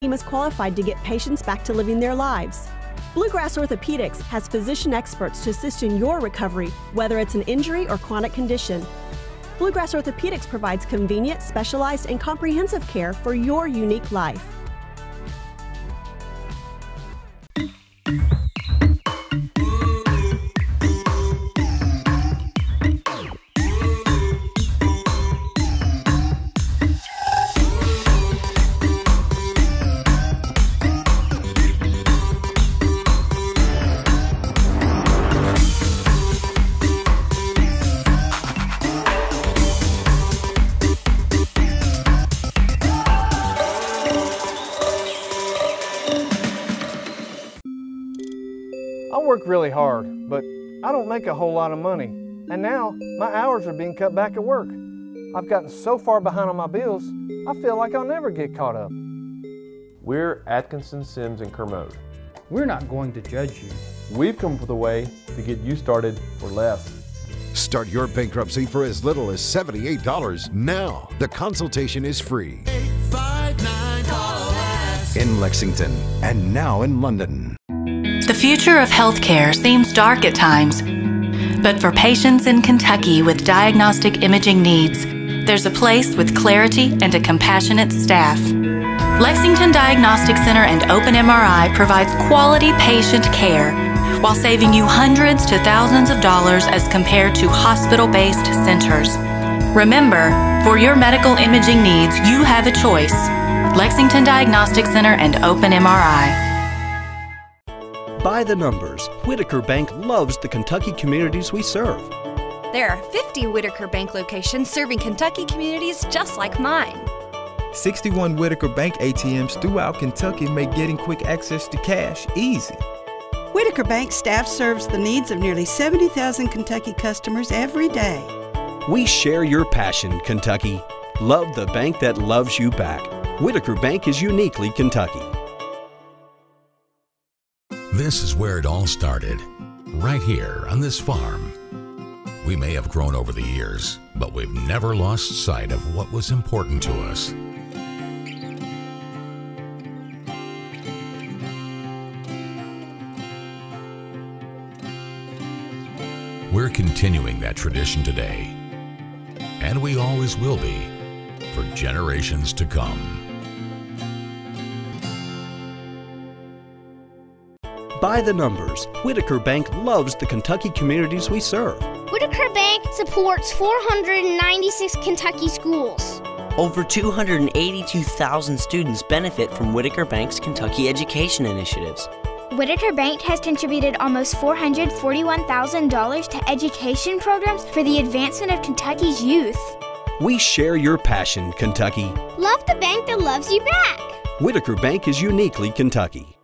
team is qualified to get patients back to living their lives. Bluegrass Orthopedics has physician experts to assist in your recovery, whether it's an injury or chronic condition. Bluegrass Orthopedics provides convenient, specialized, and comprehensive care for your unique life. I work really hard, but I don't make a whole lot of money. And now, my hours are being cut back at work. I've gotten so far behind on my bills, I feel like I'll never get caught up. We're Atkinson, Sims, and Kermode. We're not going to judge you. We've come up with a way to get you started for less. Start your bankruptcy for as little as $78 now. The consultation is free. 859-CALL-US. In Lexington and now in London. The future of healthcare seems dark at times, but for patients in Kentucky with diagnostic imaging needs, there's a place with clarity and a compassionate staff. Lexington Diagnostic Center and Open MRI provides quality patient care while saving you hundreds to thousands of dollars as compared to hospital-based centers. Remember, for your medical imaging needs, you have a choice. Lexington Diagnostic Center and Open MRI. By the numbers, Whitaker Bank loves the Kentucky communities we serve. There are 50 Whitaker Bank locations serving Kentucky communities just like mine. 61 Whitaker Bank ATMs throughout Kentucky make getting quick access to cash easy. Whitaker Bank staff serves the needs of nearly 70,000 Kentucky customers every day. We share your passion, Kentucky. Love the bank that loves you back. Whitaker Bank is uniquely Kentucky. This is where it all started, right here on this farm. We may have grown over the years, but we've never lost sight of what was important to us. We're continuing that tradition today, and we always will be for generations to come. By the numbers, Whitaker Bank loves the Kentucky communities we serve. Whitaker Bank supports 496 Kentucky schools. Over 282,000 students benefit from Whitaker Bank's Kentucky education initiatives. Whitaker Bank has contributed almost $441,000 to education programs for the advancement of Kentucky's youth. We share your passion, Kentucky. Love the bank that loves you back. Whitaker Bank is uniquely Kentucky.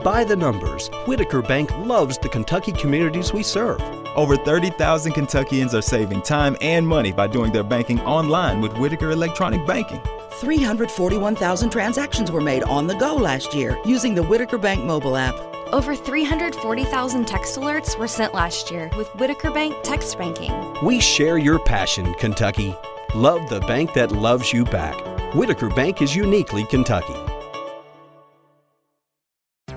By the numbers, Whitaker Bank loves the Kentucky communities we serve. Over 30,000 Kentuckians are saving time and money by doing their banking online with Whitaker Electronic Banking. 341,000 transactions were made on the go last year using the Whitaker Bank mobile app. Over 340,000 text alerts were sent last year with Whitaker Bank text banking. We share your passion, Kentucky. Love the bank that loves you back. Whitaker Bank is uniquely Kentucky.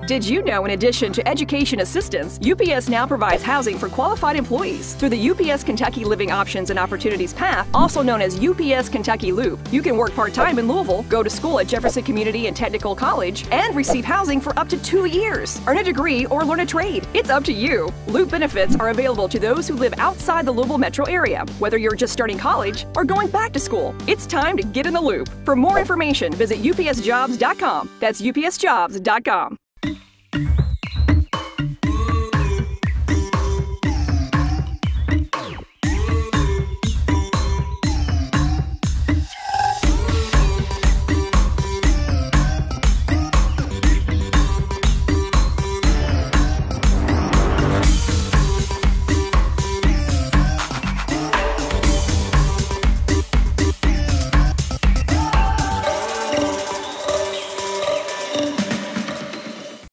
Did you know, in addition to education assistance, UPS now provides housing for qualified employees? Through the UPS Kentucky Living Options and Opportunities Path, also known as UPS Kentucky Loop, you can work part-time in Louisville, go to school at Jefferson Community and Technical College, and receive housing for up to 2 years. Earn a degree or learn a trade. It's up to you. Loop benefits are available to those who live outside the Louisville metro area, whether you're just starting college or going back to school. It's time to get in the loop. For more information, visit upsjobs.com. That's upsjobs.com.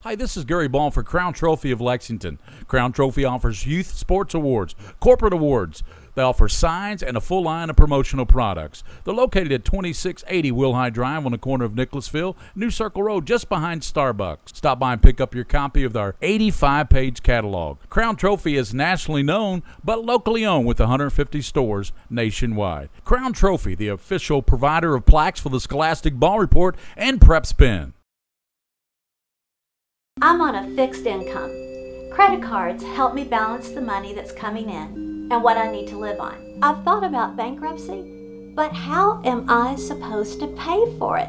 Hi, this is Gary Ball for Crown Trophy of Lexington. Crown Trophy offers youth sports awards, corporate awards, They offer signs and a full line of promotional products. They're located at 2680 Wilhite Drive on the corner of Nicholasville, New Circle Road, just behind Starbucks. Stop by and pick up your copy of their 85-page catalog. Crown Trophy is nationally known, but locally owned with 150 stores nationwide. Crown Trophy, the official provider of plaques for the Scholastic Ball Report and PrepSpin. I'm on a fixed income. Credit cards help me balance the money that's coming in and what I need to live on. I've thought about bankruptcy, but how am I supposed to pay for it?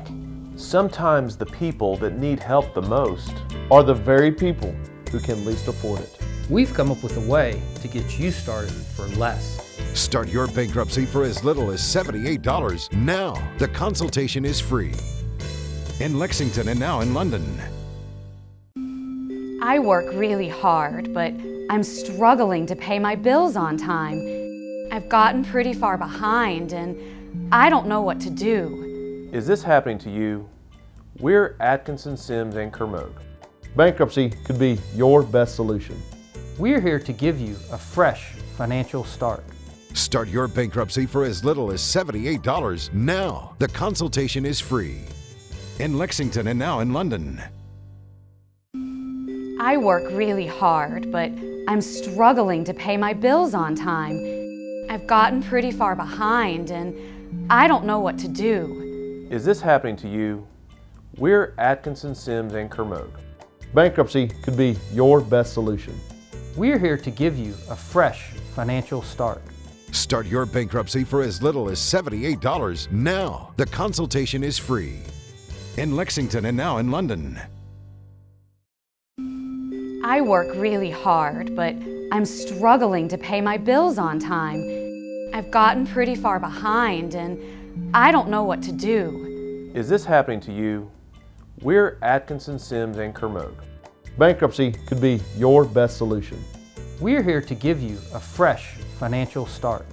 Sometimes the people that need help the most are the very people who can least afford it. We've come up with a way to get you started for less. Start your bankruptcy for as little as $78 now. The consultation is free. In Lexington and now in London. I work really hard, but I'm struggling to pay my bills on time. I've gotten pretty far behind and I don't know what to do. Is this happening to you? We're Atkinson, Sims, and Kermode. Bankruptcy could be your best solution. We're here to give you a fresh financial start. Start your bankruptcy for as little as $78 now. The consultation is free. In Lexington and now in London. I work really hard, but I'm struggling to pay my bills on time. I've gotten pretty far behind and I don't know what to do. Is this happening to you? We're Atkinson, Sims, and Kermode. Bankruptcy could be your best solution. We're here to give you a fresh financial start. Start your bankruptcy for as little as $78 now. The consultation is free. In Lexington and now in London. I work really hard, but I'm struggling to pay my bills on time. I've gotten pretty far behind and I don't know what to do. Is this happening to you? We're Atkinson, Sims, and Kermode. Bankruptcy could be your best solution. We're here to give you a fresh financial start.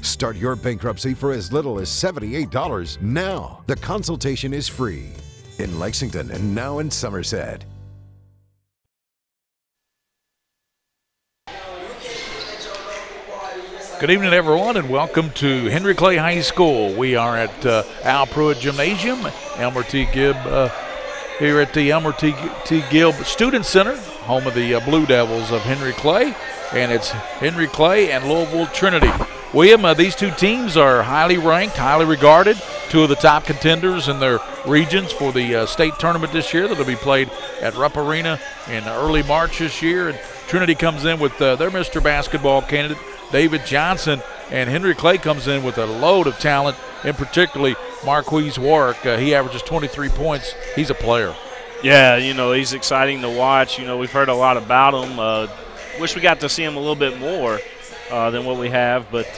Start your bankruptcy for as little as $78 now. The consultation is free. In Lexington and now in Somerset. Good evening, everyone, and welcome to Henry Clay High School. We are at Al Pruitt Gymnasium, Elmer T. Gibb, here at the Elmer T. Gibb Student Center, home of the Blue Devils of Henry Clay, and it's Henry Clay and Louisville Trinity. William, these two teams are highly ranked, highly regarded, two of the top contenders in their regions for the state tournament this year that'll be played at Rupp Arena in early March this year. And Trinity comes in with their Mr. Basketball candidate, David Johnson, and Henry Clay comes in with a load of talent, in particularly Marquise Warwick. He averages 23 points. He's a player. Yeah, you know, he's exciting to watch. You know, we've heard a lot about him. Wish we got to see him a little bit more than what we have, but,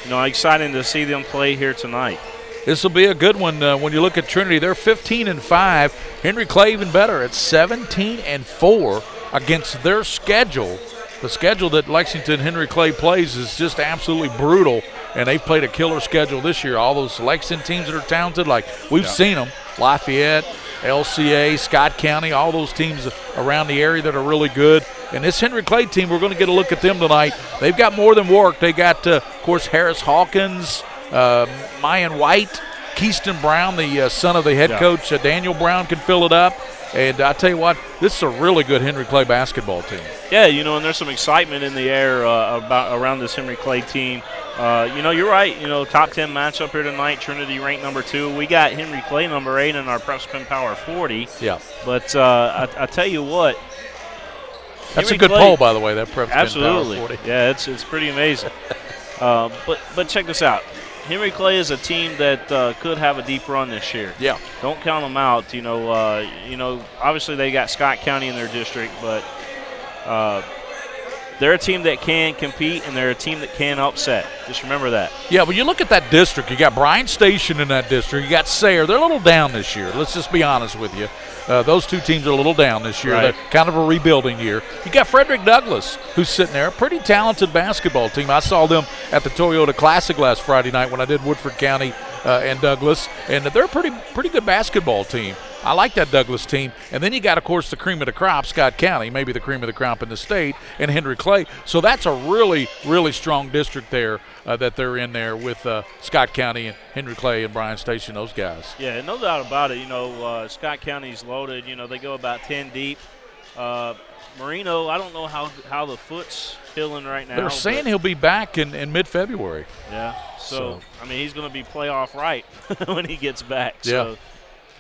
you know, exciting to see them play here tonight. This will be a good one. When you look at Trinity, they're 15-5. Henry Clay even better at 17-4 against their schedule. The schedule that Lexington Henry Clay plays is just absolutely brutal, and they've played a killer schedule this year. All those Lexington teams that are talented, like we've seen them, Lafayette, LCA, Scott County, all those teams around the area that are really good. And this Henry Clay team, we're going to get a look at them tonight. They've got more than work. They got, of course, Harris Hawkins, Mayan White, Keyston Brown, the son of the head coach. Daniel Brown can fill it up. And I tell you what, this is a really good Henry Clay basketball team. Yeah, you know, and there's some excitement in the air around this Henry Clay team. You know, you're right. You know, top 10 matchup here tonight. Trinity ranked number 2. We got Henry Clay number 8 in our PrepSpin Power 40. Yeah. But I tell you what. That's a good poll, by the way, that PrepSpin absolutely. Power 40. Yeah, it's pretty amazing. But check this out. Henry Clay is a team that could have a deep run this year. Yeah. Don't count them out. You know, obviously they got Scott County in their district, but they're a team that can compete, and they're a team that can upset. Just remember that. Yeah, when you look at that district, you got Bryan Station in that district. You got Sayre. They're a little down this year. Let's just be honest with you. Those two teams are a little down this year. Right. They're kind of a rebuilding year. You got Frederick Douglass, who's sitting there, a pretty talented basketball team. I saw them at the Toyota Classic last Friday night when I did Woodford County and Douglass, and they're a pretty good basketball team. I like that Douglas team. And then you got, of course, the cream of the crop, Scott County, maybe the cream of the crop in the state, and Henry Clay. So that's a really, really strong district there that they're in there with Scott County and Henry Clay and Bryan Station, those guys. Yeah, no doubt about it. Scott County's loaded. They go about 10 deep. Marino, I don't know how the foot's feeling right now. They're saying he'll be back in mid-February. Yeah, so I mean, he's going to be playoff right when he gets back. Yeah.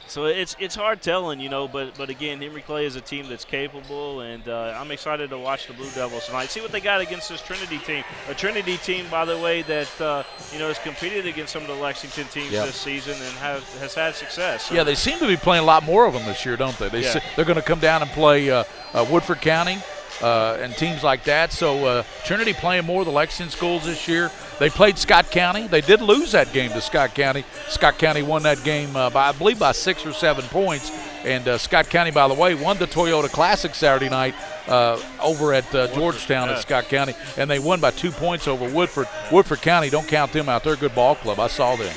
So it's hard telling, but again, Henry Clay is a team that's capable, and I'm excited to watch the Blue Devils tonight. See what they got against this Trinity team. A Trinity team, by the way, that has competed against some of the Lexington teams this season and has had success. So. Yeah, they seem to be playing a lot more of them this year, don't they? They're going to come down and play Woodford County and teams like that. So Trinity playing more of the Lexington schools this year. They played Scott County. They did lose that game to Scott County. Scott County won that game, I believe, by 6 or 7 points. And Scott County, by the way, won the Toyota Classic Saturday night over at Georgetown at Scott County. And they won by 2 points over Woodford. Woodford County, don't count them out. They're a good ball club. I saw them.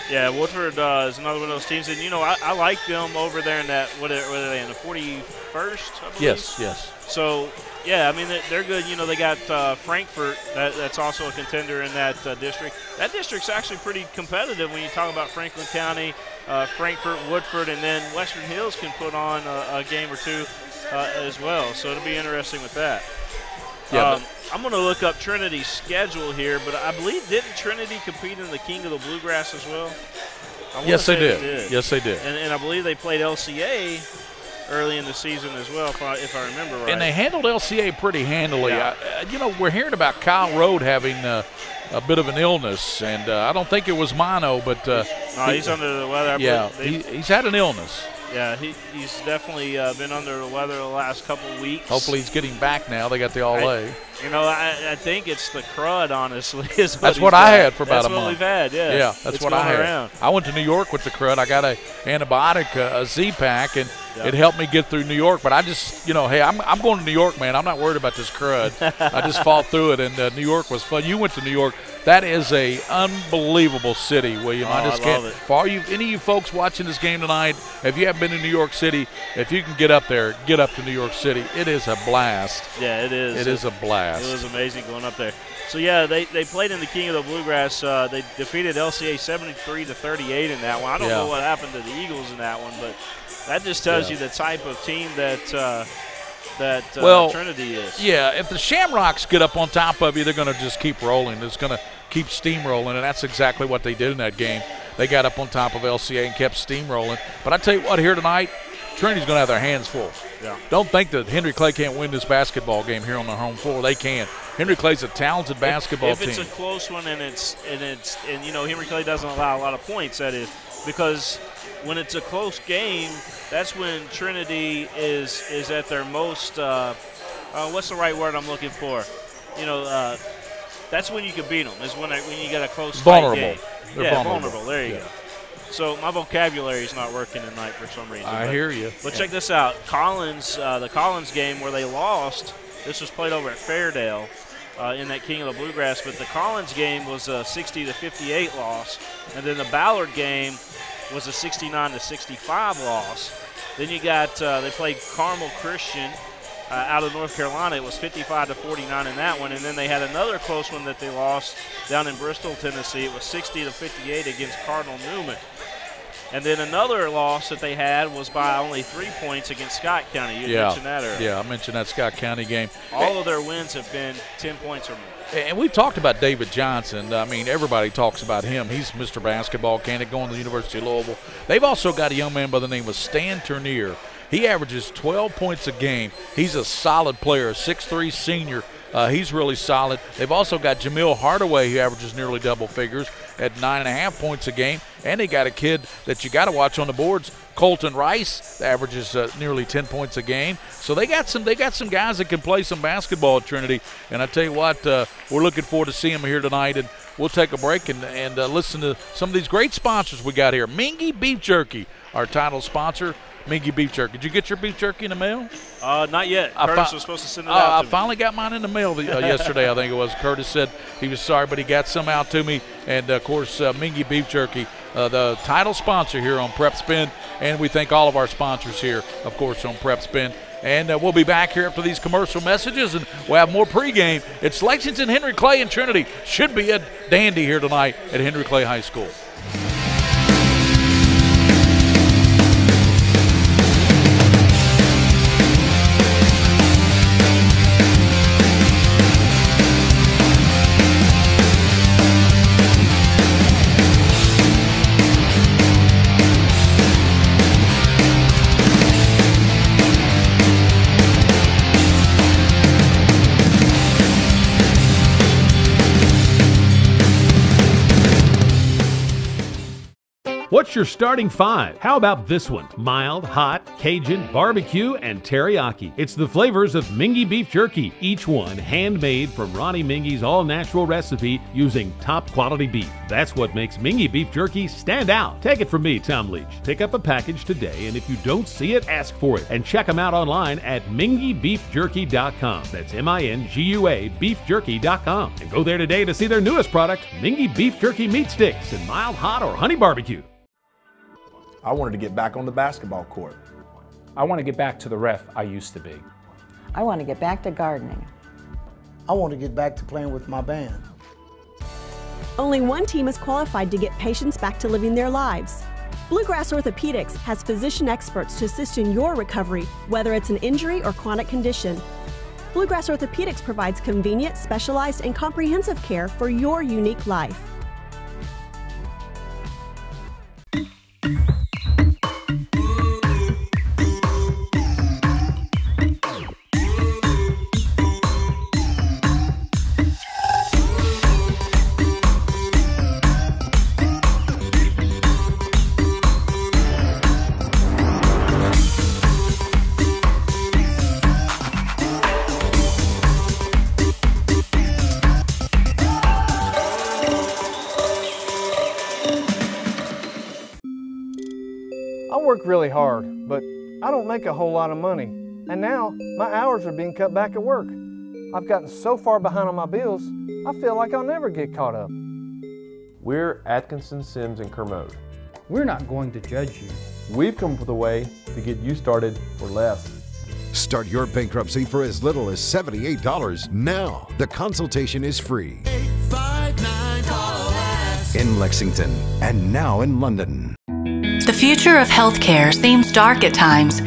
Yeah, Woodford is another one of those teams. And, I like them over there in that, what are they, in the 41st, I believe? Yes. So, yeah, I mean, they're good. They got Frankfort. That's also a contender in that district. That district's actually pretty competitive when you talk about Franklin County, Frankfort, Woodford, and then Western Hills can put on a game or two as well. So it'll be interesting with that. Yeah, I'm going to look up Trinity's schedule here, but I believe didn't Trinity compete in the King of the Bluegrass as well? Yes, they did. Yes, they did. And I believe they played LCA early in the season as well, if I remember right. And they handled LCA pretty handily. Yeah. We're hearing about Kyle Rode having a bit of an illness, and I don't think it was mono, but he's under the weather. Yeah, he's had an illness. Yeah, he's definitely been under the weather the last couple of weeks. Hopefully he's getting back now. They got the All-A. I think it's the crud, honestly. That's what I had for about a month. That's what we've had, yeah. Yeah, that's what I had. Around. I went to New York with the crud. I got an antibiotic, a Z-Pack, and it helped me get through New York. But I just, hey, I'm going to New York, man. I'm not worried about this crud. I just fought through it, and New York was fun. You went to New York. That is a unbelievable city, William. I love it. For any of you folks watching this game tonight, if you haven't been to New York City, if you can get up there, get up to New York City. It is a blast. Yeah, it is. It is a blast. It was amazing going up there. So, yeah, they played in the King of the Bluegrass. They defeated LCA 73-38 in that one. I don't know what happened to the Eagles in that one, but that just tells you the type of team that Trinity is. Yeah, if the Shamrocks get up on top of you, they're going to just keep rolling. It's going to keep steamrolling, and that's exactly what they did in that game. They got up on top of LCA and kept steamrolling. But I tell you what, here tonight, Trinity's going to have their hands full. Yeah. Don't think that Henry Clay can't win this basketball game here on their home floor. They can. Henry Clay's a talented basketball team. If it's a close one and Henry Clay doesn't allow a lot of points, that is, because when it's a close game, that's when Trinity is at their most. What's the right word I'm looking for? That's when you can beat them. Is when you get a close vulnerable. Tight game. They're vulnerable. There you go. So my vocabulary is not working tonight for some reason. I hear you. But check this out. The Collins game where they lost, this was played over at Fairdale in that King of the Bluegrass, but the Collins game was a 60-58 loss, and then the Ballard game was a 69-65 loss. Then you got they played Carmel Christian out of North Carolina. It was 55-49 in that one, and then they had another close one that they lost down in Bristol, Tennessee. It was 60-58 against Cardinal Newman. And then another loss that they had was by only 3 points against Scott County. You mentioned that earlier. Yeah, I mentioned that Scott County game. All of their wins have been 10 points or more. And we've talked about David Johnson. I mean, everybody talks about him. He's Mr. Basketball candidate going to the University of Louisville. They've also got a young man by the name of Stan Turnier. He averages 12 points a game. He's a solid player, a 6'3 senior. He's really solid. They've also got Jamil Hardaway, who averages nearly double figures at 9.5 points a game. And they got a kid that you got to watch on the boards, Colton Rice, that averages nearly 10 points a game. So they got some guys that can play some basketball at Trinity. And I tell you what, we're looking forward to seeing them here tonight. And we'll take a break and listen to some of these great sponsors we got here. Mingy Beef Jerky, our title sponsor. Mingy beef jerky. Did you get your beef jerky in the mail? Not yet. Curtis was supposed to send it out to I finally got mine in the mail yesterday, I think it was. Curtis said he was sorry, but he got some out to me. And, of course, Mingy beef jerky, the title sponsor here on PrepSpin. And we thank all of our sponsors here, of course, on PrepSpin. And we'll be back here after these commercial messages, and we'll have more pregame. It's Lexington, Henry Clay, and Trinity. Should be a dandy here tonight at Henry Clay High School. What's your starting five? How about this one? Mild, hot, Cajun, barbecue, and teriyaki. It's the flavors of Mingy beef jerky, each one handmade from Ronnie Mingy's all-natural recipe using top-quality beef. That's what makes Mingy beef jerky stand out. Take it from me, Tom Leach. Pick up a package today, and if you don't see it, ask for it. And check them out online at mingybeefjerky.com. That's M-I-N-G-U-A beefjerky.com. And go there today to see their newest product, Mingy beef jerky meat sticks in mild, hot, or honey barbecue. I wanted to get back on the basketball court. I want to get back to the ref I used to be. I want to get back to gardening. I want to get back to playing with my band. Only one team is qualified to get patients back to living their lives. Bluegrass Orthopedics has physician experts to assist in your recovery, whether it's an injury or chronic condition. Bluegrass Orthopedics provides convenient, specialized, and comprehensive care for your unique life. I work really hard, but I don't make a whole lot of money. And now, my hours are being cut back at work. I've gotten so far behind on my bills, I feel like I'll never get caught up. We're Atkinson, Sims, and Kermode. We're not going to judge you. We've come up with a way to get you started for less. Start your bankruptcy for as little as $78 now. The consultation is free. 859-CALL-US. In Lexington and now in London. The future of healthcare seems dark at times,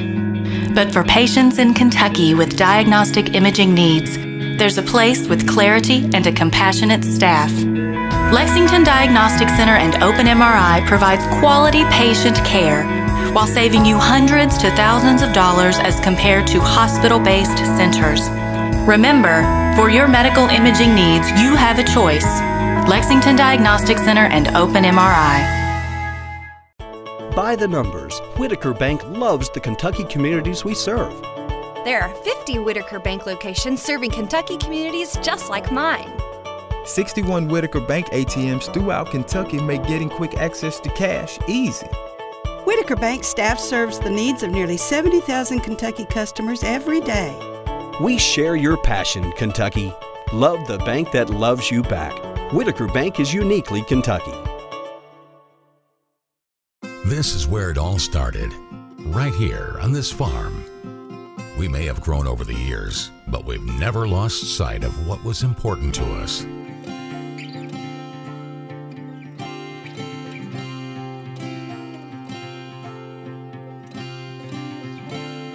but for patients in Kentucky with diagnostic imaging needs, there's a place with clarity and a compassionate staff. Lexington Diagnostic Center and Open MRI provides quality patient care while saving you hundreds to thousands of dollars as compared to hospital-based centers. Remember, for your medical imaging needs, you have a choice. Lexington Diagnostic Center and Open MRI. By the numbers, Whitaker Bank loves the Kentucky communities we serve. There are 50 Whitaker Bank locations serving Kentucky communities just like mine. 61 Whitaker Bank ATMs throughout Kentucky make getting quick access to cash easy. Whitaker Bank staff serves the needs of nearly 70,000 Kentucky customers every day. We share your passion, Kentucky. Love the bank that loves you back. Whitaker Bank is uniquely Kentucky. This is where it all started, right here on this farm. We may have grown over the years, but we've never lost sight of what was important to us.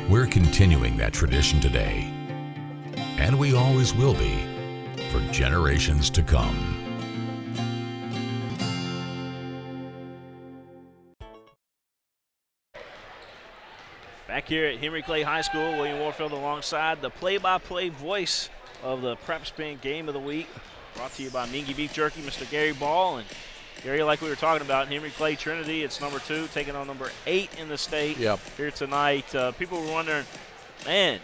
We're continuing that tradition today, and we always will be, for generations to come. Back here at Henry Clay High School, William Warfield alongside the play-by-play voice of the PrepSpin Game of the Week, brought to you by Mingy Beef Jerky, Mr. Gary Ball. And Gary, like we were talking about, Henry Clay Trinity, it's number 2, taking on number 8 in the state here tonight. People were wondering, man,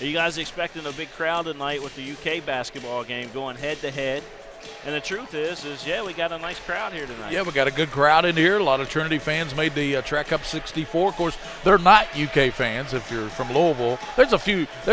are you guys expecting a big crowd tonight with the UK basketball game going head-to-head? And the truth is, yeah, we got a nice crowd here tonight. Yeah, we got a good crowd in here. A lot of Trinity fans made the Track Up 64. Of course, they're not UK fans if you're from Louisville. There's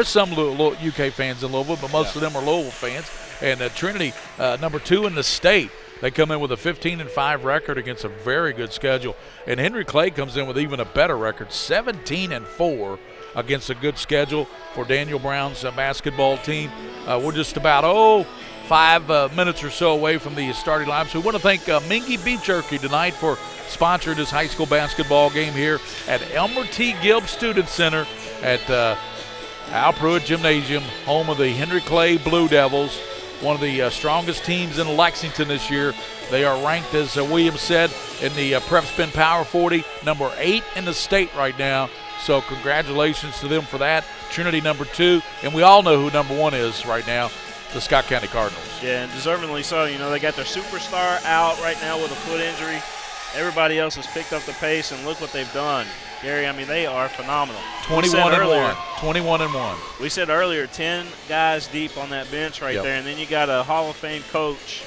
some UK fans in Louisville, but most of them are Louisville fans. And Trinity, number 2 in the state. They come in with a 15-5 record against a very good schedule. And Henry Clay comes in with even a better record, 17-4 against a good schedule for Daniel Brown's basketball team. We're just about, 5 minutes or so away from the starting line. So we want to thank Mingua Beef Jerky tonight for sponsoring this high school basketball game here at Elmer T. Gibb Student Center at Al Pruitt Gymnasium, home of the Henry Clay Blue Devils, one of the strongest teams in Lexington this year. They are ranked, as William said, in the PrepSpin Power 40, number 8 in the state right now. So congratulations to them for that. Trinity number 2, and we all know who number 1 is right now. The Scott County Cardinals. Yeah, and deservingly so. You know, they got their superstar out right now with a foot injury. Everybody else has picked up the pace, and look what they've done. Gary, I mean, they are phenomenal. 21-1. 21-1. We said earlier, 10 guys deep on that bench right there, and then you got a Hall of Fame coach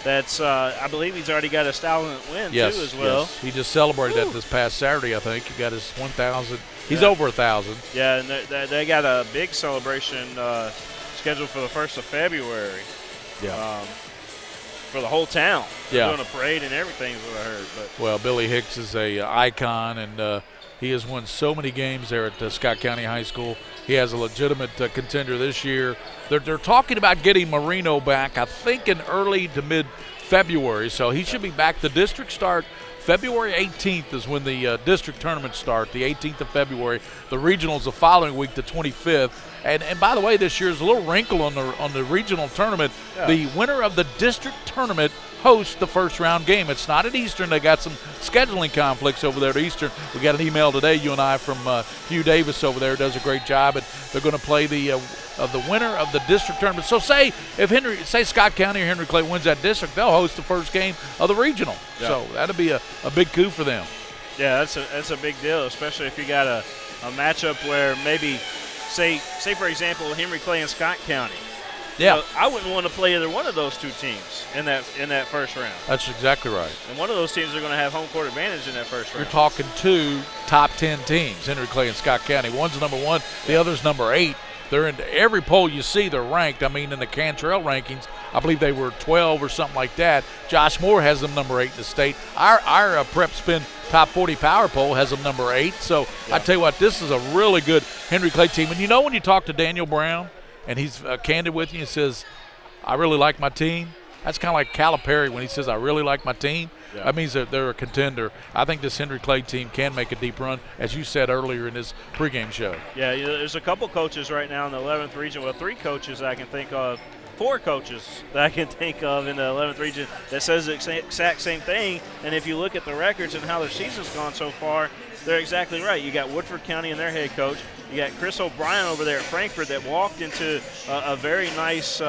that's, I believe he's already got a Stallion win, too, as well. Yes. He just celebrated that this past Saturday, I think. He got his 1,000. He's over 1,000. Yeah, and they got a big celebration scheduled for the 1st of February. Yeah. For the whole town. Yeah. They're doing a parade and everything is what I heard. But well, Billy Hicks is a icon, and he has won so many games there at Scott County High School. He has a legitimate contender this year. They're talking about getting Marino back, I think, in early to mid-February, so he should be back. The district start February 18th is when the district tournaments start, the 18th of February. The regionals the following week, the 25th. And by the way, this year's a little wrinkle on the regional tournament. Yeah. The winner of the district tournament hosts the first round game. It's not at Eastern. They got some scheduling conflicts over there at Eastern. We got an email today, you and I, from Hugh Davis over there, does a great job. And they're going to play the winner of the district tournament. So say Scott County or Henry Clay wins that district, they'll host the first game of the regional. Yeah. So that'll be a big coup for them. Yeah, that's a big deal, especially if you got a matchup where maybe say for example Henry Clay and Scott County. Yeah, well, I wouldn't want to play either one of those two teams in that first round. That's exactly right. And one of those teams are going to have home court advantage in that first round. You're talking 2 top 10 teams, Henry Clay and Scott County. One's number 1, the other's number 8. They're in every poll you see, they're ranked. I mean, in the Cantrell rankings, I believe they were 12 or something like that. Josh Moore has them number 8 in the state. Our PrepSpin Top 40 Power Poll has them number 8. So I tell you what, this is a really good Henry Clay team. And you know when you talk to Daniel Brown, and he's candid with you and says, I really like my team. That's kind of like Calipari when he says, I really like my team. Yeah. That means that they're a contender. I think this Henry Clay team can make a deep run, as you said earlier in this pregame show. Yeah, there's a couple coaches right now in the 11th region. Well, 3 coaches I can think of, 4 coaches that I can think of in the 11th region that says the exact same thing. And if you look at the records and how their season's gone so far, they're exactly right. You got Woodford County and their head coach. You got Chris O'Brien over there at Frankfort that walked into a very nice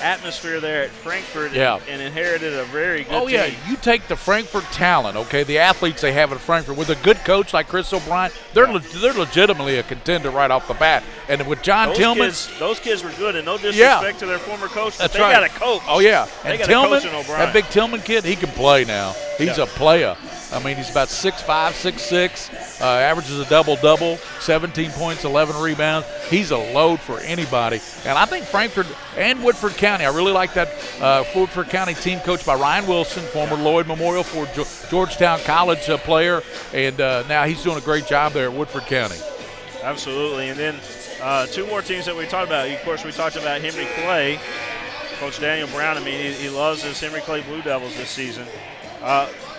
atmosphere there at Frankfort and inherited a very good team. Oh, yeah. You take the Frankfort talent, okay, the athletes they have at Frankfort, with a good coach like Chris O'Brien, they're legitimately a contender right off the bat. And with John Tillman. Those kids were good, and no disrespect to their former coach, but they got a coach. Oh, yeah. They got Tillman, a coach in O'Brien. that big Tillman kid, he can play now. He's a player. I mean, he's about 6'5", 6'6", averages a double-double, 17 points, 11 rebounds. He's a load for anybody. And I think Frankfort and Woodford County, I really like that Woodford County team coached by Ryan Wilson, former Lloyd Memorial for Georgetown College player, and now he's doing a great job there at Woodford County. Absolutely. And then 2 more teams that we talked about. Of course, we talked about Henry Clay. Coach Daniel Brown, I mean, he loves his Henry Clay Blue Devils this season.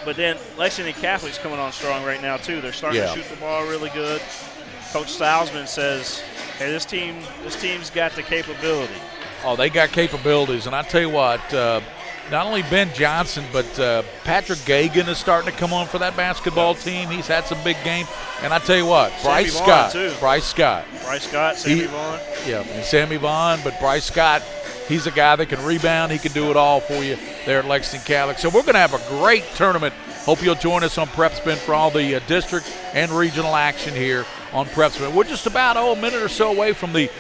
But then Lexington Catholic's coming on strong right now, too. They're starting to shoot the ball really good. Coach Salzman says, hey, this team's got the capability. Oh, they got capabilities. And I tell you what, not only Ben Johnson, but Patrick Gagan is starting to come on for that basketball team. He's had some big games. And I tell you what, Bryce Scott, Sammy Vaughn. Yeah, and Sammy Vaughn, but Bryce Scott, he's a guy that can rebound. He can do it all for you there at Lexington Catholic. So we're going to have a great tournament Hope you'll join us on PrepSpin for all the district and regional action here on PrepSpin. We're just about a minute or so away from the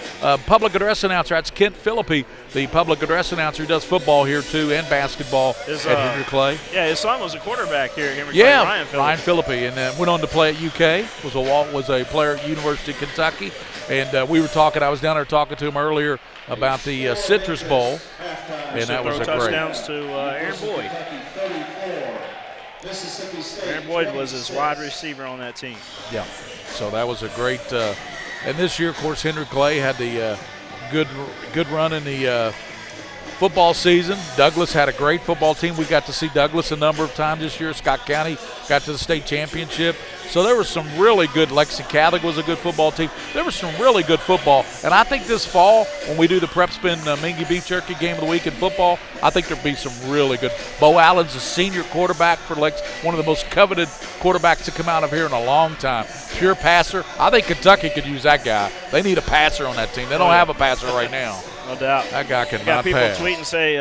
public address announcer. That's Kent Philippi, the public address announcer who does football here too and basketball at Henry Clay. Yeah, his son was a quarterback here at Henry Clay, Ryan Philippi, and went on to play at UK. Was a player at University of Kentucky, and we were talking. I was down there talking to him earlier about the Citrus Bowl, and that was a great. Touchdowns to Aaron Boyd. Aaron Boyd was his wide receiver on that team. Yeah, so that was a great. And this year, of course, Henry Clay had the good run in the football season. Douglas had a great football team. We got to see Douglas a number of times this year. Scott County got to the state championship. So there was some really good. Lexington Catholic was a good football team. There was some really good football. And I think this fall, when we do the PrepSpin Mingua Beef Jerky Game of the Week in football, I think there'll be some really good. Bo Allen's a senior quarterback for Lex, one of the most coveted quarterbacks to come out of here in a long time. Pure passer. I think Kentucky could use that guy. They need a passer on that team. They don't have a passer right now. No doubt. That guy can got people pass. tweet and say,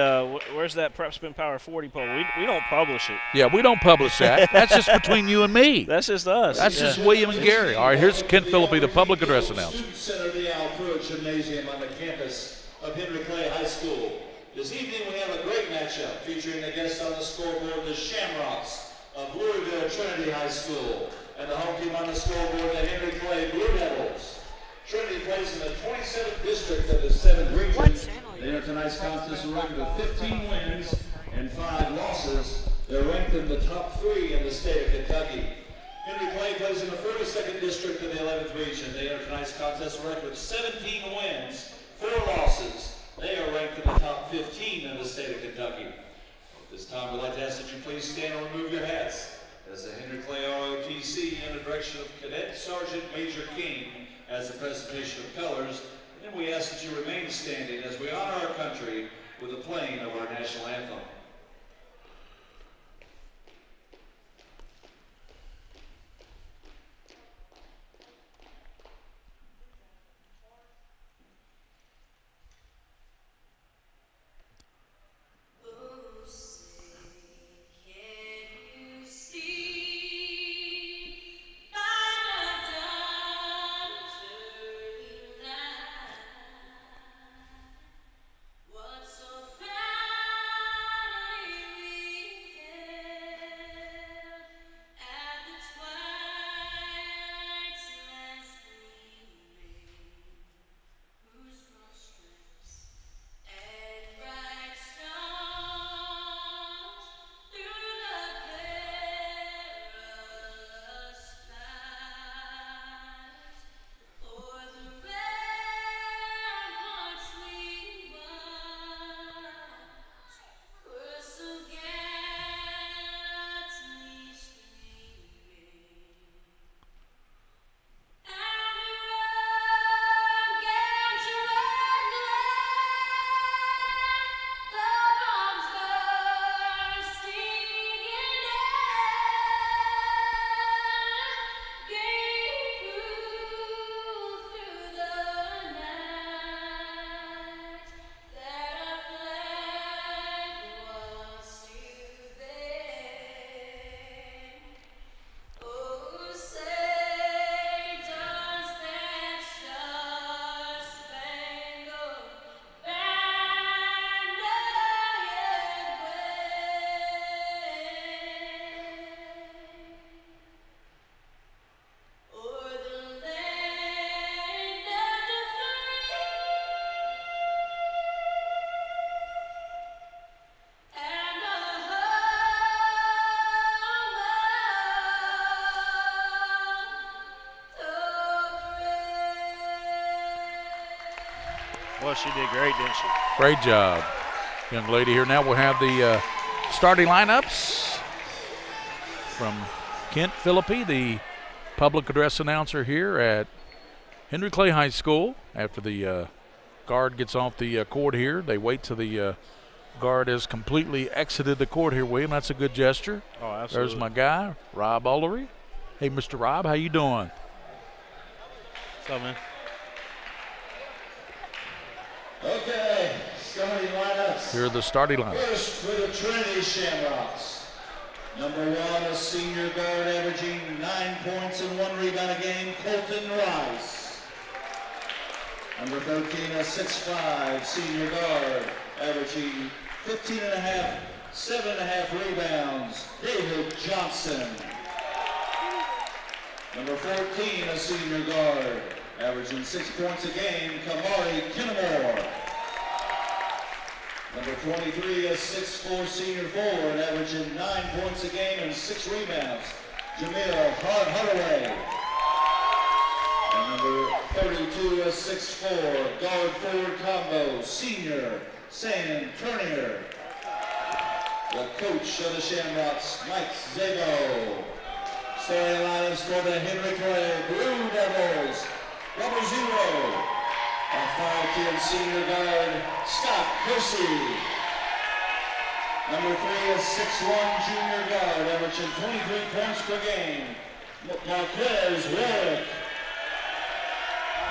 where's that PrepSpin Power 40 poll? We don't publish it. Yeah, we don't publish that. That's just between you and me. That's just us. That's just William and Gary. All right, here's Kent Philippi, the public address announcer. Center of the Alpro Gymnasium on the campus of Henry Clay High School. This evening we have a great matchup featuring a guest on the scoreboard, the Shamrocks of Louisville Trinity High School, and the home team on the scoreboard, the Henry Clay Blue Devils. Trinity plays in the 27th district of the 7th region. They are tonight's contest record of 15 wins and 5 losses. They're ranked in the top 3 in the state of Kentucky. Henry Clay plays in the 42nd district of the 11th region. They are tonight's contest record of 17 wins, 4 losses. They are ranked in the top 15 in the state of Kentucky. At this time, we'd like to ask that you please stand and remove your hats as the Henry Clay ROTC, under the direction of Cadet Sergeant Major King, as the presentation of colors. And then we ask that you remain standing as we honor our country with the playing of our national anthem. Well, she did great, didn't she? Great job, young lady here. Now we'll have the starting lineups from Kent Philippi, the public address announcer here at Henry Clay High School. After the guard gets off the court here, they wait till the guard has completely exited the court here, William. That's a good gesture. Oh, absolutely. There's my guy, Rob Ullery. Hey, Mr. Rob, how you doing? What's up, man? Okay, starting lineups. Here are the starting lineups. First for the Trinity Shamrocks. Number 1, a senior guard averaging 9 points and 1 rebound a game, Colton Rice. Number 13, a 6'5", senior guard averaging 15.5, 7.5 rebounds, David Johnson. Number 14, a senior guard averaging 6 points a game, Kamari Kinamore. Number 23, a 6'4" senior forward, averaging 9 points a game and 6 rebounds, Jamil Hardaway. And number 32, a 6'4" guard forward combo, senior Sam Turnier. The coach of the Shamrocks, Mike Zabo. Starting lineups for the Henry Clay Blue Devils. Number 0. A 5'10" senior guard, Scott Kersey. Number 3, a 6'1" junior guard, averaging 23 points per game, Marquez Warwick.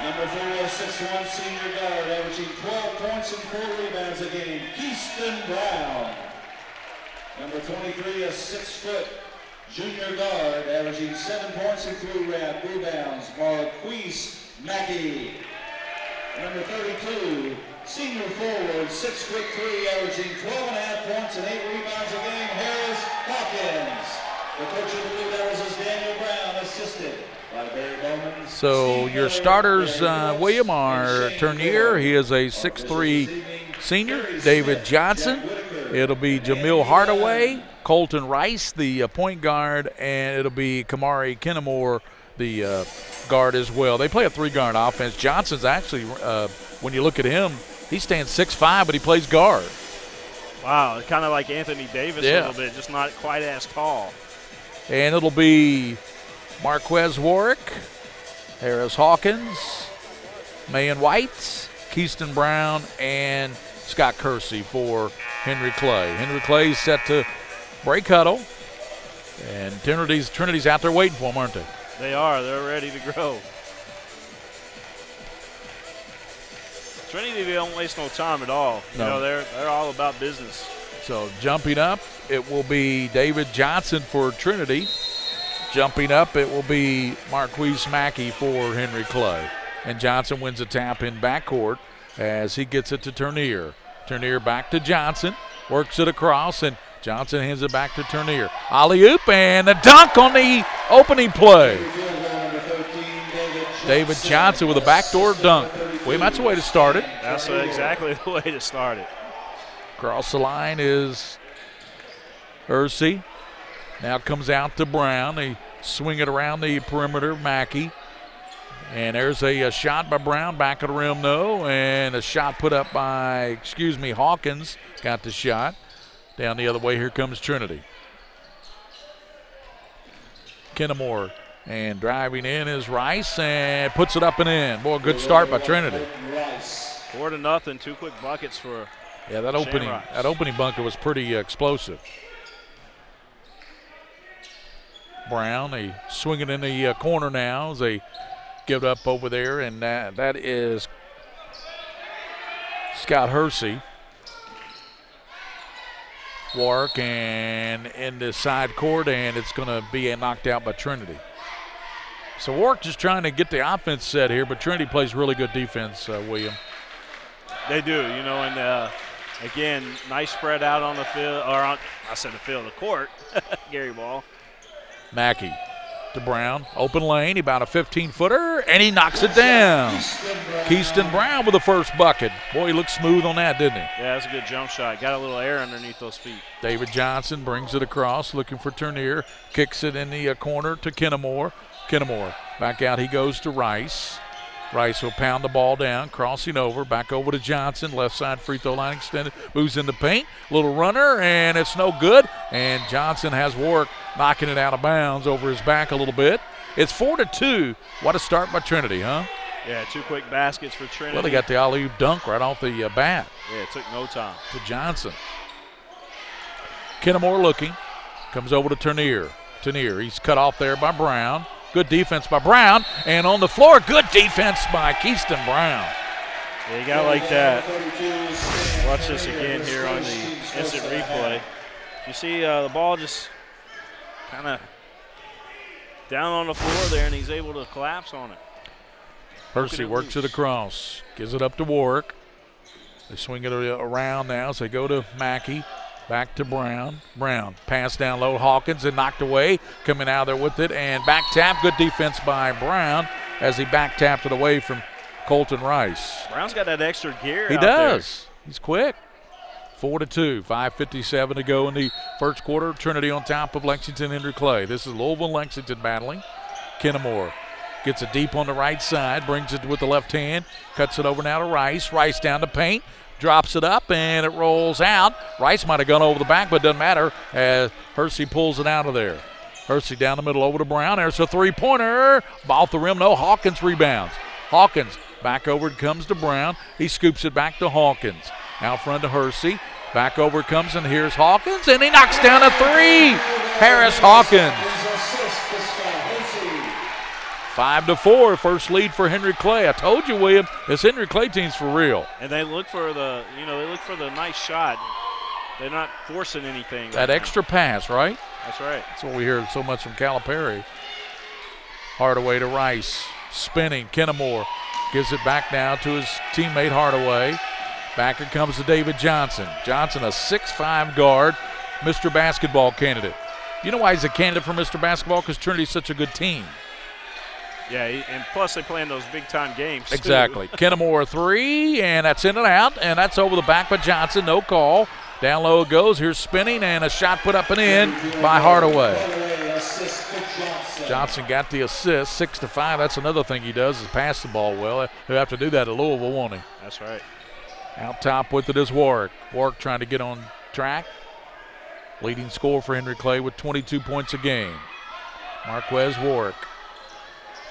Number 4, a 6'1" senior guard, averaging 12 points and 4 rebounds a game, Keaston Brown. Number 23, a 6-foot junior guard, averaging 7 points and 3 rebounds, Marquise Mackey. Number 32, senior forward, 6'3", averaging 12.5 points and 8 rebounds a game, Harris Hawkins. The coach of the Blue Devils is Daniel Brown, assisted by Barry Bowman. So your starters, William, are Turnier. He is a 6'3" senior. David Johnson. It'll be Jamil Hardaway, Colton Rice, the point guard, and it'll be Kamari Kinamore, the guard as well. They play a 3-guard offense. Johnson's actually, when you look at him, he stands 6'5", but he plays guard. Wow, kind of like Anthony Davis a little bit, just not quite as tall. And it'll be Marquez Warwick, Harris Hawkins, Mayan White, Keaston Brown, and Scott Kersey for Henry Clay. Henry Clay's set to break huddle, and Trinity's out there waiting for him, aren't they? They are. They're ready to go. Trinity, they don't waste no time at all. No. You know, they're all about business. So jumping up, it will be David Johnson for Trinity. Jumping up, it will be Marquise Mackey for Henry Clay. And Johnson wins a tap in backcourt as he gets it to Turnier. Turnier back to Johnson, works it across, and Johnson hands it back to Turnier. Alley-oop and a dunk on the opening play. David Johnson with a backdoor dunk. William, that's the way to start it. That's exactly the way to start it. Across the line is Ursay. Now comes out to Brown. They swing it around the perimeter, Mackey. And there's a shot by Brown, back of the rim, no. And a shot put up by, Hawkins got the shot. Down the other way, here comes Trinity. Kinamore, and driving in is Rice, and puts it up and in. Boy, good start by Trinity. 4-0, 2 quick buckets for that opening bunker was pretty explosive. Brown, they swing it in the corner now as they give it up over there, and that is Scott Hersey. Warwick and in the side court, and it's going to be knocked out by Trinity. So Warwick just trying to get the offense set here, but Trinity plays really good defense, William. They do, and again, nice spread out on the field, the court, Gary Ball. Mackey to Brown, open lane, about a 15-footer, and he knocks it down. Keaston Brown with the first bucket. Boy, he looked smooth on that, didn't he? Yeah, that's a good jump shot. Got a little air underneath those feet. David Johnson brings it across, looking for Turnier, kicks it in the corner to Kinamore. Kinamore, back out he goes to Rice. Rice will pound the ball down, crossing over, back over to Johnson, left side free throw line extended, moves in the paint, little runner, and it's no good. And Johnson has Warwick knocking it out of bounds over his back a little bit. It's 4-2. What a start by Trinity, huh? Yeah, 2 quick baskets for Trinity. Well, they got the alley-oop dunk right off the bat. Yeah, it took no time. To Johnson. Kinamore looking, comes over to Turnier. He's cut off there by Brown. Good defense by Brown, and on the floor, good defense by Keaston Brown. Yeah, you got like that. Watch this again here on the instant replay. You see the ball just kind of down on the floor there, and he's able to collapse on it. Hersey works it across, gives it up to Warwick. They swing it around now as they go to Mackey. Back to Brown. Brown pass down low. Hawkins and knocked away. Coming out there with it and back tap. Good defense by Brown as he back tapped it away from Colton Rice. Brown's got that extra gear. He does. He's quick. 4-2. 5:57 to go in the first quarter. Trinity on top of Lexington Henry Clay. This is Louisville and Lexington battling. Kennemore gets it deep on the right side. Brings it with the left hand. Cuts it over now to Rice. Rice down to paint. Drops it up, and it rolls out. Rice might have gone over the back, but it doesn't matter as Hersey pulls it out of there. Hersey down the middle over to Brown. There's a three-pointer. Off the rim, no. Hawkins rebounds. Hawkins back over it comes to Brown. He scoops it back to Hawkins. Out front to Hersey. Back over it comes, and here's Hawkins, and he knocks down a three. Harris Hawkins. 5-4, first lead for Henry Clay. I told you, William, this Henry Clay team's for real. And they look for the, nice shot. They're not forcing anything. That extra pass, right? That's right. That's what we hear so much from Calipari. Hardaway to Rice, spinning. Kennemore gives it back now to his teammate Hardaway. Back it comes to David Johnson. Johnson, a 6'5" guard, Mr. Basketball candidate. You know why he's a candidate for Mr. Basketball? Because Trinity's such a good team. Yeah, and plus they play in those big-time games. Exactly. Kennemore a three, and that's in and out, and that's over the back by Johnson. No call. Down low it goes. Here's spinning, and a shot put up and in by Hardaway. Johnson got the assist, 6-5. That's another thing he does is pass the ball well. He'll have to do that at Louisville, won't he? That's right. Out top with it is Warwick. Warwick trying to get on track. Leading scorer for Henry Clay with 22 points a game. Marquez Warwick.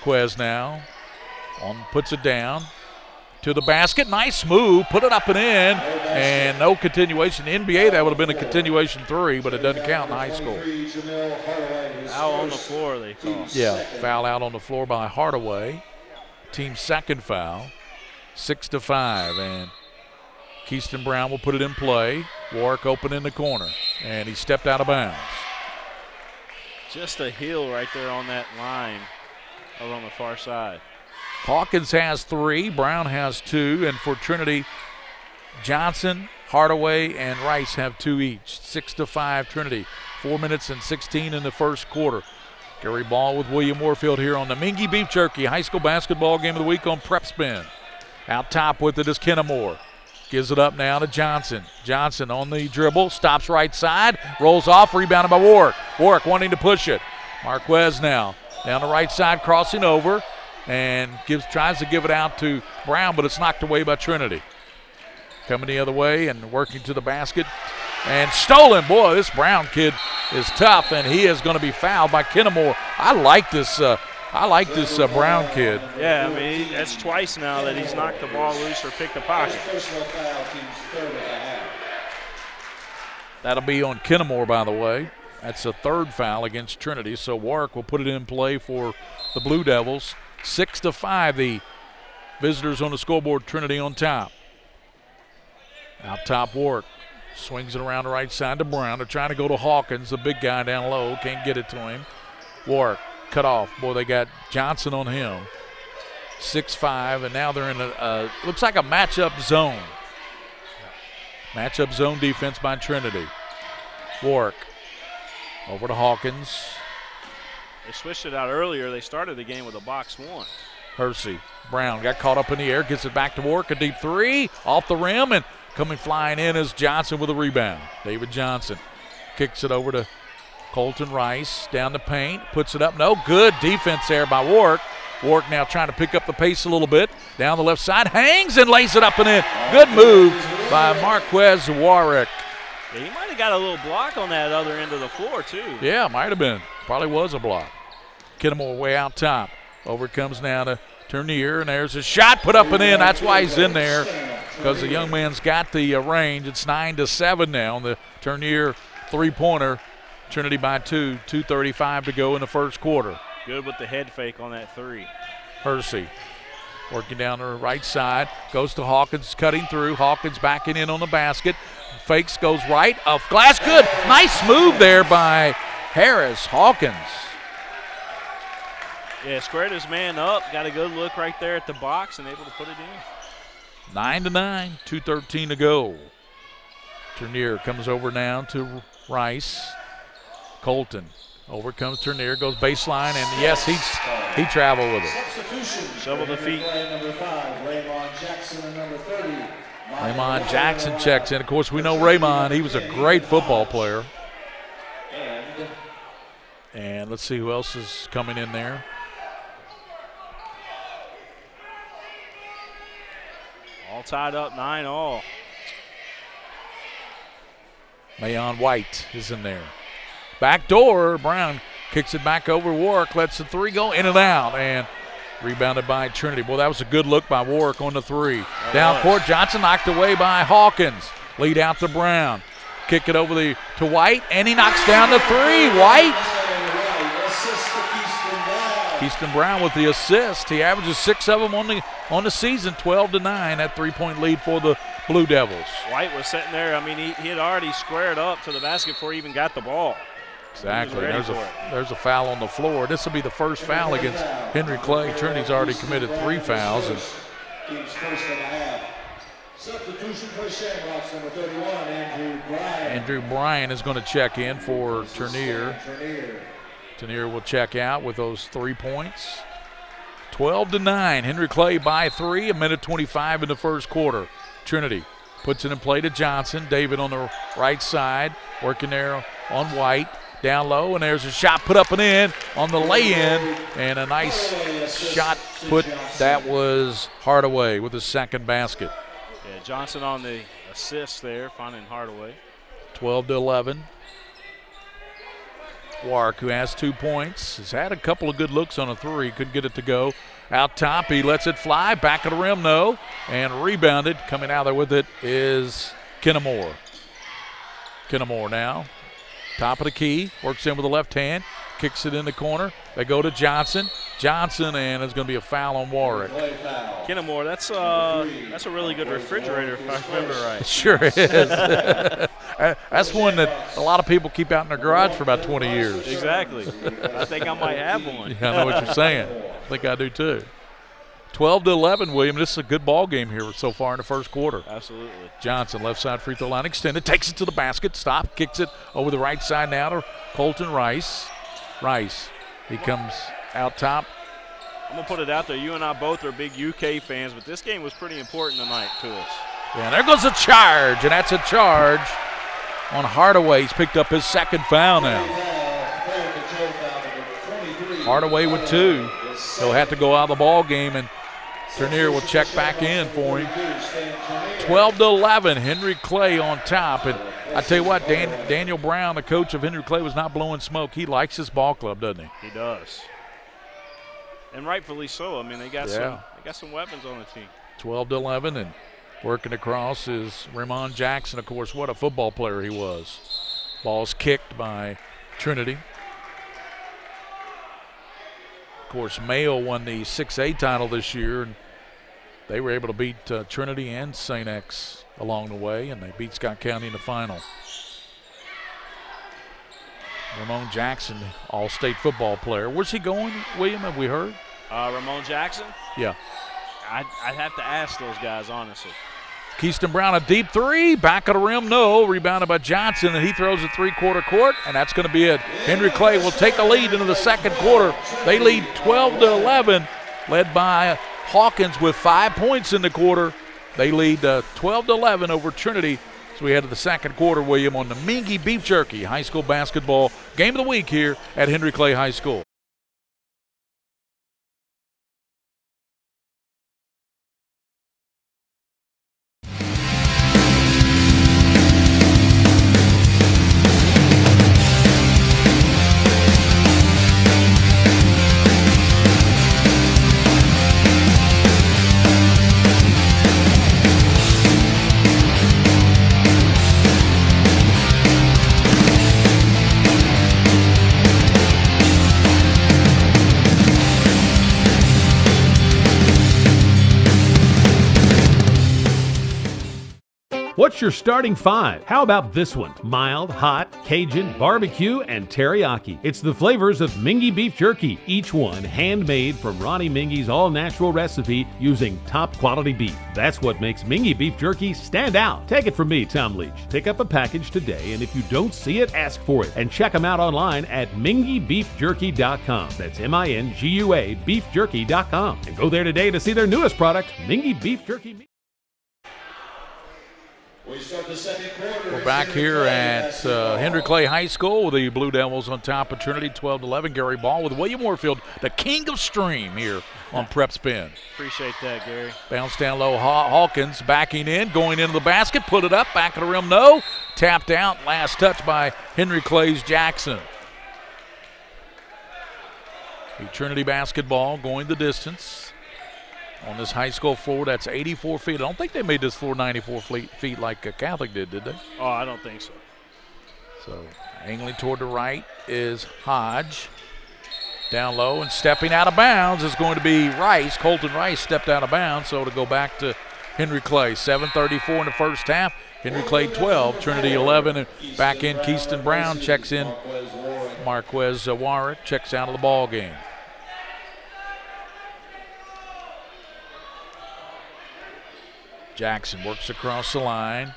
Quez now puts it down to the basket. Nice move. Put it up and in. And no continuation. NBA, that would have been a continuation three, but it doesn't count in high school. Out on the floor, they call. Yeah, foul out on the floor by Hardaway. Team second foul. 6-5. And Keyston Brown will put it in play. Warwick open in the corner. And he stepped out of bounds. Just a heel right there on that line. Over on the far side. Hawkins has three, Brown has two, and for Trinity, Johnson, Hardaway, and Rice have two each. 6-5 Trinity. 4 minutes and 16 in the first quarter. Gary Ball with William Warfield here on the Mingua Beef Jerky High School Basketball Game of the Week on PrepSpin. Out top with it is Kennemore. Gives it up now to Johnson. Johnson on the dribble, stops right side, rolls off, rebounded by Warwick. Warwick wanting to push it. Marquez now. Down the right side, crossing over, and tries to give it out to Brown, but it's knocked away by Trinity. Coming the other way and working to the basket, and stolen. Boy, this Brown kid is tough, and he is going to be fouled by Kennemore. I like this Brown kid. Yeah, I mean, that's twice now that he's knocked the ball loose or picked the pocket. That'll be on Kennemore, by the way. That's a third foul against Trinity, so Warwick will put it in play for the Blue Devils. 6-5, the visitors on the scoreboard, Trinity on top. Out top, Warwick swings it around the right side to Brown. They're trying to go to Hawkins, the big guy down low, can't get it to him. Warwick cut off. Boy, they got Johnson on him. 6-5, and now they're in looks like a matchup zone. Matchup zone defense by Trinity. Warwick. Over to Hawkins. They switched it out earlier. They started the game with a box one. Hersey. Brown got caught up in the air, gets it back to Warwick. A deep three off the rim, and coming flying in is Johnson with a rebound. David Johnson kicks it over to Colton Rice. Down the paint, puts it up. No good defense there by Warwick. Warwick now trying to pick up the pace a little bit. Down the left side, hangs and lays it up and in. Good move by Marquez Warwick. Yeah, he might have got a little block on that other end of the floor, too. Yeah, might have been. Probably was a block. Kennemore way out top. Over it comes now to Turnier, and there's a shot put up and in. That's why he's in there, because the young man's got the range. It's 9-7 now on the Turnier three-pointer. Trinity by 2, 2:35 to go in the first quarter. Good with the head fake on that three. Hersey working down the right side. Goes to Hawkins, cutting through. Hawkins backing in on the basket. Fakes, goes right, off glass, good. Nice move there by Harris, Hawkins. Yeah, squared his man up, got a good look right there at the box and able to put it in. 9-9, 2:13 to go. Turnier comes over now to Rice. Colton. Over comes Turnier, goes baseline, and yes, he traveled with it. Shovel the feet. Number 5, Raymond Jackson, and number 30. Raymond Jackson checks in. Of course, we know Raymond, he was a great football player. And let's see who else is coming in there. All tied up, 9-all. Mayon White is in there. Back door, Brown kicks it back over Warwick, lets the three go in and out, and rebounded by Trinity. Boy, that was a good look by Warwick on the three. Down court, Johnson knocked away by Hawkins. Lead out to Brown. Kick it over to White, and he knocks down the three. White. Keyston Brown with the assist. He averages 6 of them on the season, 12-9. That three-point lead for the Blue Devils. White was sitting there. I mean, he had already squared up to the basket before he even got the ball. Exactly. There's a foul on the floor. This will be the first foul against Henry Clay. Trinity's already committed 3 fouls. And substitution for Shamrocks, number 31, Andrew Bryan. Andrew Bryan is going to check in for Turnier. Turnier will check out with those 3 points. 12-9. Henry Clay by 3. A minute 25 in the first quarter. Trinity puts it in play to Johnson. David on the right side, working there on White. Down low, and there's a shot put up and in on the lay-in, and a nice shot put. That was Hardaway with his second basket. Yeah, Johnson on the assist there, finding Hardaway. 12-11. Warwick, who has 2 points, has had a couple of good looks on a three. Couldn't get it to go. Out top, he lets it fly. Back of the rim, no. And rebounded. Coming out there with it is Kennemore. Kennemore now. Top of the key, works in with the left hand, kicks it in the corner. They go to Johnson. Johnson, and there's going to be a foul on Warwick. Kennemore, that's a really good refrigerator if I remember right. It sure is. That's one that a lot of people keep out in their garage for about 20 years. Exactly. I think I might have one. Yeah, I know what you're saying. I think I do too. 12-11, William. This is a good ball game here so far in the first quarter. Absolutely. Johnson, left side free throw line extended, takes it to the basket, stop, kicks it over the right side now to Colton Rice. Rice, he comes out top. I'm going to put it out there. You and I both are big UK fans, but this game was pretty important tonight to us. Yeah, there goes a charge, and that's a charge on Hardaway. He's picked up his second foul now. Hardaway with 2. He'll have to go out of the ball game, and Turnier will check back in for him. 12-11, Henry Clay on top. And I tell you what, Daniel Brown, the coach of Henry Clay, was not blowing smoke. He likes his ball club, doesn't he? He does. And rightfully so. I mean, they got some weapons on the team. 12-11, and working across is Raymond Jackson. Of course, what a football player he was. Ball's kicked by Trinity. Of course, Mayo won the 6A title this year, and they were able to beat Trinity and St. X along the way, and they beat Scott County in the final. Ramon Jackson, all-state football player. Where's he going, William? Have we heard? Ramon Jackson? Yeah. I'd have to ask those guys, honestly. Keyston Brown, a deep three. Back of the rim, no. Rebounded by Johnson, and he throws a three-quarter court, and that's going to be it. Henry Clay will take a lead into the second quarter. They lead 12-11, led by Hawkins with 5 points in the quarter. They lead 12-11 over Trinity. So we head to the second quarter, William, on the Mingua Beef Jerky High School Basketball Game of the Week here at Henry Clay High School. What's your starting 5? How about this one? Mild, hot, Cajun, barbecue, and teriyaki. It's the flavors of Mingua beef jerky, each one handmade from Ronnie Mingua's all-natural recipe using top-quality beef. That's what makes Mingua beef jerky stand out. Take it from me, Tom Leach. Pick up a package today, and if you don't see it, ask for it. And check them out online at minguabeefjerky.com. That's M-I-N-G-U-A beefjerky.com. And go there today to see their newest product, Mingua beef jerky. We start the second quarter. We're back here at Henry Clay High School with the Blue Devils on top of Trinity, 12-11. Gary Ball with William Warfield, the king of stream here on PrepSpin. Appreciate that, Gary. Bounce down low, Hawkins backing in, going into the basket, put it up, back of the rim, no. Tapped out, last touch by Henry Clay's Jackson. The Trinity basketball going the distance. On this high school floor, that's 84 feet. I don't think they made this floor 94 feet like Catholic did they? Oh, I don't think so. So angling toward the right is Hodge. Down low and stepping out of bounds is going to be Rice. Colton Rice stepped out of bounds, so to go back to Henry Clay. 7:34 in the first half. Henry Clay 12, Trinity 11. And back in, Keyston Brown checks in. Marquez Warwick checks out of the ball game. Jackson works across the line,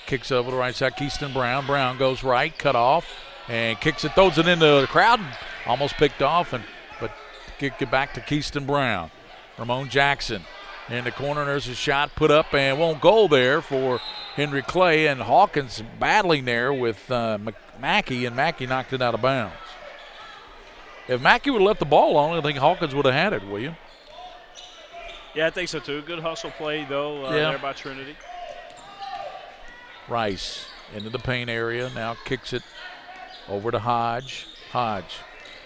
kicks over to the right side, Keyston Brown. Brown goes right, cut off, and kicks it, throws it into the crowd, almost picked off, but kick it back to Keyston Brown. Ramon Jackson in the corner, there's a shot put up and won't go there for Henry Clay, and Hawkins battling there with Mackey, and Mackey knocked it out of bounds. If Mackey would have left the ball alone, I think Hawkins would have had it, William. Yeah, I think so too. Good hustle play, though, there by Trinity. Rice into the paint area, now kicks it over to Hodge. Hodge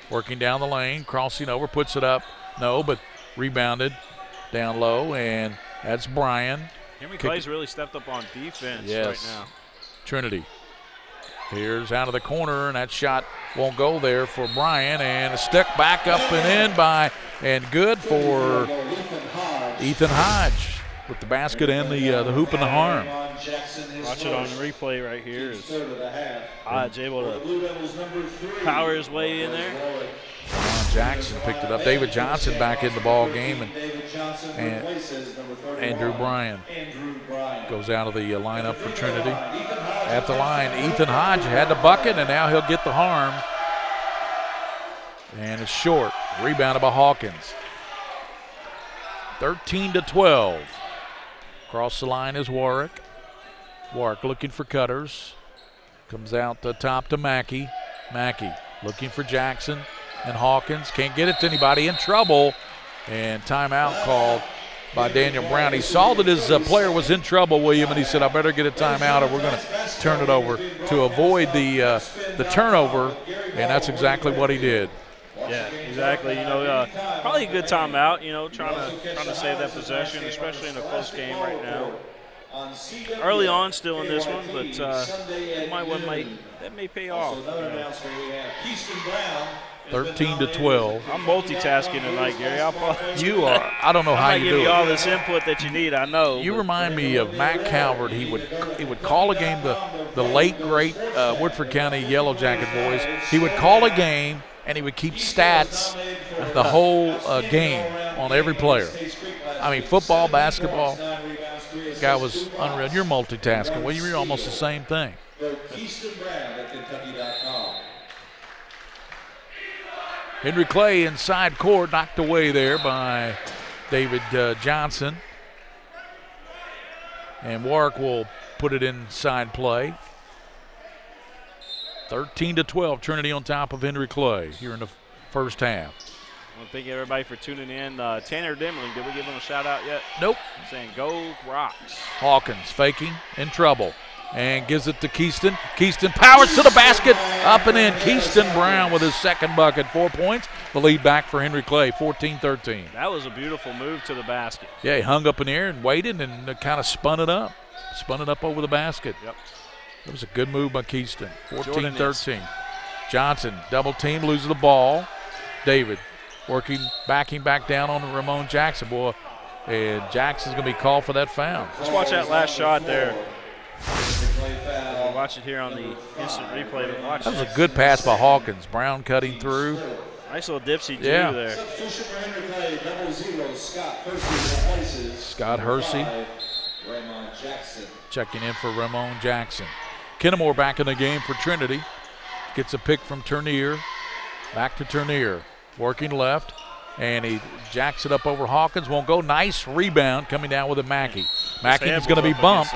working down the lane, crossing over, puts it up. No, but rebounded down low, and that's Bryan. Henry Clay's really stepped up on defense right now. Trinity. Here's out of the corner, and that shot won't go there for Bryan, and a stick back up and in by, and good for Ethan Hodge with the basket and the hoop and the harm. Watch it on replay right here. Is Hodge able to power his way in there? Jackson picked it up. David Johnson back in the ball game, and Andrew Bryan goes out of the lineup for Trinity. At the line, Ethan Hodge had the bucket, and now he'll get the harm. And it's short. Rebounded by Hawkins. 13-12. Across the line is Warwick. Warwick looking for cutters. Comes out the top to Mackey. Mackey looking for Jackson and Hawkins. Can't get it to anybody. In trouble. And timeout called by Daniel Brown. He saw that his player was in trouble, William, and he said, I better get a timeout or we're going to turn it over to avoid the turnover, and that's exactly what he did. Yeah, exactly. You know, probably a good timeout, you know, trying to save that possession, especially in a close game right now. Early on still in this one, but that may pay off. 13-12. I'm multitasking tonight, Gary. You are. I don't know how you do it. I give you all this input that you need. I know. You remind me of Matt Calvert. He would call a game. The late great Woodford County Yellow Jacket boys. He would call a game and he would keep stats the whole game on every player. I mean, football, basketball. The guy was unreal. You're multitasking. Well, you're almost the same thing. Henry Clay inside court, knocked away there by David Johnson. And Warwick will put it inside play. 13-12, Trinity on top of Henry Clay here in the first half. I want to thank everybody for tuning in. Tanner Demling, did we give him a shout out yet? Nope. Saying go Rocks. Hawkins faking, in trouble. And gives it to Keyston. Keyston powers to the basket, up and in. Keyston Brown with his second bucket, 4 points. The lead back for Henry Clay, 14-13. That was a beautiful move to the basket. Yeah, he hung up in the air and waited and kind of spun it up. Spun it up over the basket. Yep. That was a good move by Keyston, 14-13. Johnson, double team, loses the ball. David backing back down on Ramon Jackson. Boy, and Jackson's going to be called for that foul. Let's watch that last shot there. We'll watch it here on the instant replay. But watch that was a good pass by Hawkins. Brown cutting through. Nice little dipsy do yeah. there. Substitution for Henry Clay, 00, Scott Hersey replaces. Scott Hersey. Ramon Jackson. Checking in for Ramon Jackson. Kennemore back in the game for Trinity. Gets a pick from Turnier. Back to Turnier. Working left. And he jacks it up over Hawkins. Won't go. Nice rebound coming down with a Mackey. Mackey is going to be bumped.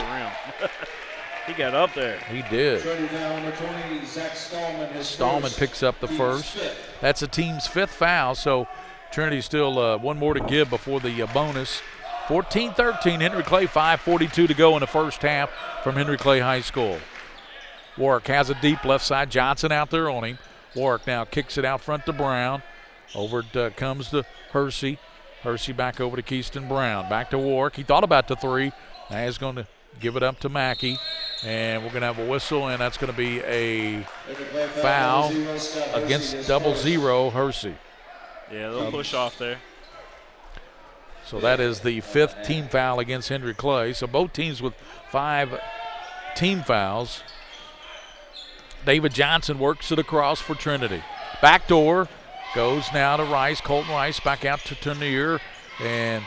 He got up there. He did. 20, Zach Stallman picks up the first. That's the team's 5th foul, so Trinity still one more to give before the bonus. 14-13, Henry Clay, 5:42 to go in the first half from Henry Clay High School. Warwick has a deep left side. Johnson out there on him. Warwick now kicks it out front to Brown. Over it comes to Hersey. Hersey back over to Keyston Brown. Back to Warwick. He thought about the 3. Now he's going to give it up to Mackey. And we're going to have a whistle, and that's going to be a foul against 00 Hersey. Yeah, they'll push off there. So that is the 5th team foul against Henry Clay. So both teams with 5 team fouls. David Johnson works it across for Trinity. Backdoor goes now to Rice. Colton Rice back out to Turnier. And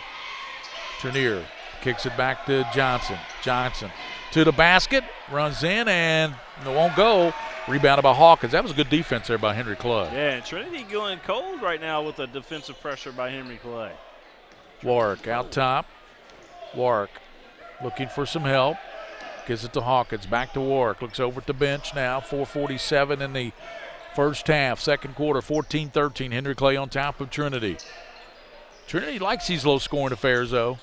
Turnier kicks it back to Johnson. Johnson to the basket, runs in, and it won't go. Rebounded by Hawkins. That was a good defense there by Henry Clay. Yeah, and Trinity going cold right now with the defensive pressure by Henry Clay. Warwick out top. Warwick looking for some help. Gives it to Hawkins. Back to Warwick. Looks over at the bench now. 4:47 in the first half. Second quarter, 14-13. Henry Clay on top of Trinity. Trinity likes these low-scoring affairs, though.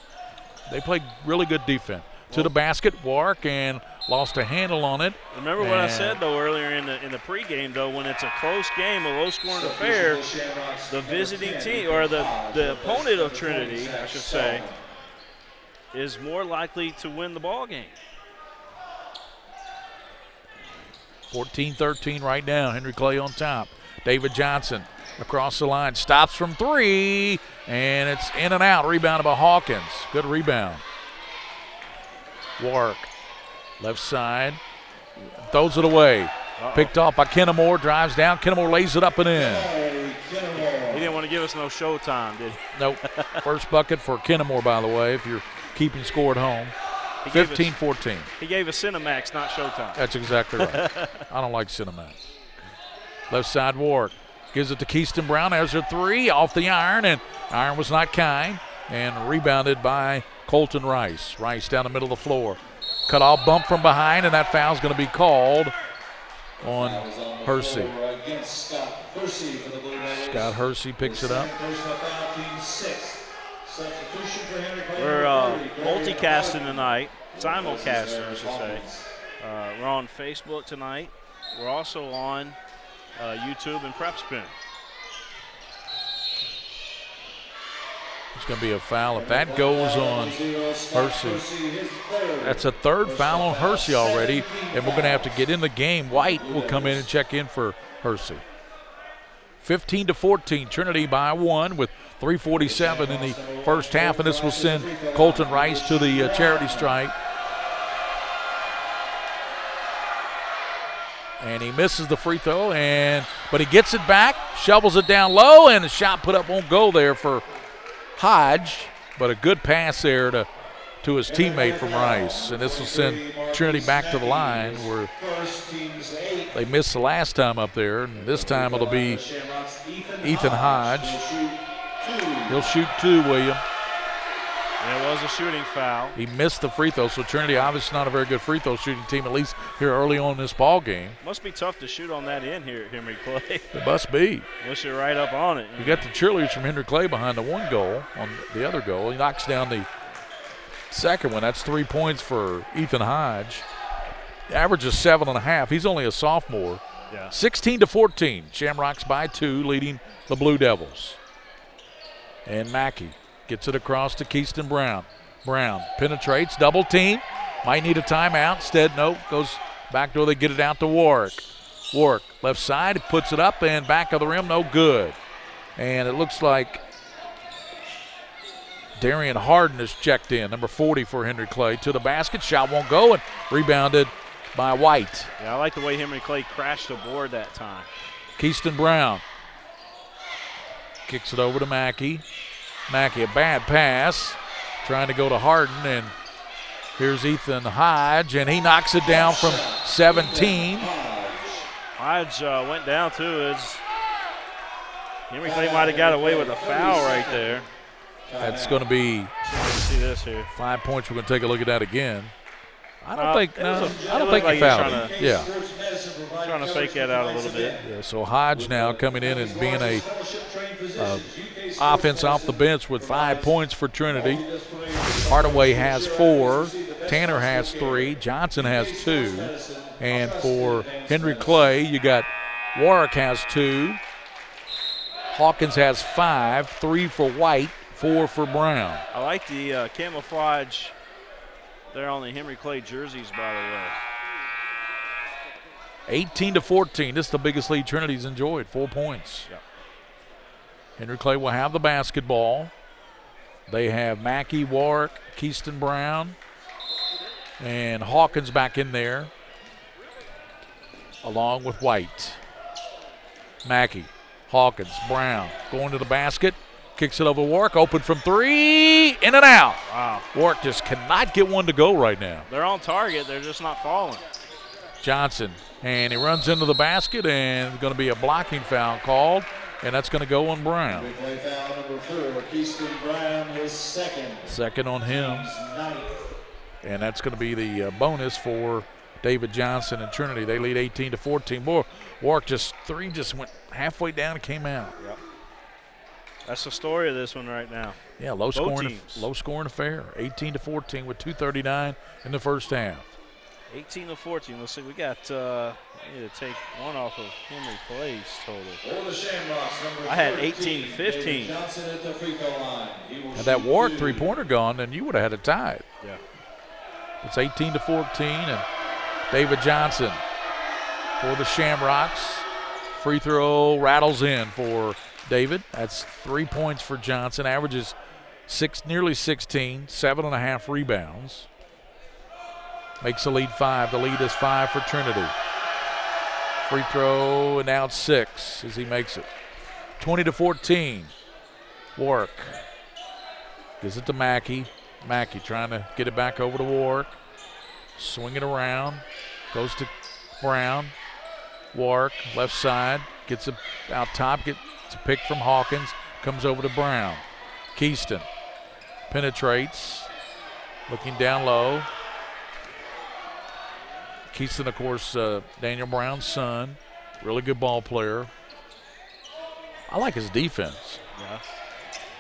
They play really good defense. To the basket, Warwick, and lost a handle on it. Remember what I said, though, earlier in the pregame, though, when it's a close game, a low-scoring affair, the visiting team, or the opponent of Trinity, I should say, is more likely to win the ball game. 14-13 right now. Henry Clay on top. David Johnson across the line. Stops from 3, and it's in and out. Rebounded by Hawkins. Good rebound. Warwick, left side, throws it away. Picked off by Kennemore, drives down. Kennemore lays it up and in. He didn't want to give us no show time, did he? Nope. First bucket for Kennemore, by the way, if you're keeping score at home. 15-14. He gave us Cinemax, not Showtime. That's exactly right. I don't like Cinemax. Left side, Warwick gives it to Keyston Brown. There's a 3 off the iron, and iron was not kind, and rebounded by Colton Rice. Rice down the middle of the floor. Cut off bump from behind, and that foul's going to be called on Hersey. Scott Hersey picks it up. We're multicasting tonight, simulcasting, I should say. We're on Facebook tonight. We're also on YouTube and PrepSpin. It's going to be a foul. If that goes on Hersey, that's a 3rd foul on Hersey already, and we're going to have to get in the game. White will come in and check in for Hersey. 15-14, Trinity by 1 with 3:47 in the first half, and this will send Colton Rice to the charity stripe. And he misses the free throw, but he gets it back, shovels it down low, and the shot put up won't go there for Hodge, but a good pass there to his teammate from Rice. And this will send Trinity back to the line where they missed the last time up there. And this time it'll be Ethan Hodge. He'll shoot 2, William. And it was a shooting foul. He missed the free throw, so Trinity obviously not a very good free throw shooting team, at least here early on in this ball game. Must be tough to shoot on that end here at Henry Clay. It must be. Unless you're right up on it. You got the cheerleaders from Henry Clay behind the 1 goal on the other goal. He knocks down the second one. That's 3 points for Ethan Hodge. The average is 7.5. He's only a sophomore. Yeah. 16-14. Shamrocks by 2, leading the Blue Devils. And Mackey gets it across to Keyston Brown. Brown penetrates, double team. Might need a timeout. Instead, nope, goes back door. They get it out to Warwick. Warwick, left side, puts it up and back of the rim, no good. And it looks like Darian Harden is checked in, number 40 for Henry Clay. To the basket, shot won't go, and rebounded by White. Yeah, I like the way Henry Clay crashed the board that time. Keyston Brown kicks it over to Mackey. Mackey, a bad pass, trying to go to Harden, and here's Ethan Hodge, and he knocks it down from 17. Hodge went down too. Henry Clay might have got away with a foul right there. That's going to be see this here. 5 points. We're going to take a look at that again. I don't think he like fouled him. Yeah. Trying to fake that out a little bit. Yeah, so Hodge now coming in and being a offense off the bench with 5 points for Trinity. Hardaway has 4. Tanner has 3. Johnson has 2. And for Henry Clay, you got Warwick has 2. Hawkins has 5. 3 for White. 4 for Brown. I like the camouflage there on the Henry Clay jerseys, by the way. 18-14. This is the biggest lead Trinity's enjoyed. 4 points. Yep. Henry Clay will have the basketball. They have Mackey, Warwick, Keyston Brown, and Hawkins back in there, along with White. Mackey, Hawkins, Brown going to the basket. Kicks it over Warwick, open from 3, in and out. Wow. Warwick just cannot get one to go right now. They're on target, they're just not falling. Johnson, and he runs into the basket, and going to be a blocking foul called, and that's going to go on Brown. Big play foul number 4, Keyston Brown, his second. Second on him. And that's going to be the bonus for David Johnson and Trinity. They lead 18-14. Boy, Warwick just went halfway down and came out. Yep. That's the story of this one right now. Yeah, low scoring affair. 18-14 with 2:39 in the first half. 18-14. Let's see. We got. We need to take one off of Henry Clay's total. I had 18-15. Had that Warwick three-pointer gone, then you would have had it tied. Yeah. It's 18-14, and David Johnson for the Shamrocks. Free throw rattles in for David. That's 3 points for Johnson. Averages nearly 16, 7.5 rebounds. Makes the lead 5. The lead is 5 for Trinity. Free throw, and now it's 6 as he makes it. 20-14. Warwick gives it to Mackey. Mackey trying to get it back over to Warwick. Swing it around. Goes to Brown. Warwick, left side. Gets it out top. Gets a pick from Hawkins. Comes over to Brown. Keyston penetrates. Looking down low. Keyston, of course, Daniel Brown's son. Really good ball player. I like his defense. Yeah.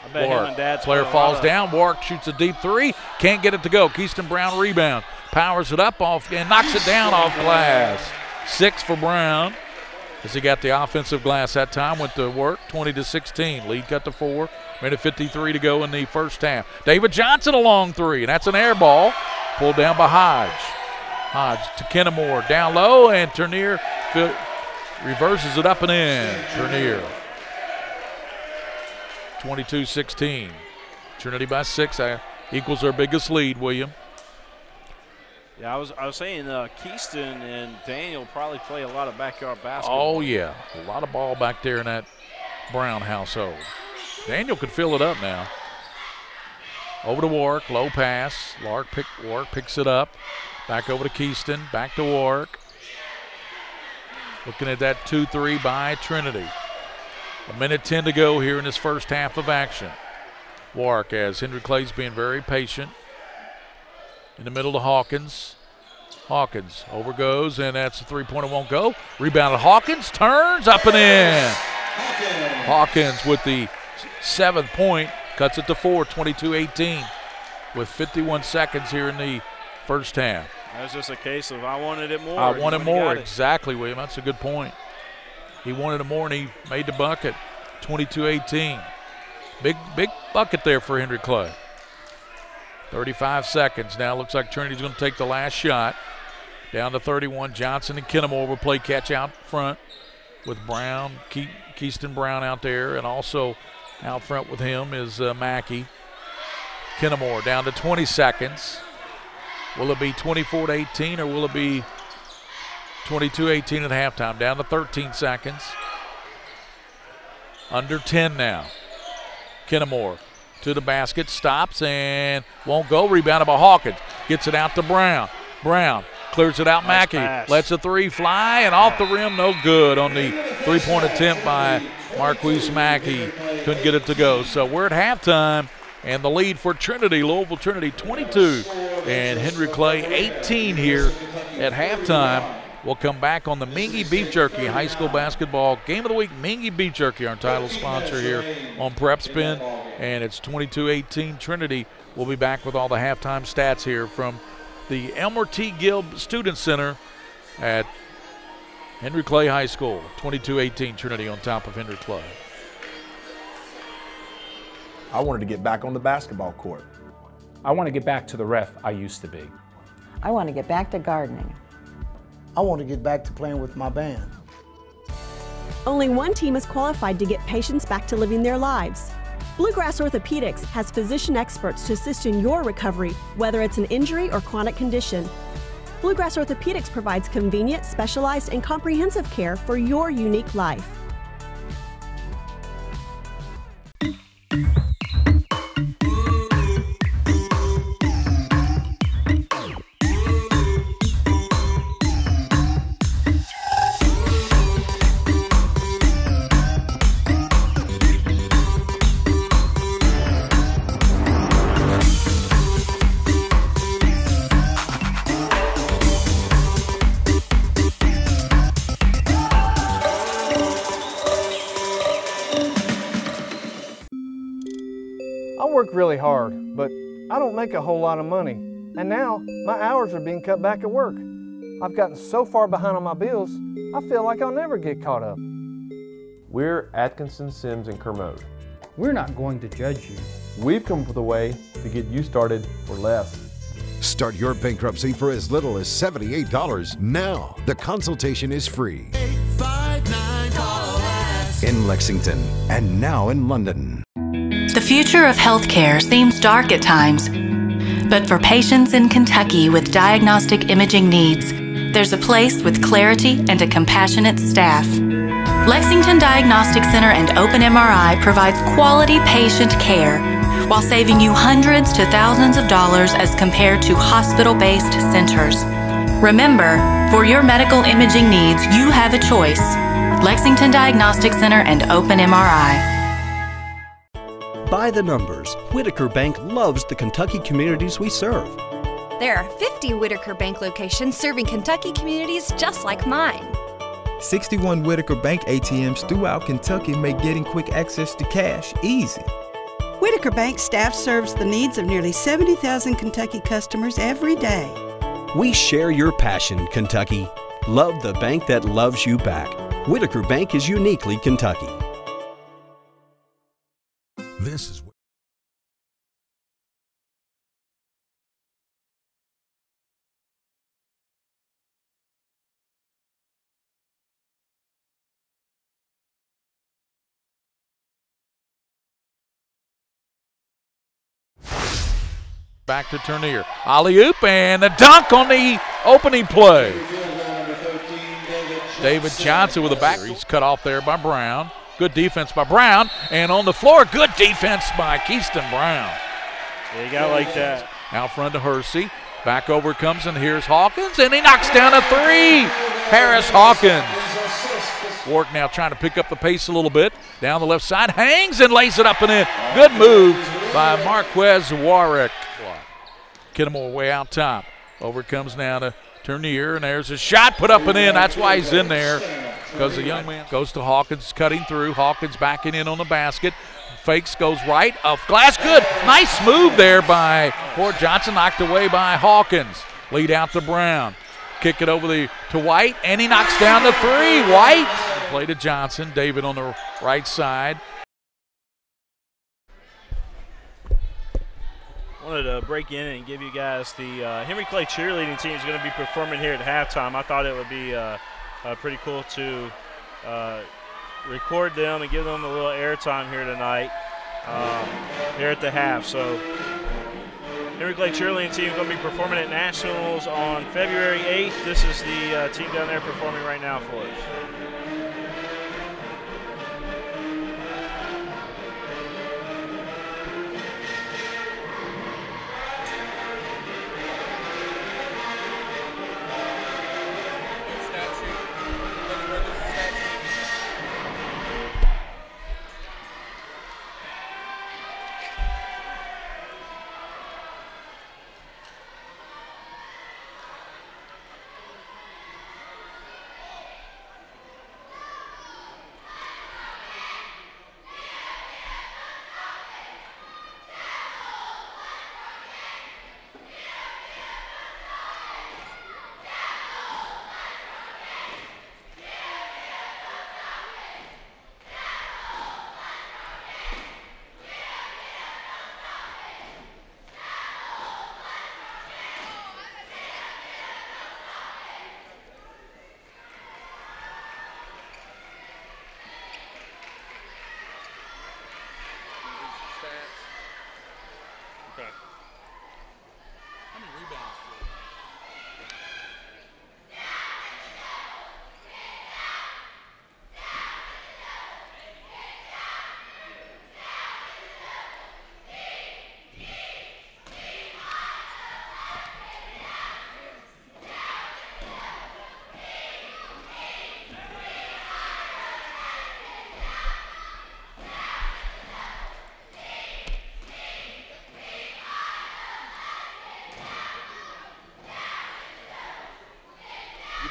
I bet Warwick, him and Dad's player falls down. Warwick shoots a deep 3. Can't get it to go. Keyston Brown rebound. Powers it up off and knocks it down off glass. 6 for Brown. As he got the offensive glass that time, went to work. 20-16. Lead cut to 4. Minute 53 to go in the first half. David Johnson a long 3, and that's an air ball. Pulled down by Hodge. Hodge to Kennemore. Down low, and Turnier reverses it up and in. Turnier. 22-16. Trinity by 6 equals their biggest lead, William. Yeah, I was saying Keyston and Daniel probably play a lot of backyard basketball. Oh, yeah. A lot of ball back there in that Brown household. Daniel could fill it up now. Over to Warwick. Low pass. Warwick picks it up. Back over to Keyston. Back to Warwick. Looking at that 2-3 by Trinity. 1:10 to go here in this first half of action. Warwick, as Henry Clay's being very patient. In the middle to Hawkins. Hawkins over goes, and that's a three-pointer, won't go. Rebounded Hawkins, turns up and in. Hawkins with the 7th point, cuts it to 4, 22-18 with 51 seconds here in the first half. That's just a case of I wanted it more. I wanted more, exactly, William. That's a good point. He wanted it more, and he made the bucket. 22-18. Big bucket there for Henry Clay. 35 seconds now. Looks like Trinity's going to take the last shot. Down to 31. Johnson and Kennemore will play catch out front with Brown, Keyston Brown out there, and also out front with him is Mackey. Kennemore down to 20 seconds. Will it be 24-18 or will it be 22-18 at halftime, down to 13 seconds. Under 10 now. Kennemore to the basket, stops and won't go. Rebounded by Hawkins. Gets it out to Brown. Brown clears it out. Nice Mackey pass. lets a three fly and off the rim. No good on the three-point attempt by Marquise Mackey. Couldn't get it to go. So we're at halftime, and the lead for Trinity, Louisville Trinity, 22, and Henry Clay 18 here at halftime. We'll come back on the Mingua Beef Jerky High School Basketball Game of the Week. Mingua Beef Jerky, our title sponsor here on PrepSpin, and it's 22-18 Trinity. We'll be back with all the halftime stats here from the Elmer T. Gill Student Center at Henry Clay High School. 22-18 Trinity on top of Henry Clay. I wanted to get back on the basketball court. I want to get back to the ref I used to be. I want to get back to gardening. I want to get back to playing with my band. Only one team is qualified to get patients back to living their lives. Bluegrass Orthopedics has physician experts to assist in your recovery, whether it's an injury or chronic condition. Bluegrass Orthopedics provides convenient, specialized, and comprehensive care for your unique life. I work really hard, but I don't make a whole lot of money. And now, my hours are being cut back at work. I've gotten so far behind on my bills, I feel like I'll never get caught up. We're Atkinson, Sims, and Kermode. We're not going to judge you. We've come up with a way to get you started for less. Start your bankruptcy for as little as $78 now. The consultation is free. In Lexington and now in London. The future of healthcare seems dark at times, but for patients in Kentucky with diagnostic imaging needs, there's a place with clarity and a compassionate staff. Lexington Diagnostic Center and Open MRI provides quality patient care while saving you hundreds to thousands of dollars as compared to hospital-based centers. Remember, for your medical imaging needs, you have a choice. Lexington Diagnostic Center and Open MRI. By the numbers, Whitaker Bank loves the Kentucky communities we serve. There are 50 Whitaker Bank locations serving Kentucky communities just like mine. 61 Whitaker Bank ATMs throughout Kentucky make getting quick access to cash easy. Whitaker Bank staff serves the needs of nearly 70,000 Kentucky customers every day. We share your passion, Kentucky. Love the bank that loves you back. Whitaker Bank is uniquely Kentucky. This is Back to Turnier. Alley-oop and a dunk on the opening play. David Johnson with a back. He's cut off there by Brown. Good defense by Brown. And on the floor, good defense by Keyston Brown. Yeah, you got like that. Out front to Hersey. Back over comes, and here's Hawkins, and he knocks down a three. Harris Hawkins. Wark now trying to pick up the pace a little bit. Down the left side, hangs and lays it up and in. Good move by Marquez Warwick. Kennemore way out top. Over comes now to Turnier, and there's a shot put up and in. That's why he's in there, because the young man goes to Hawkins, cutting through. Hawkins backing in on the basket. Fakes, goes right, off glass, good. Nice move there by Ford Johnson, knocked away by Hawkins. Lead out to Brown. Kick it over to White, and he knocks down the three. White. Play to Johnson. David on the right side. Wanted to break in and give you guys the Henry Clay cheerleading team is going to be performing here at halftime. I thought it would be pretty cool to record them and give them a little airtime here tonight, here at the half. So Henry Clay cheerleading team is going to be performing at Nationals on February 8th. This is the team down there performing right now for us.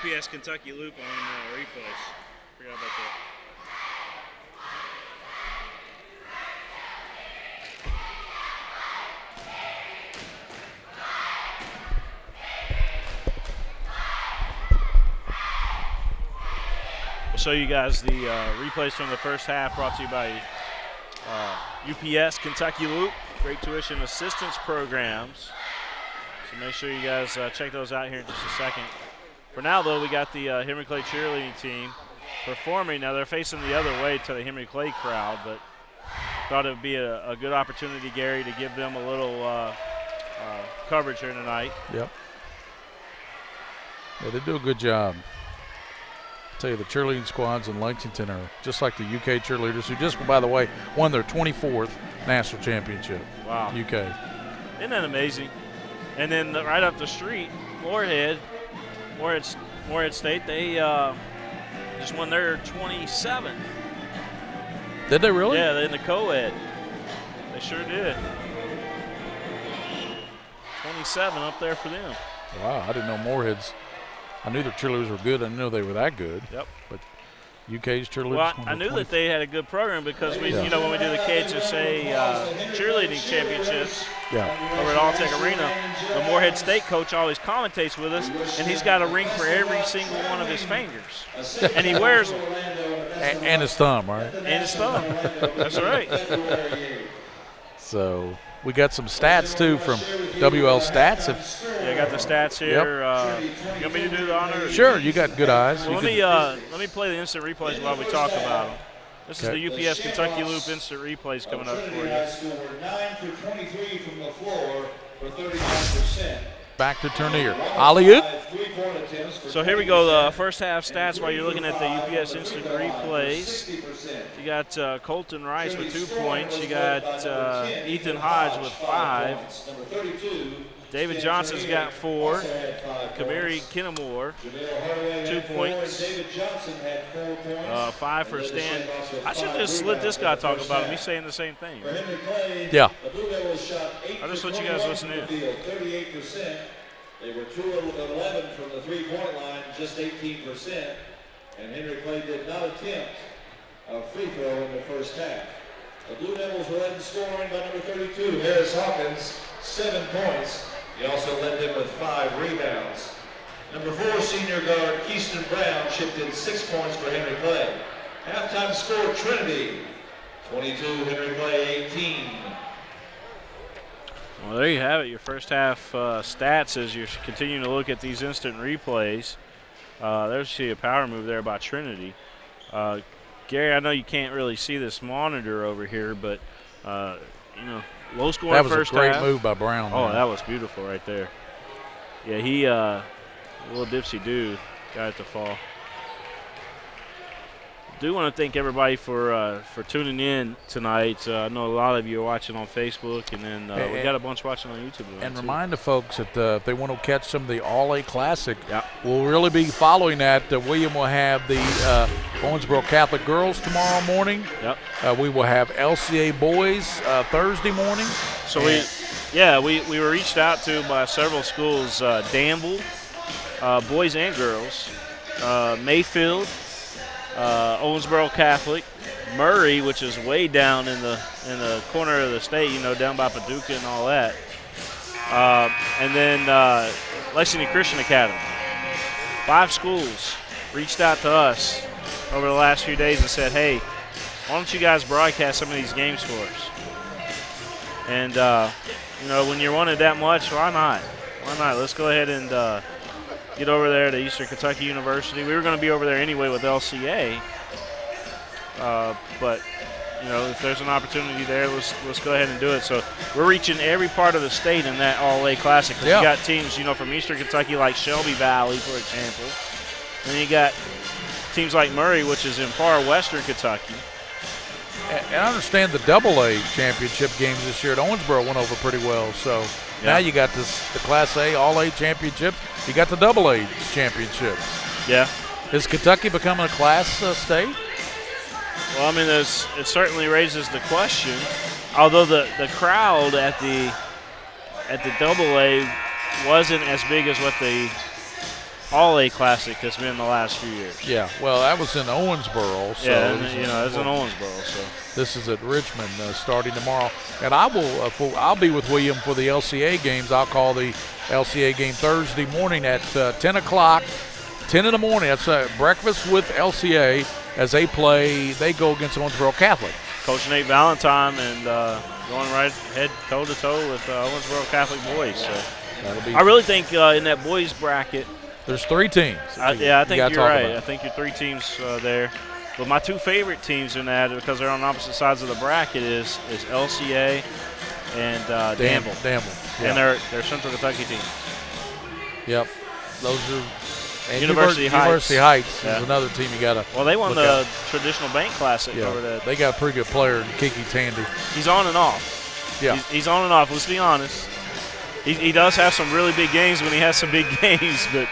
UPS Kentucky loop on replays. Forgot about that. We'll show you guys the replays from the first half, brought to you by UPS Kentucky Loop, great tuition assistance programs. So make sure you guys check those out here in just a second. For now, though, we got the Henry Clay cheerleading team performing. Now, they're facing the other way to the Henry Clay crowd, but thought it would be a good opportunity, Gary, to give them a little coverage here tonight. Yep. Yeah, they do a good job. I'll tell you, the cheerleading squads in Lexington are just like the UK cheerleaders, who just, by the way, won their 24th national championship. Wow. UK. Isn't that amazing? And then right up the street, Morehead State, they just won their 27th. Did they really? Yeah, in the co-ed. They sure did. 27 up there for them. Wow, I didn't know Morehead's. I knew their cheerleaders were good. I didn't know they were that good. Yep. But UK's cheerleaders. Well, I knew that they had a good program because we, you know, when we do the KHSA cheerleading championships over at Alltech Arena, the Morehead State coach always commentates with us, and he's got a ring for every single one of his fingers, and he wears them. And his thumb, right? And his thumb. That's right. So we got some stats too from WL Stats. Yeah, I got the stats here. You want me to do the honor? Sure, you got good eyes. Well, let me play the instant replays while we talk about them. This is the UPS Kentucky Loop instant replays coming up for you. High School were 9 for 23 from the floor for 39%. Back to Turnier. Alley-oop. So here we go, the first half stats while you're looking at the UPS instant replays. You got Colton Rice with 2 points. You got Ethan Hodge with 5. David Johnson's got 4. Kamiri Kinnamore, 2 points. 5 for Stan. I should just let this guy talk about him. He's saying the same thing. Yeah. I'll just let you guys listen in. 38%. They were 2 of 11 from the three-point line, just 18%. And Henry Clay did not attempt a free throw in the first half. The Blue Devils were led in scoring by number 32, Harris Hawkins, 7 points. He also led them with 5 rebounds. Number 4, senior guard Keyston Brown chipped in 6 points for Henry Clay. Halftime score, Trinity, 22, Henry Clay, 18. Well, there you have it, your first half stats as you're continuing to look at these instant replays. There's a power move there by Trinity. Gary, I know you can't really see this monitor over here, but, you know, low scoring first half. That was a great move by Brown. Oh, that was beautiful right there. Yeah, he a little dipsy-do got it to fall. Do want to thank everybody for tuning in tonight. I know a lot of you are watching on Facebook, and then we got a bunch watching on YouTube. And remind the folks that if they want to catch some of the All-A Classic, we'll really be following that. William will have the Owensboro Catholic girls tomorrow morning. Yep. We will have LCA boys Thursday morning. So we were reached out to by several schools, Danville, boys and girls, Mayfield, Owensboro Catholic, Murray, which is way down in the corner of the state, down by Paducah and all that, and then Lexington Christian Academy. 5 schools reached out to us over the last few days and said, hey, why don't you guys broadcast some of these games for us? And, when you're wanted that much, why not? Why not? Let's go ahead and get over there to Eastern Kentucky University. We were going to be over there anyway with LCA, but if there's an opportunity there, let's go ahead and do it. So we're reaching every part of the state in that All-A Classic. You got teams, from Eastern Kentucky like Shelby Valley, for example, and then you got teams like Murray, which is in far western Kentucky. And I understand the AA championship games this year at Owensboro went over pretty well. So now you got the Class A, All-A championships. You got the AA championships. Yeah. Is Kentucky becoming a class state? Well, I mean, it certainly raises the question. Although the crowd at the AA wasn't as big as what the All-A Classic has been the last few years. Yeah, well, that was in Owensboro. So it's in Owensboro. So this is at Richmond starting tomorrow, and I'll be with William for the LCA games. I'll call the LCA game Thursday morning at 10 o'clock, 10 in the morning. That's breakfast with LCA as they go against Owensboro Catholic. Coach Nate Valentine and going right head toe-to-toe with Owensboro Catholic boys. So I really think in that boys bracket, there's 3 teams. I think you're right. I think you're 3 teams there. But my 2 favorite teams in that, because they're on opposite sides of the bracket, is LCA and Danville. Yeah. And their Central Kentucky team. Yep. Those are and University Heights is another team you got to Well, they won the Traditional Bank Classic over there. They got a pretty good player in Kiki Tandy. He's on and off. Yeah. He's on and off. Let's be honest. He does have some really big games when he has some big games, but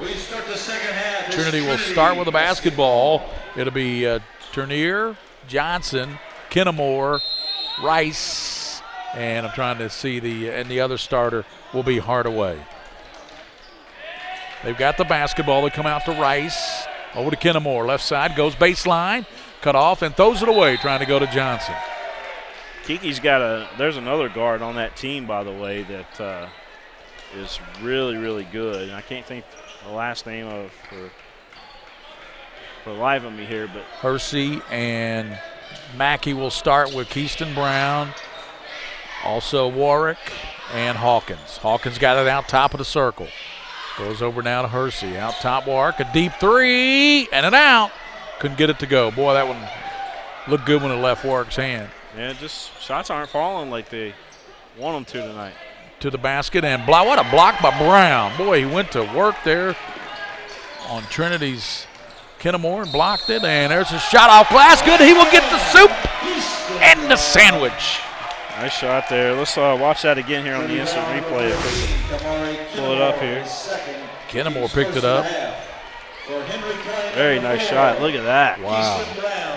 we start the second half. Trinity will start with a basketball. It'll be Turnier, Johnson, Kennemore, Rice, and I'm trying to see the other starter will be Hardaway. They've got the basketball. They come out to Rice, over to Kennemore. Left side goes baseline, cut off, and throws it away, trying to go to Johnson. Kiki's there's another guard on that team, by the way, that is really, really good. And I can't think the last name of for the life of me here, but Hersey and Mackey will start with Keyston Brown, also Warwick and Hawkins. Hawkins got it out top of the circle. Goes over now to Hersey. Out top Warwick, a deep 3 and an out. Couldn't get it to go. Boy, that one looked good when it left Warwick's hand. Yeah, just shots aren't falling like they want them to tonight. To the basket, and what a block by Brown. Boy, he went to work there on Trinity's Kennemore and blocked it, and there's a shot off glass. Good, he will get the soup and the sandwich. Nice shot there. Let's watch that again here on the instant replay. Pull it up here. Kennemore picked it up. Very nice shot. Look at that. Wow.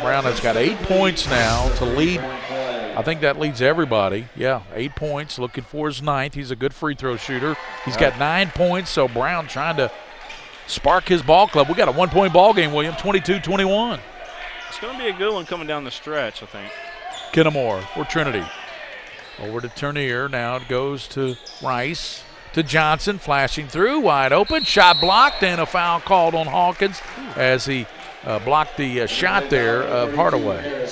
Brown has got 8 points now to lead. I think that leads everybody. Yeah, 8 points, looking for his 9th. He's a good free throw shooter. He's got 9 points, so Brown trying to spark his ball club. We got a 1-point ball game, William, 22-21. It's going to be a good one coming down the stretch, I think. Kennemore for Trinity. Over to Turnier. Now it goes to Rice. To Johnson, flashing through, wide open. Shot blocked, and a foul called on Hawkins as he blocked the shot there of Hardaway.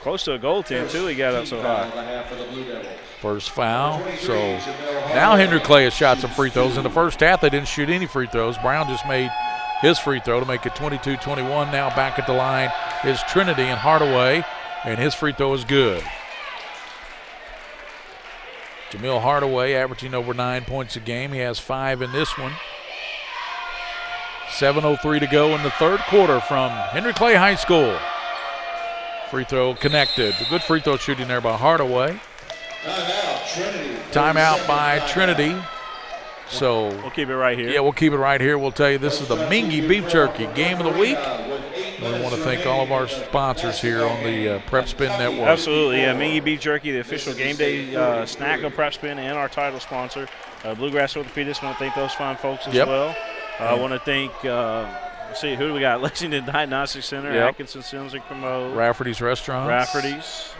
Close to a goaltend, too. He got up so high. First foul. So now Henry Clay has shot some free throws. In the first half, they didn't shoot any free throws. Brown just made his free throw to make it 22-21. Now back at the line is Trinity, and Hardaway and his free throw is good. Jamil Hardaway averaging over 9 points a game. He has 5 in this one. 7:03 to go in the third quarter from Henry Clay High School. Free throw connected. A good free throw shooting there by Hardaway. Timeout, Trinity. Timeout by Trinity. So we'll keep it right here. Yeah, we'll keep it right here. We'll tell you this is the Mingua Beef Jerky Game of the Week. We want to thank all of our sponsors here on the PrepSpin Network. Absolutely, yeah. Mingua Beef Jerky, the official game day snack of PrepSpin, and our title sponsor, Bluegrass Orthopedics. Want to thank those fine folks as well. I want to thank, let's see, who do we got? Lexington Diagnostic Center, Atkinson, Sims, and Commode. Rafferty's Restaurants. Rafferty's.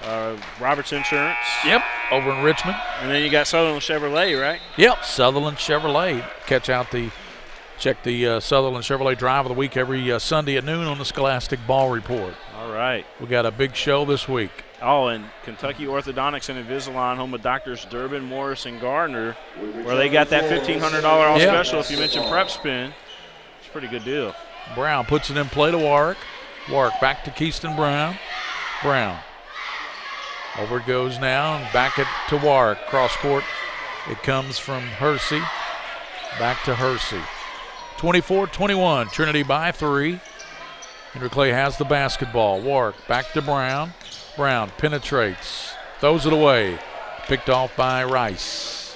Roberts Insurance. Yep, over in Richmond. And then you got Sutherland Chevrolet, right? Yep, Sutherland Chevrolet. Check the Sutherland Chevrolet Drive of the Week every Sunday at noon on the Scholastic Ball Report. All right. We got a big show this week. Oh, and Kentucky Orthodontics and Invisalign, home of Doctors Durbin, Morris, and Garner, where they got that $1,500 off special if you mention PrepSpin. It's a pretty good deal. Brown puts it in play to Warwick. Warwick back to Keyston Brown. Brown. Over it goes now, and back it to Warwick. Cross court. It comes from Hersey. Back to Hersey. 24-21, Trinity by 3. Henry Clay has the basketball. Warwick back to Brown. Brown penetrates, throws it away. Picked off by Rice.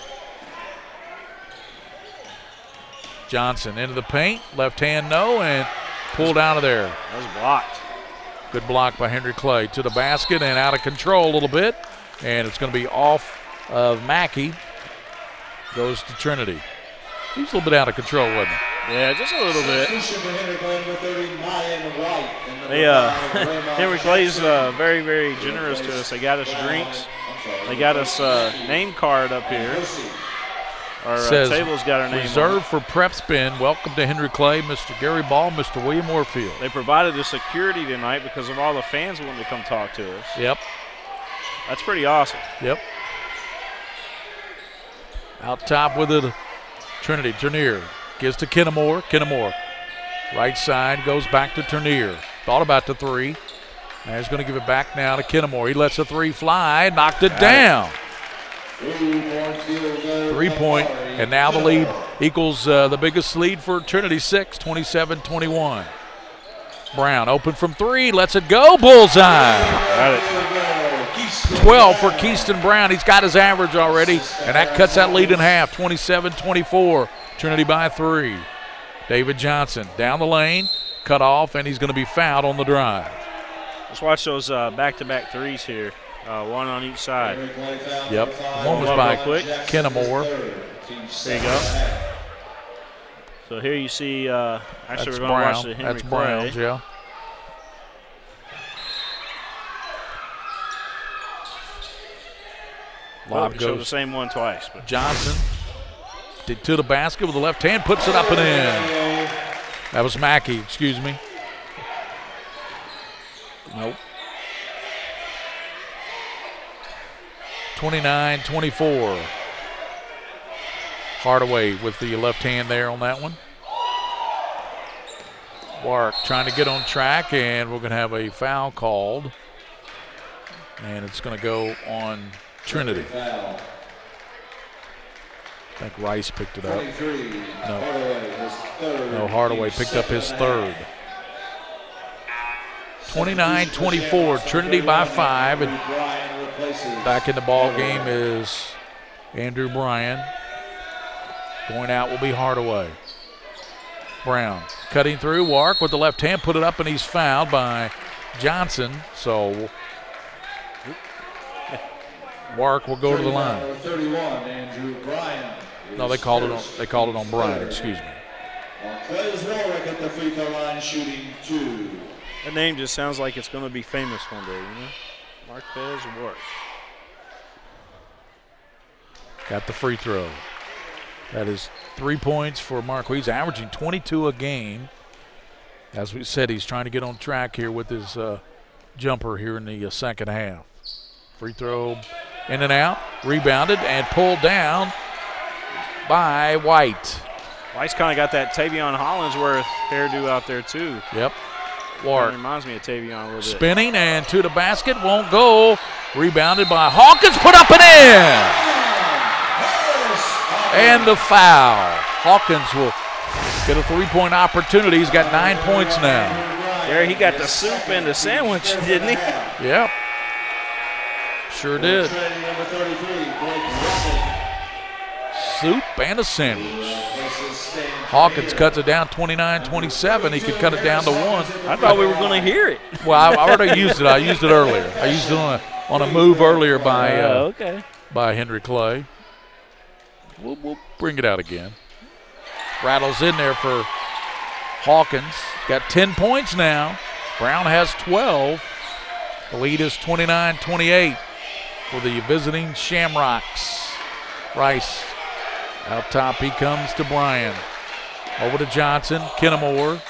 Johnson into the paint, left hand no, and pulled out of there. That was blocked. Good block by Henry Clay. To the basket and out of control a little bit. And it's going to be off of Mackey. Goes to Trinity. He was a little bit out of control, wasn't he? Yeah, just a little bit. Henry Clay's very, very generous to us. They got us drinks. They got us name card up here. Our table's got our name reserved for PrepSpin. Welcome to Henry Clay, Mr. Gary Ball, Mr. William Warfield. They provided the security tonight because of all the fans wanting to come talk to us. Yep. That's pretty awesome. Yep. Out top with it, Trinity. Turnier gives to Kennemore. Kennemore, right side, goes back to Turnier. Thought about the three. Now he's going to give it back now to Kennemore. He lets the three fly, knocked it down. 3-point, and now the lead equals the biggest lead for Trinity, 6, 27-21. Brown open from 3, lets it go, bullseye. Got it. 12 for Keyston Brown. He's got his average already, and that cuts that lead in half, 27-24. Trinity by 3. David Johnson down the lane, cut off, and he's going to be fouled on the drive. Let's watch those back-to-back threes here, one on each side. Yep, one was by Kennemore. There you go. So here you see, actually we're going to watch the Henry That's Clay. Brown's, yeah. Lob goes the same one twice. But Johnson to the basket with the left hand, puts it up and in. That was Mackey, excuse me. Nope. 29-24. Hardaway with the left hand there on that one. Warwick trying to get on track, and we're going to have a foul called. And it's going to go on Trinity. I think Rice picked it up. No, Hardaway picked up his third. 29-24, Trinity by 5. And back in the ball game is Andrew Bryan. Going out will be Hardaway. Brown cutting through. Warwick with the left hand, put it up, and he's fouled by Johnson. So Warwick will go to the line. 31, Andrew Bryan. No, they called it on Bryan, excuse me. Marquez Warwick at the free throw line shooting 2. That name just sounds like it's going to be famous one day, you know? Marquez Warwick. Got the free throw. That is 3 points for Marquez. He's averaging 22 a game. As we said, he's trying to get on track here with his jumper here in the second half. Free throw in and out, rebounded and pulled down by White. White's kind of got that Tavion Hollingsworth hairdo out there too. Yep. Wark reminds me of Tavion a little bit. spinning and to the basket, won't go. Rebounded by Hawkins, put up and in. And the foul. Hawkins will get a three-point opportunity. He's got 9 points now. There, he got the soup and the sandwich, didn't he? Yep. Sure did. Soup and a sandwich. Hawkins cuts it down 29-27. He could cut it down to 1. I thought we were going to hear it. Well, I already used it. I used it earlier. I used it on a move earlier by Henry Clay. We'll bring it out again. Rattles in there for Hawkins. Got 10 points now. Brown has 12. The lead is 29-28 for the visiting Shamrocks. Rice out top. He comes to Bryan. Over to Johnson. Kennemore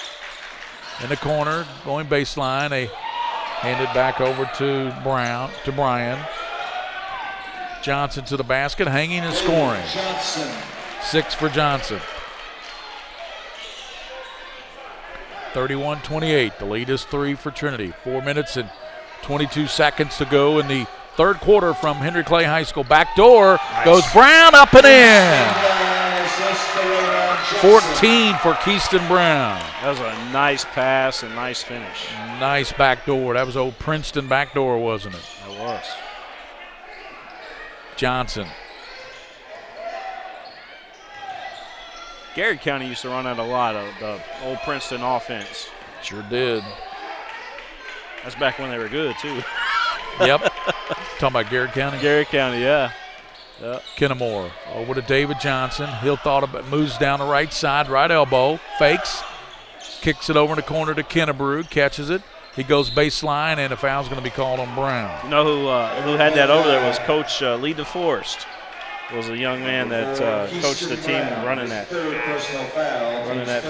in the corner, going baseline. They hand it back over to Bryan. Johnson to the basket, hanging and scoring. 6 for Johnson. 31-28. The lead is 3 for Trinity. 4 minutes and 22 seconds to go in the third quarter from Henry Clay High School. Back door goes Brown, up and in. 14 for Keyston Brown. That was a nice pass and nice finish. Nice back door. That was old Princeton back door, wasn't it? That was. Johnson. Garrett County used to run out a lot of the old Princeton offense. Sure did. That's back when they were good, too. Yep. Talking about Garrett County? Garrett County, yeah. Yep. Kennemore over to David Johnson. He'll moves down the right side, right elbow, fakes, kicks it over in the corner to Kennebrew, catches it. He goes baseline, and a foul's going to be called on Brown. You know who had that over there was Coach Lee DeForest. Was a young man that coached the team running that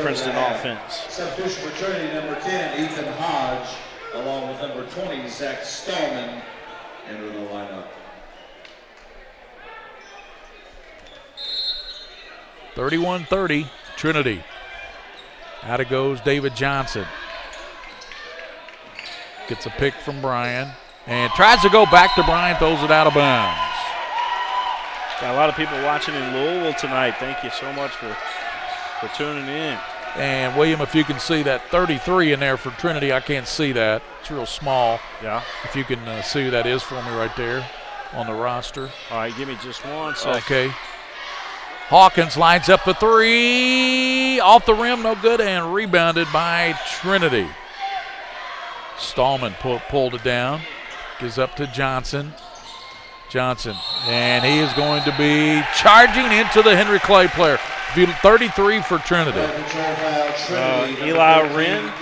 Princeton offense. Substitution for Trinity, number 10, Ethan Hodge, along with number 20, Zach Stallman, enter the lineup. 31-30, Trinity. Out it goes David Johnson. Gets a pick from Bryan and tries to go back to Bryan, throws it out of bounds. Got a lot of people watching in Louisville tonight. Thank you so much for tuning in. And William, if you can see that 33 in there for Trinity, I can't see that. It's real small. Yeah. If you can see who that is for me right there on the roster. All right, give me just 1 second. Okay. Hawkins lines up the 3, off the rim, no good, and rebounded by Trinity. Stallman pulled it down, gives up to Johnson. And he is going to be charging into the Henry Clay player. 33 for Trinity. Eli Wren.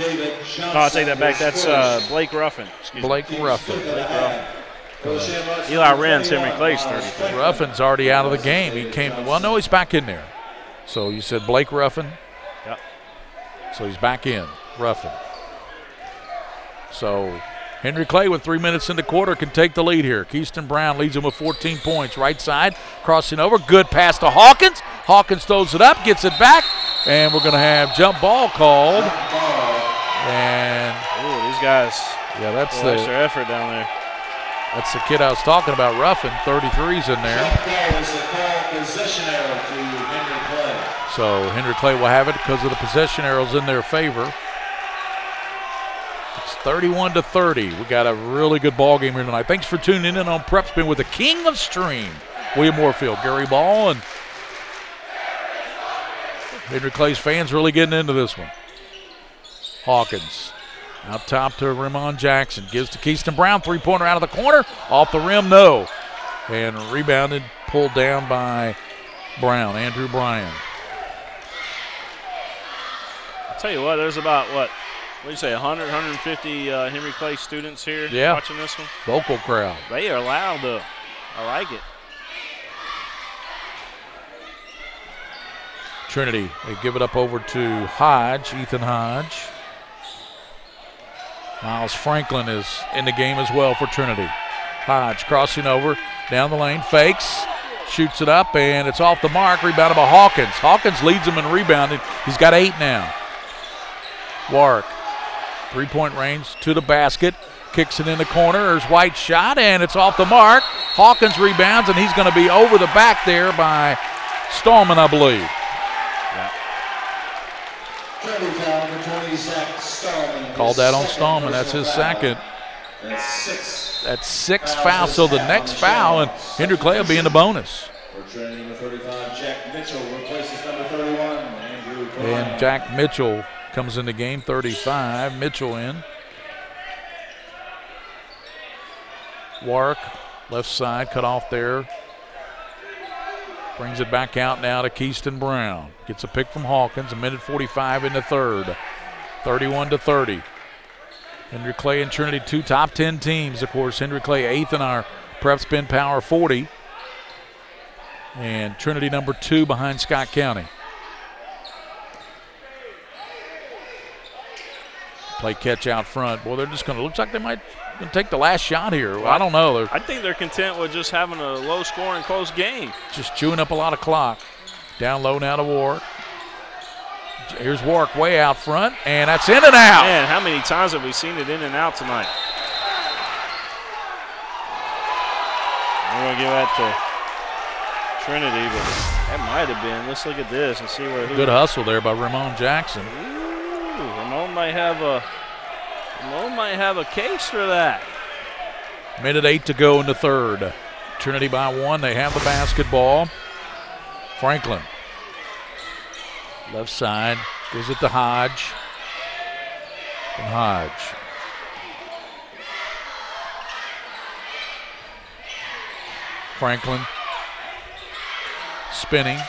No, I'll take that back. That's Blake Ruffin. Blake Ruffin. Eli Wren's Henry Clay's 33. Ruffin's already out of the game. He came. Well, no, he's back in there. So you said Blake Ruffin. Yep. So he's back in. Ruffin. So Henry Clay with 3 minutes in the quarter can take the lead here. Keyston Brown leads him with 14 points. Right side, crossing over. Good pass to Hawkins. Hawkins throws it up, gets it back, and we're going to have jump ball called. And these guys. Yeah, that's the extra effort down there. That's the kid I was talking about, Ruffin. 33's in there. So Henry Clay will have it because of the possession arrows in their favor. It's 31-30. We got a really good ball game here tonight. Thanks for tuning in on PrepSpin with the king of stream, William Moorfield, Gary Ball, and Henry Clay's fans really getting into this one. Hawkins out top to Ramon Jackson. Gives to Keyston Brown. Three-pointer out of the corner. Off the rim, no. And rebounded, pulled down by Brown, Andrew Bryan. I'll tell you what, there's about, what do you say, 100, 150 Henry Clay students here watching this one? Local crowd. They are loud, though. I like it. Trinity, they give it up over to Hodge, Ethan Hodge. Miles Franklin is in the game as well for Trinity. Hodge crossing over, down the lane, fakes, shoots it up, and it's off the mark, rebounded by Hawkins. Hawkins leads him in rebounding. He's got 8 now. Wark Three-point range to the basket. Kicks it in the corner. There's White's shot, and it's off the mark. Hawkins rebounds, and he's going to be over the back there by Stallman, I believe. Called that on Stallman. That's his second. That's 6 fouls. So the next foul, and Henry Clay will be in the bonus. And Jack Mitchell comes in the game, 35. Mitchell in. Warwick, left side, cut off there. Brings it back out now to Keyston Brown. Gets a pick from Hawkins, 1:45 in the third. 31-30. Henry Clay and Trinity, 2 top 10 teams. Of course, Henry Clay 8th in our PrepSpin Power 40. And Trinity number 2 behind Scott County. Play catch out front. Boy, they're just going to, looks like they might take the last shot here. Well, I don't know. I think they're content with just having a low-scoring, close game. Just chewing up a lot of clock. Down low now to Warwick. Here's Warwick way out front, and that's in and out. Man, how many times have we seen it in and out tonight? I'm going to give that to Trinity, but that might have been. Let's look at this and see where. Good hustle there by Ramon Jackson. Ooh, Ramon might have a case for that. 1:08 to go in the third. Trinity by 1. They have the basketball. Franklin. Left side. Gives it to Hodge. And Hodge. Franklin. Spinning.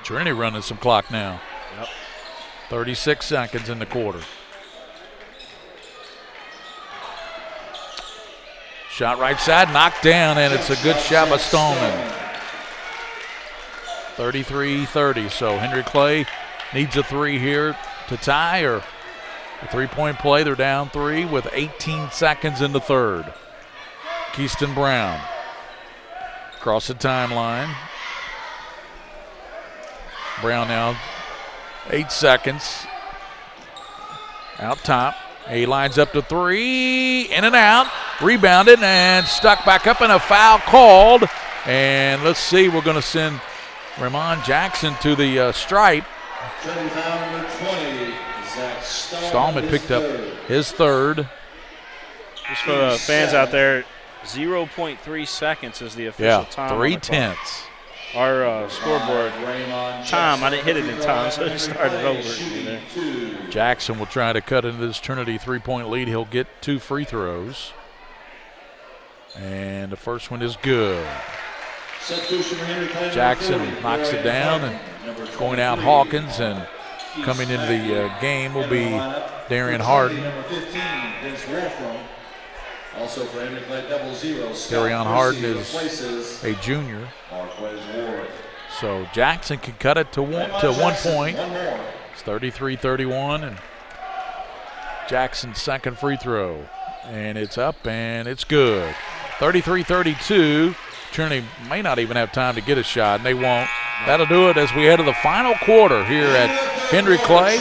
Trinity running some clock now. Yep. 36 seconds in the quarter. Shot right side, knocked down, and it's a good shot by Stallman. 33-30, so Henry Clay needs a 3 here to tie, or a 3-point play. They're down 3 with 18 seconds in the third. Keyston Brown across the timeline. Brown now 8 seconds. Out top. He lines up to 3, in and out, rebounded and stuck back up, and a foul called. And let's see, we're going to send Ramon Jackson to the stripe. Stallman picked up his third. Just for the fans out there, 0.3 seconds is the official time. 3/10. Our scoreboard time, I didn't hit it in time, so it started over. Jackson will try to cut into this Trinity 3-point lead. He'll get 2 free throws. And the first one is good. Jackson knocks it down, and going out Hawkins, and coming into the game will be Darian Harden. Also for Henry Clay, 0. Darian Harden is a junior. So Jackson can cut it to 1 point. It's 33-31, and Jackson's second free throw. And it's up, and it's good. 33-32. Trinity may not even have time to get a shot, and they won't. That'll do it as we head to the final quarter here at Henry Clay.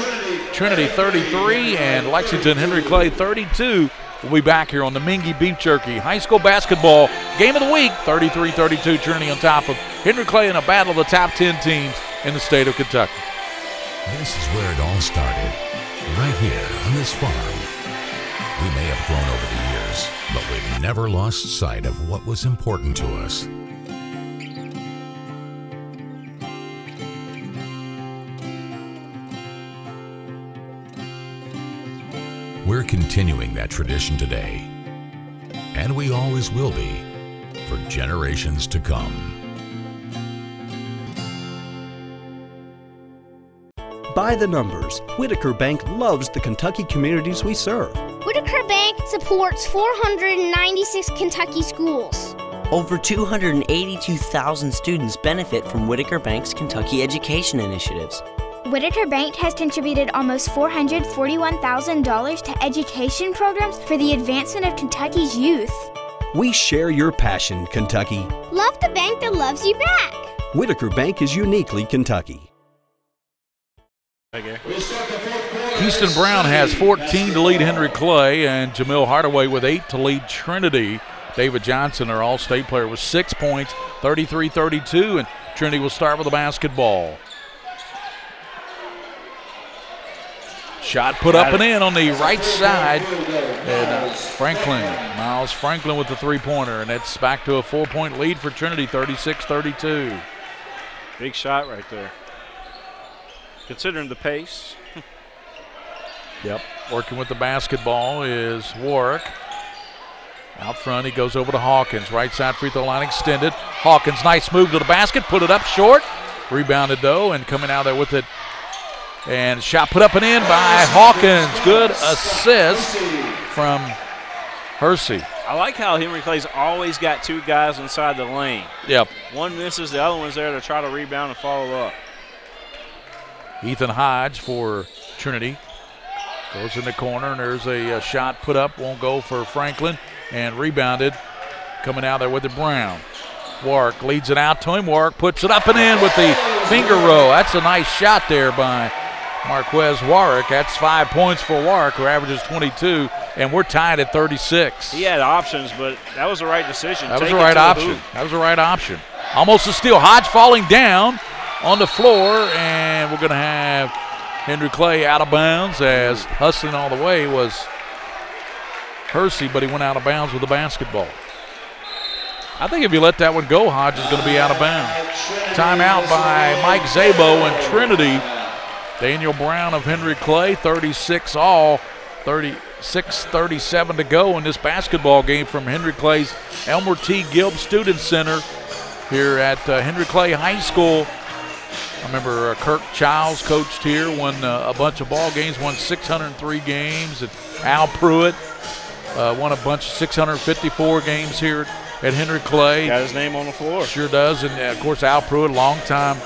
Trinity 33 and Lexington Henry Clay 32. We'll be back here on the Mingua Beef Jerky High School Basketball Game of the Week. 33-32, Trinity on top of Henry Clay in a battle of the top 10 teams in the state of Kentucky. This is where it all started, right here on this farm. We may have grown over the years, but we've never lost sight of what was important to us. We're continuing that tradition today, and we always will be for generations to come. By the numbers, Whitaker Bank loves the Kentucky communities we serve. Whitaker Bank supports 496 Kentucky schools. Over 282,000 students benefit from Whitaker Bank's Kentucky education initiatives. Whitaker Bank has contributed almost $441,000 to education programs for the advancement of Kentucky's youth. We share your passion, Kentucky. Love the bank that loves you back. Whitaker Bank is uniquely Kentucky. Keyston Brown has 14 to lead Henry Clay, and Jamil Hardaway with 8 to lead Trinity. David Johnson, our All-State player, with 6 points, 33-32, and Trinity will start with the basketball. Shot put up and in on the right side, and Miles Franklin with the three-pointer, and it's back to a 4-point lead for Trinity, 36-32. Big shot right there. Considering the pace. Yep, working with the basketball is Warwick. Out front, he goes over to Hawkins. Right side free throw line extended. Hawkins, nice move to the basket, put it up short. Rebounded though, and coming out there with it. And shot put up and in by Hawkins. Good assist from Hersey. I like how Henry Clay's always got two guys inside the lane. Yep. One misses, the other one's there to try to rebound and follow up. Ethan Hodge for Trinity. Goes in the corner, and there's a shot put up. Won't go for Franklin. And rebounded. Coming out there with it, Brown. Warwick leads it out to him. Warwick puts it up and in with the finger roll. That's a nice shot there by Marquez Warwick. That's 5 points for Warwick, who averages 22, and we're tied at 36. He had options, but that was the right decision. That was the right option. That was the right option. Almost a steal. Hodge falling down on the floor, and we're going to have Henry Clay out of bounds, as hustling all the way was Hersey, but he went out of bounds with the basketball. I think if you let that one go, Hodge is going to be out of bounds. Timeout by Mike Szabo and Trinity. Daniel Brown of Henry Clay, 36 all, 36-37 to go in this basketball game from Henry Clay's Elmer T. Gibb Student Center here at Henry Clay High School. I remember Kirk Childs coached here, won a bunch of ball games, won 603 games. And Al Pruitt won a bunch of 654 games here at Henry Clay. Got his name on the floor. Sure does. And, of course, Al Pruitt, longtime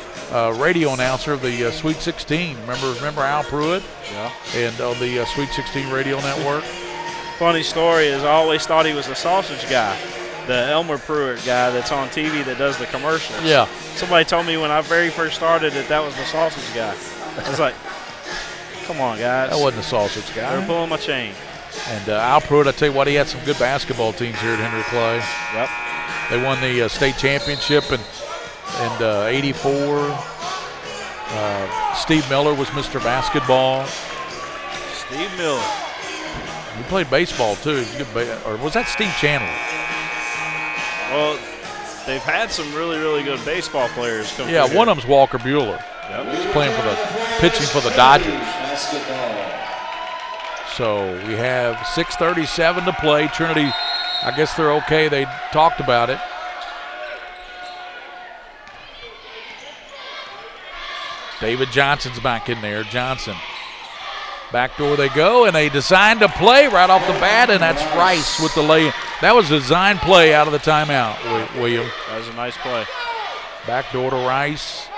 radio announcer of the Sweet 16. Remember Al Pruitt? Yeah. And on the Sweet 16 radio network. Funny story is I always thought he was the sausage guy, the Elmer Pruitt guy that's on TV that does the commercials. Yeah. Somebody told me when I very first started that was the sausage guy. I was like, come on, guys. That wasn't the sausage guy. They're pulling my chain. And Al Pruitt, I tell you what, he had some good basketball teams here at Henry Clay. Yep. They won the state championship in '84. Steve Miller was Mr. Basketball. Steve Miller. He played baseball too. Or was that Steve Chandler? Well, they've had some really, really good baseball players come through. Yeah, one of them's Walker Buehler. Yep. He's playing pitching for the Dodgers. So we have 6:37 to play. Trinity, I guess they're okay. They talked about it. David Johnson's back in there. Johnson. Back door they go, and they designed to play right off the bat, and that's Rice with the lay. That was a design play out of the timeout, William. That was a nice play. Back door to Rice.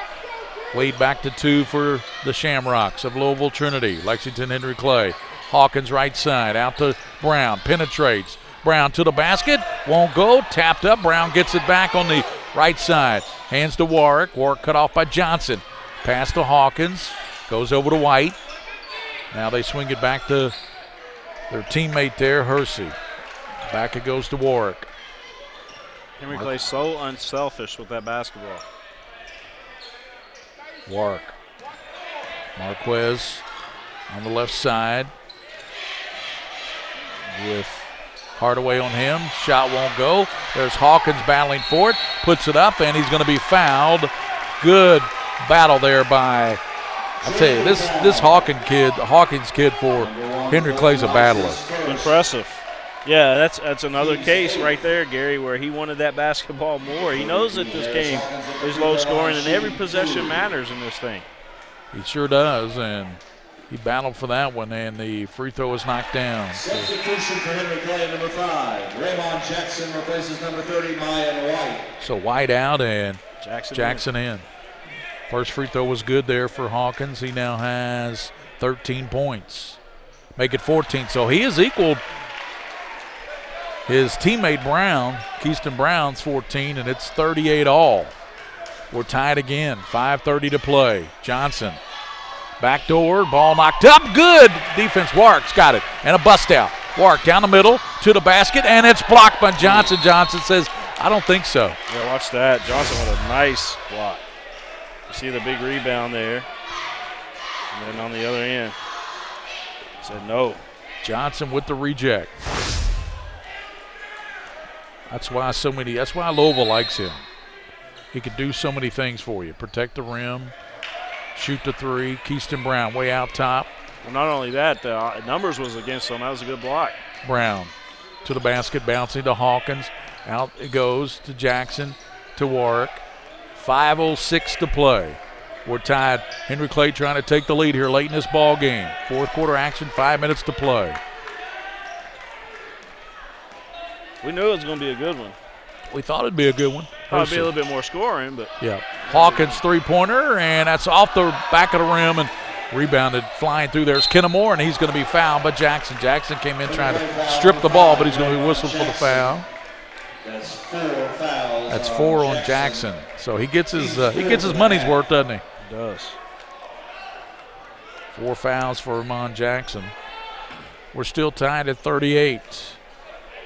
Lead back to 2 for the Shamrocks of Louisville Trinity. Lexington Henry Clay. Hawkins right side, out to Brown, penetrates. Brown to the basket, won't go, tapped up. Brown gets it back on the right side. Hands to Warwick. Warwick cut off by Johnson. Pass to Hawkins, goes over to White. Now they swing it back to their teammate there, Hersey. Back it goes to Warwick. Henry Clay's so unselfish with that basketball. Warwick. Marquez on the left side with Hardaway on him. Shot won't go. There's Hawkins battling for it. Puts it up, and he's going to be fouled. Good battle there by, I'll tell you, this Hawkins kid for Henry Clay's a battler. Impressive. Yeah, that's another case right there, Gary, where he wanted that basketball more. He knows that this game is low scoring, and every possession matters in this thing. He sure does, and he battled for that one, and the free throw was knocked down. Substitution for Henry Clay, number 5. Raymond Jackson replaces number 30, Mayan White. So White out and Jackson in. First free throw was good there for Hawkins. He now has 13 points. Make it 14. So he has equaled his teammate Brown, Keyston Brown's 14, and it's 38 all. We're tied again. 5:30 to play. Johnson. Backdoor. Ball knocked up. Good. Defense. Warwick's got it. And a bust out. Warwick down the middle to the basket. And it's blocked by Johnson. Johnson says, I don't think so. Yeah, watch that. Johnson with a nice block. You see the big rebound there. And then on the other end, said no. Johnson with the reject. That's why Louisville likes him. He could do so many things for you. Protect the rim, shoot the three. Keyston Brown way out top. Well, not only that, the numbers was against him. That was a good block. Brown to the basket, bouncing to Hawkins. Out it goes to Jackson, to Warwick. 5:06 to play. We're tied. Henry Clay trying to take the lead here late in this ball game. Fourth quarter action, 5 minutes to play. We knew it was going to be a good one. We thought it'd be a good one. Probably be a little bit more scoring, but. Yeah. Hawkins three-pointer, and that's off the back of the rim and rebounded, flying through. There's Kennemore, and he's going to be fouled by Jackson. Jackson came in trying to strip the ball, but he's going to be whistled for the foul. That's 4 fouls. That's 4 on Jackson. So he gets his money's worth, doesn't he? He does. 4 fouls for Ramon Jackson. We're still tied at 38.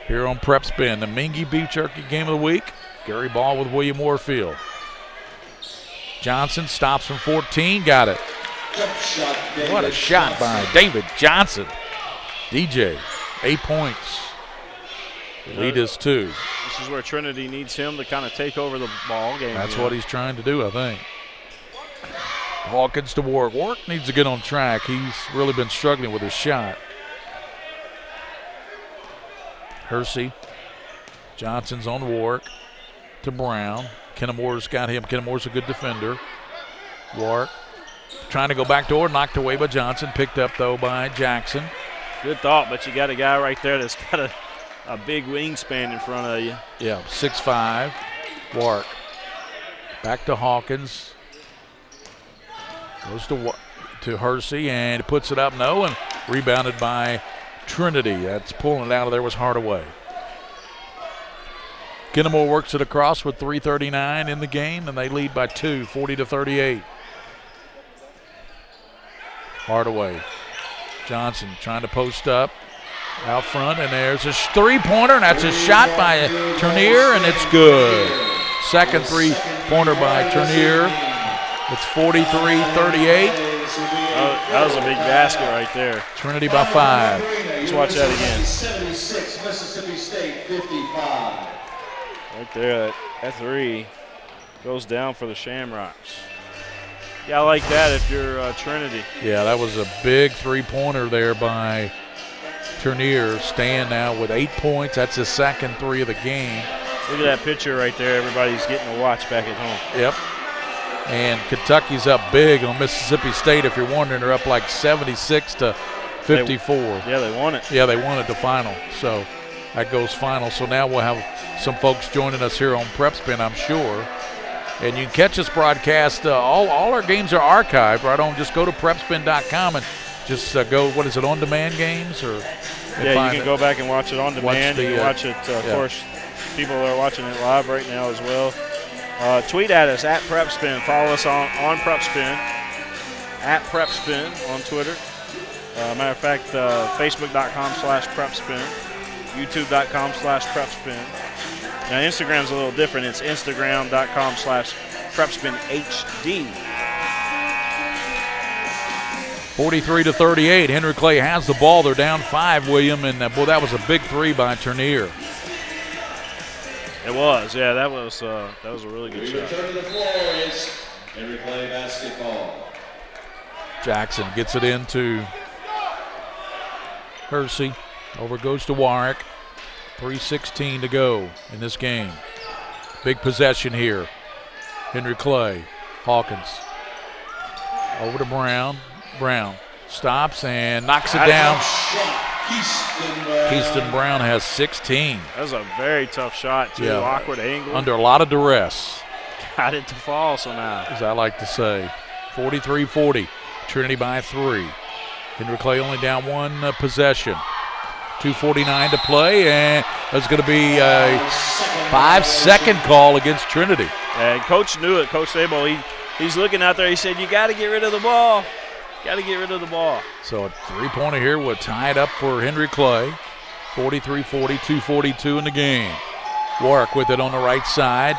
Here on PrepSpin, the Mingua Beef Jerky Game of the Week. Gary Ball with William Warfield. Johnson stops from 14, got it. What a shot by David Johnson. DJ, 8 points. Lead is 2. This is where Trinity needs him to kind of take over the ball game. That's what he's trying to do, I think. Hawkins to Warwick. Warwick needs to get on track. He's really been struggling with his shot. Hersey. Johnson's on Warwick to Brown. Kennemore's got him. Kennemore's a good defender. Warwick trying to go back door, knocked away by Johnson. Picked up, though, by Jackson. Good thought, but you got a guy right there that's got a big wingspan in front of you. Yeah, 6'5". Warwick. Back to Hawkins. Goes to Hersey and puts it up, no, and rebounded by Trinity. That's pulling it out of there was Hardaway. Kennemore works it across with 3:39 in the game, and they lead by 2, 40-38. Hardaway. Johnson trying to post up out front, and there's a three-pointer, and that's a shot by Turnier, and it's good. Second three-pointer by Turnier. It's 43-38. That was a big basket right there. Trinity by 5. Let's watch that again. 76, Mississippi State 55. Right there, that three goes down for the Shamrocks. Yeah, I like that if you're Trinity. Yeah, that was a big three-pointer there by Turnier, staying now with 8 points. That's his second 3 of the game. Look at that picture right there. Everybody's getting a watch back at home. Yep. And Kentucky's up big on Mississippi State. If you're wondering, they're up like 76-54. They won it. Yeah, they won it the final. So that goes final. So now we'll have some folks joining us here on PrepSpin, I'm sure. And you can catch this broadcast. All our games are archived right on. Just go to PrepSpin.com and just go, what is it, on-demand games? Yeah, you can go back and watch it on demand. You can watch it, of course, people are watching it live right now as well. Tweet at us at PrepSpin. Follow us on PrepSpin, at PrepSpin on Twitter. Matter of fact, Facebook.com/PrepSpin, YouTube.com/PrepSpin. Now, Instagram's a little different. It's Instagram.com/PrepSpinHD. 43-38. Henry Clay has the ball. They're down 5, William, and boy, that was a big 3 by Turnier. It was, yeah. That was a really good shot. Return to the floor is Henry Clay basketball. Jackson gets it into Hersey. Over goes to Warwick. 3:16 to go in this game. Big possession here. Henry Clay. Hawkins. Over to Brown. Brown stops and knocks it down. Keyston Brown has 16. That was a very tough shot, too. Yeah. Awkward angle. Under a lot of duress. Got it to fall somehow. As I like to say. 43-40. Trinity by 3. Henry Clay only down 1 possession. 2:49 to play, and there's going to be a 5-second call against Trinity. And Coach knew it. Coach Sabo, he's looking out there. He said, you got to get rid of the ball. Got to get rid of the ball. So a three-pointer here will tie it up for Henry Clay. 43-40, 2:42 in the game. Warwick with it on the right side.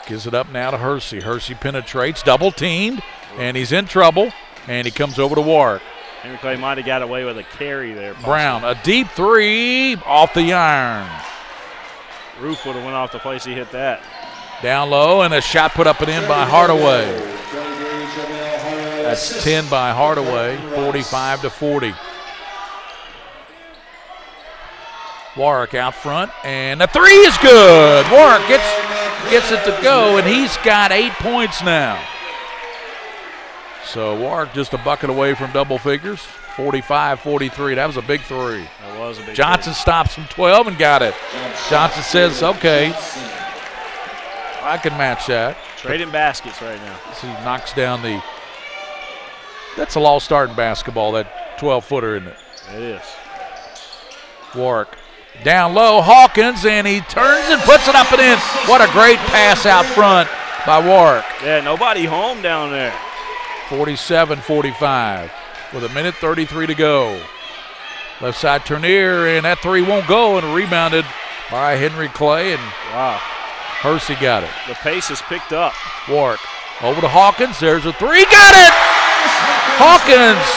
Gives it up now to Hersey. Hersey penetrates, double teamed, and he's in trouble, and he comes over to Warwick. Henry Clay might have got away with a carry there. Possibly. Brown, a deep three off the iron. Roof would have went off the place he hit that. Down low, and a shot put up and in by Hardaway. That's 10 by Hardaway, 45-40. Warwick out front, and the three is good. Warwick gets it to go, and he's got 8 points now. So Warwick just a bucket away from double figures, 45-43. That was a big three. That was a big Johnson stops from 12 and got it. Johnson says, okay, I can match that. Trading baskets right now. So he knocks down that's a lost start in basketball, that 12-footer, isn't it? It is. Warwick down low, Hawkins, and he turns and puts it up and in. What a great pass out front by Warwick. Yeah, nobody home down there. 47-45 with 1:33 to go. Left side Turnier, and that three won't go, and rebounded by Henry Clay, and wow, Hersey got it. The pace is picked up. Warwick over to Hawkins. There's a three. Got it! Hawkins.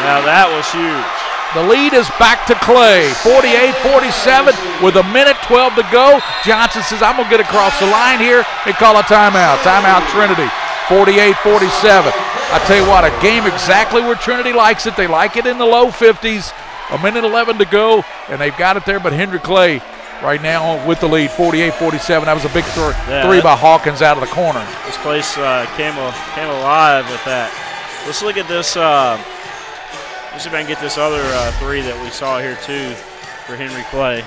Now that was huge. The lead is back to Clay, 48-47 with 1:12 to go. Johnson says, I'm going to get across the line here and call a timeout. Timeout Trinity, 48-47. I tell you what, a game exactly where Trinity likes it. They like it in the low 50s. 1:11 to go, and they've got it there, but Henry Clay right now with the lead, 48-47. That was a big three by Hawkins out of the corner. This place came alive with that. Let's look at this. Let's see if I can get this other three that we saw here too for Henry Clay.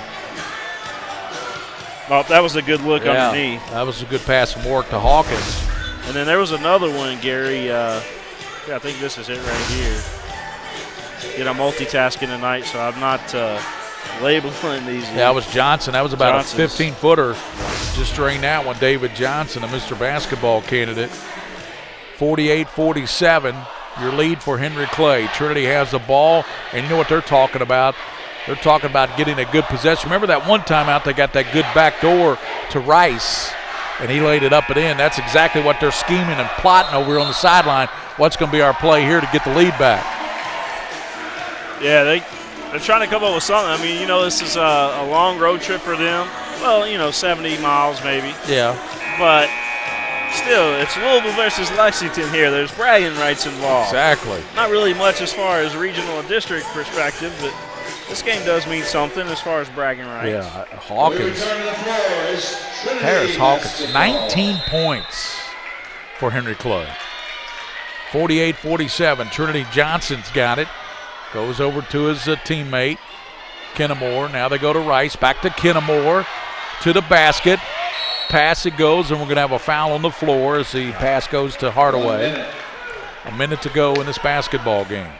Oh, that was a good look underneath. That was a good pass from Warwick to Hawkins. And then there was another one, Gary. I think this is it right here. You know, multitasking tonight, so I'm not labeling these. Yeah, that was Johnson. That was about a 15-footer. Just drained out one. David Johnson, a Mr. Basketball candidate. 48-47. Your lead for Henry Clay. Trinity has the ball, and you know what they're talking about? They're talking about getting a good possession. Remember that one timeout they got that good back door to Rice, and he laid it up and in. That's exactly what they're scheming and plotting over on the sideline. What's going to be our play here to get the lead back? Yeah, they're trying to come up with something. I mean, you know, this is a long road trip for them. Well, you know, 70 miles maybe. Yeah. But still, it's Louisville versus Lexington here. There's bragging rights involved. Exactly. Not really much as far as regional and district perspective, but this game does mean something as far as bragging rights. Yeah, Hawkins. Harris Hawkins, 19 points for Henry Clay. 48-47. Trinity Johnson's got it. Goes over to his teammate, Kennemore. Now they go to Rice. Back to Kennemore. To the basket. Pass it goes, and we're going to have a foul on the floor as the pass goes to Hardaway. A minute to go in this basketball game.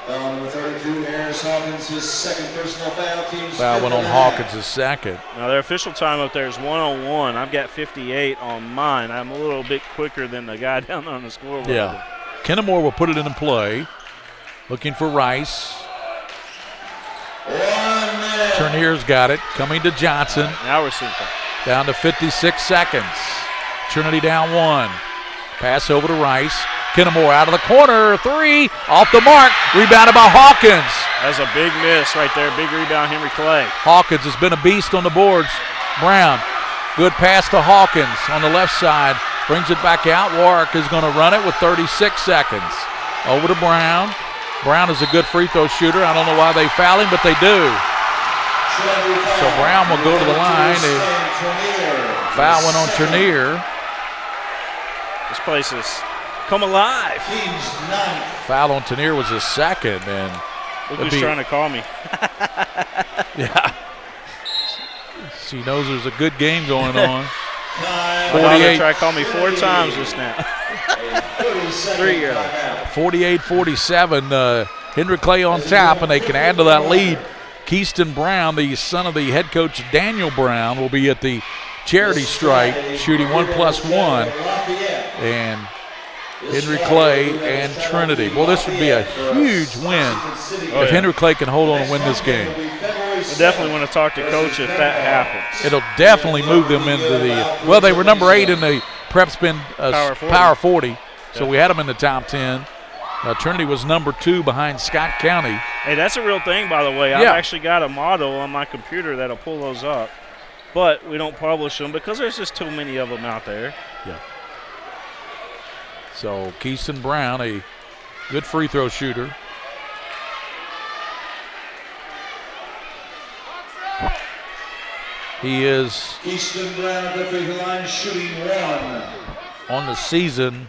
Foul number 32, Harris Hawkins, his second personal foul. Foul went on Hawkins' second. Now their official time up there is 1:01. I've got 58 on mine. I'm a little bit quicker than the guy down there on the scoreboard. Yeah. Kennemore will put it into play. Looking for Rice. Turnier's got it. Coming to Johnson. Now we're seeing that. Down to 56 seconds. Trinity down one. Pass over to Rice. Kennemore out of the corner. Three. Off the mark. Rebounded by Hawkins. That's a big miss right there. Big rebound, Henry Clay. Hawkins has been a beast on the boards. Brown. Good pass to Hawkins on the left side. Brings it back out. Warwick is going to run it with 36 seconds. Over to Brown. Brown is a good free throw shooter. I don't know why they foul him, but they do. So Brown will go to the line. Foul went on Turnier. This place is come alive. Foul on Turnier was his second. And look who's trying to call me. Yeah. She knows there's a good game going on. 48. Try to call me 4 times just now. 3-year-old. 48-47. Henry Clay on top, and they can add to that lead. Keyston Brown, the son of the head coach Daniel Brown, will be at the charity stripe shooting 1+1. And Henry Clay and Trinity. Well, this would be a huge win if Henry Clay can hold on and win this game. I definitely want to talk to Coach if that happens. It'll definitely move them into the, well, they were number 8 in the PrepSpin Power 40, so we had them in the top 10. Trinity was number 2 behind Scott County. Hey, that's a real thing, by the way. I've actually got a model on my computer that'll pull those up, but we don't publish them because there's just too many of them out there. Yeah. So Keyston Brown, a good free throw shooter. He is Keyston Brown at the free throw line shooting 1. On the season,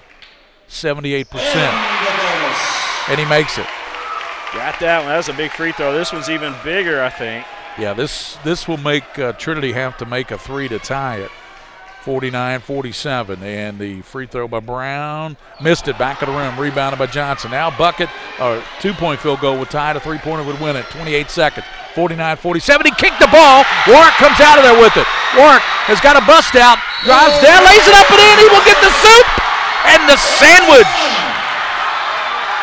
78%. And he makes it. Got that one. That was a big free throw. This one's even bigger, I think. Yeah, this will make Trinity have to make a 3 to tie it. 49-47, and the free throw by Brown. Missed it, back of the rim, rebounded by Johnson. Now bucket, or 2-point field goal would tie it. A 3-pointer would win it. 28 seconds, 49-47. He kicked the ball. Warwick comes out of there with it. Warwick has got a bust out, drives down, lays it up and in. He will get the soup and the sandwich.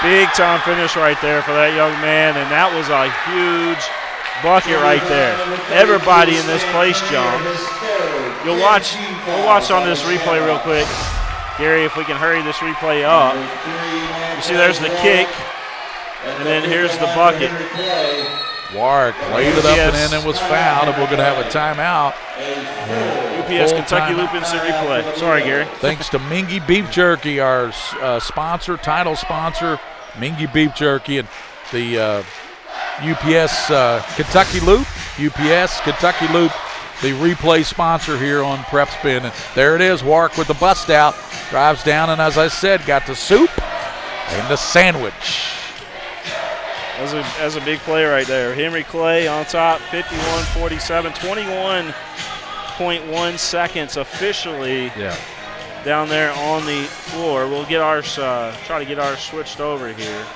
Big time finish right there for that young man, and that was a huge bucket right there. Everybody in this place, John. We'll watch on this replay real quick. Gary, if we can hurry this replay up. You see there's the kick, and then here's the bucket. Warwick laid it up and in and was fouled, and we're going to have a timeout. UPS Kentucky loop instant replay. Sorry, Gary. Thanks to Mingua Beef Jerky, our sponsor, title sponsor, Mingua Beef Jerky, and the UPS Kentucky Loop, UPS Kentucky Loop, the replay sponsor here on PrepSpin. And there it is, Warwick with the bust out, drives down, and as I said, got the soup and the sandwich. That's a big play right there. Henry Clay on top, 51-47, 21.1 seconds officially down there on the floor. We'll get ours, try to get ours switched over here.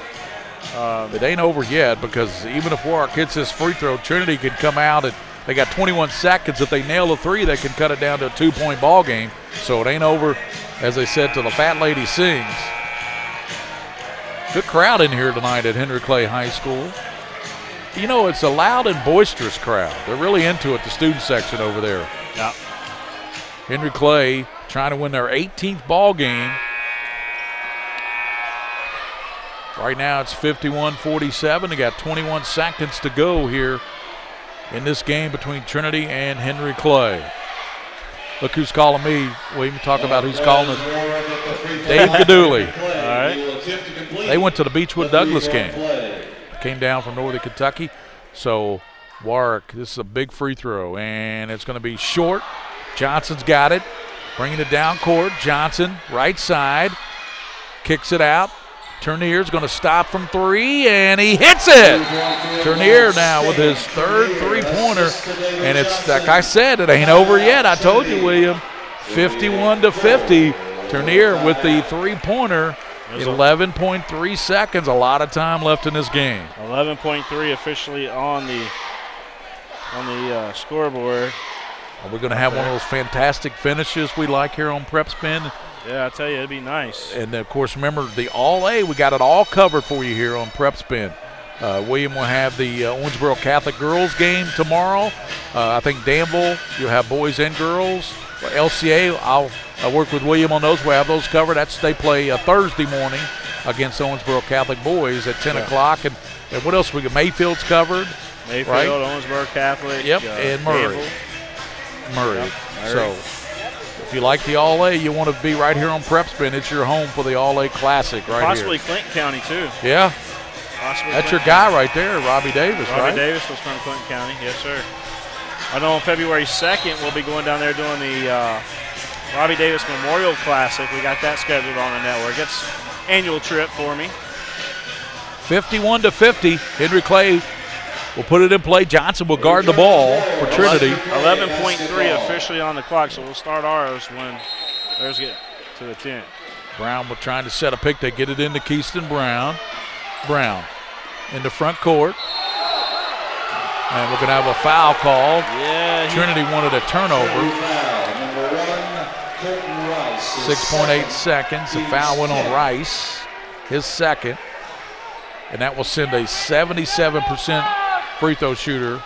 It ain't over yet, because even if Warwick hits this free throw, Trinity can come out and they got 21 seconds. If they nail a 3, they can cut it down to a 2-point ball game. So it ain't over, as they said, till the fat lady sings. Good crowd in here tonight at Henry Clay High School. You know, it's a loud and boisterous crowd. They're really into it, the student section over there. Yeah. Henry Clay trying to win their 18th ball game. Right now it's 51-47. They got 21 seconds to go here in this game between Trinity and Henry Clay. Look who's calling me. We can talk about who's calling us. Dave Gaduli. All right. They went to the Beechwood Douglas game. Came down from Northern Kentucky. So Warwick, this is a big free throw, and it's going to be short. Johnson's got it. Bringing it down court. Johnson, right side. Kicks it out. Turnier's going to stop from 3, and he hits it. Turnier now with his 3rd three-pointer, and it's like I said, it ain't over yet. I told you, William, 51-50. Turnier with the three-pointer, 11.3 seconds. A lot of time left in this game. 11.3 officially on the scoreboard. Are we going to have one of those fantastic finishes we like here on PrepSpin? Yeah, I tell you, it'd be nice. And, of course, remember the All-A, we got it all covered for you here on PrepSpin. William will have the Owensboro Catholic girls game tomorrow. I think Danville, you'll have boys and girls. LCA, I'll work with William on those. We'll have those covered. They play Thursday morning against Owensboro Catholic boys at 10 o'clock. And what else we got? Mayfield's covered. Mayfield, right? Owensboro Catholic. Yep, and Murray. Danville. Murray. Yep, So if you like the All-A, you want to be right here on PrepSpin. It's your home for the All-A Classic right Possibly here. Clinton County, too. Yeah. Possibly That's Clinton your guy County. right there, Robbie Davis, right? Robbie Davis was from Clinton County. Yes, sir. I know on February 2nd, we'll be going down there doing the Robbie Davis Memorial Classic. We got that scheduled on the network. It's an annual trip for me. 51-50. Henry Clay will put it in play. Johnson will guard the ball for Trinity. 11.3 officially on the clock, so we'll start ours when theirs get to the 10. Brown will trying to set a pick. They get it into Keyston Brown. Brown in the front court. And we're going to have a foul called. Yeah. Trinity wanted a turnover. Number 1, Colton Rice. 6.8 seconds. A foul went on Rice, his second. And that will send a 77% free throw shooter,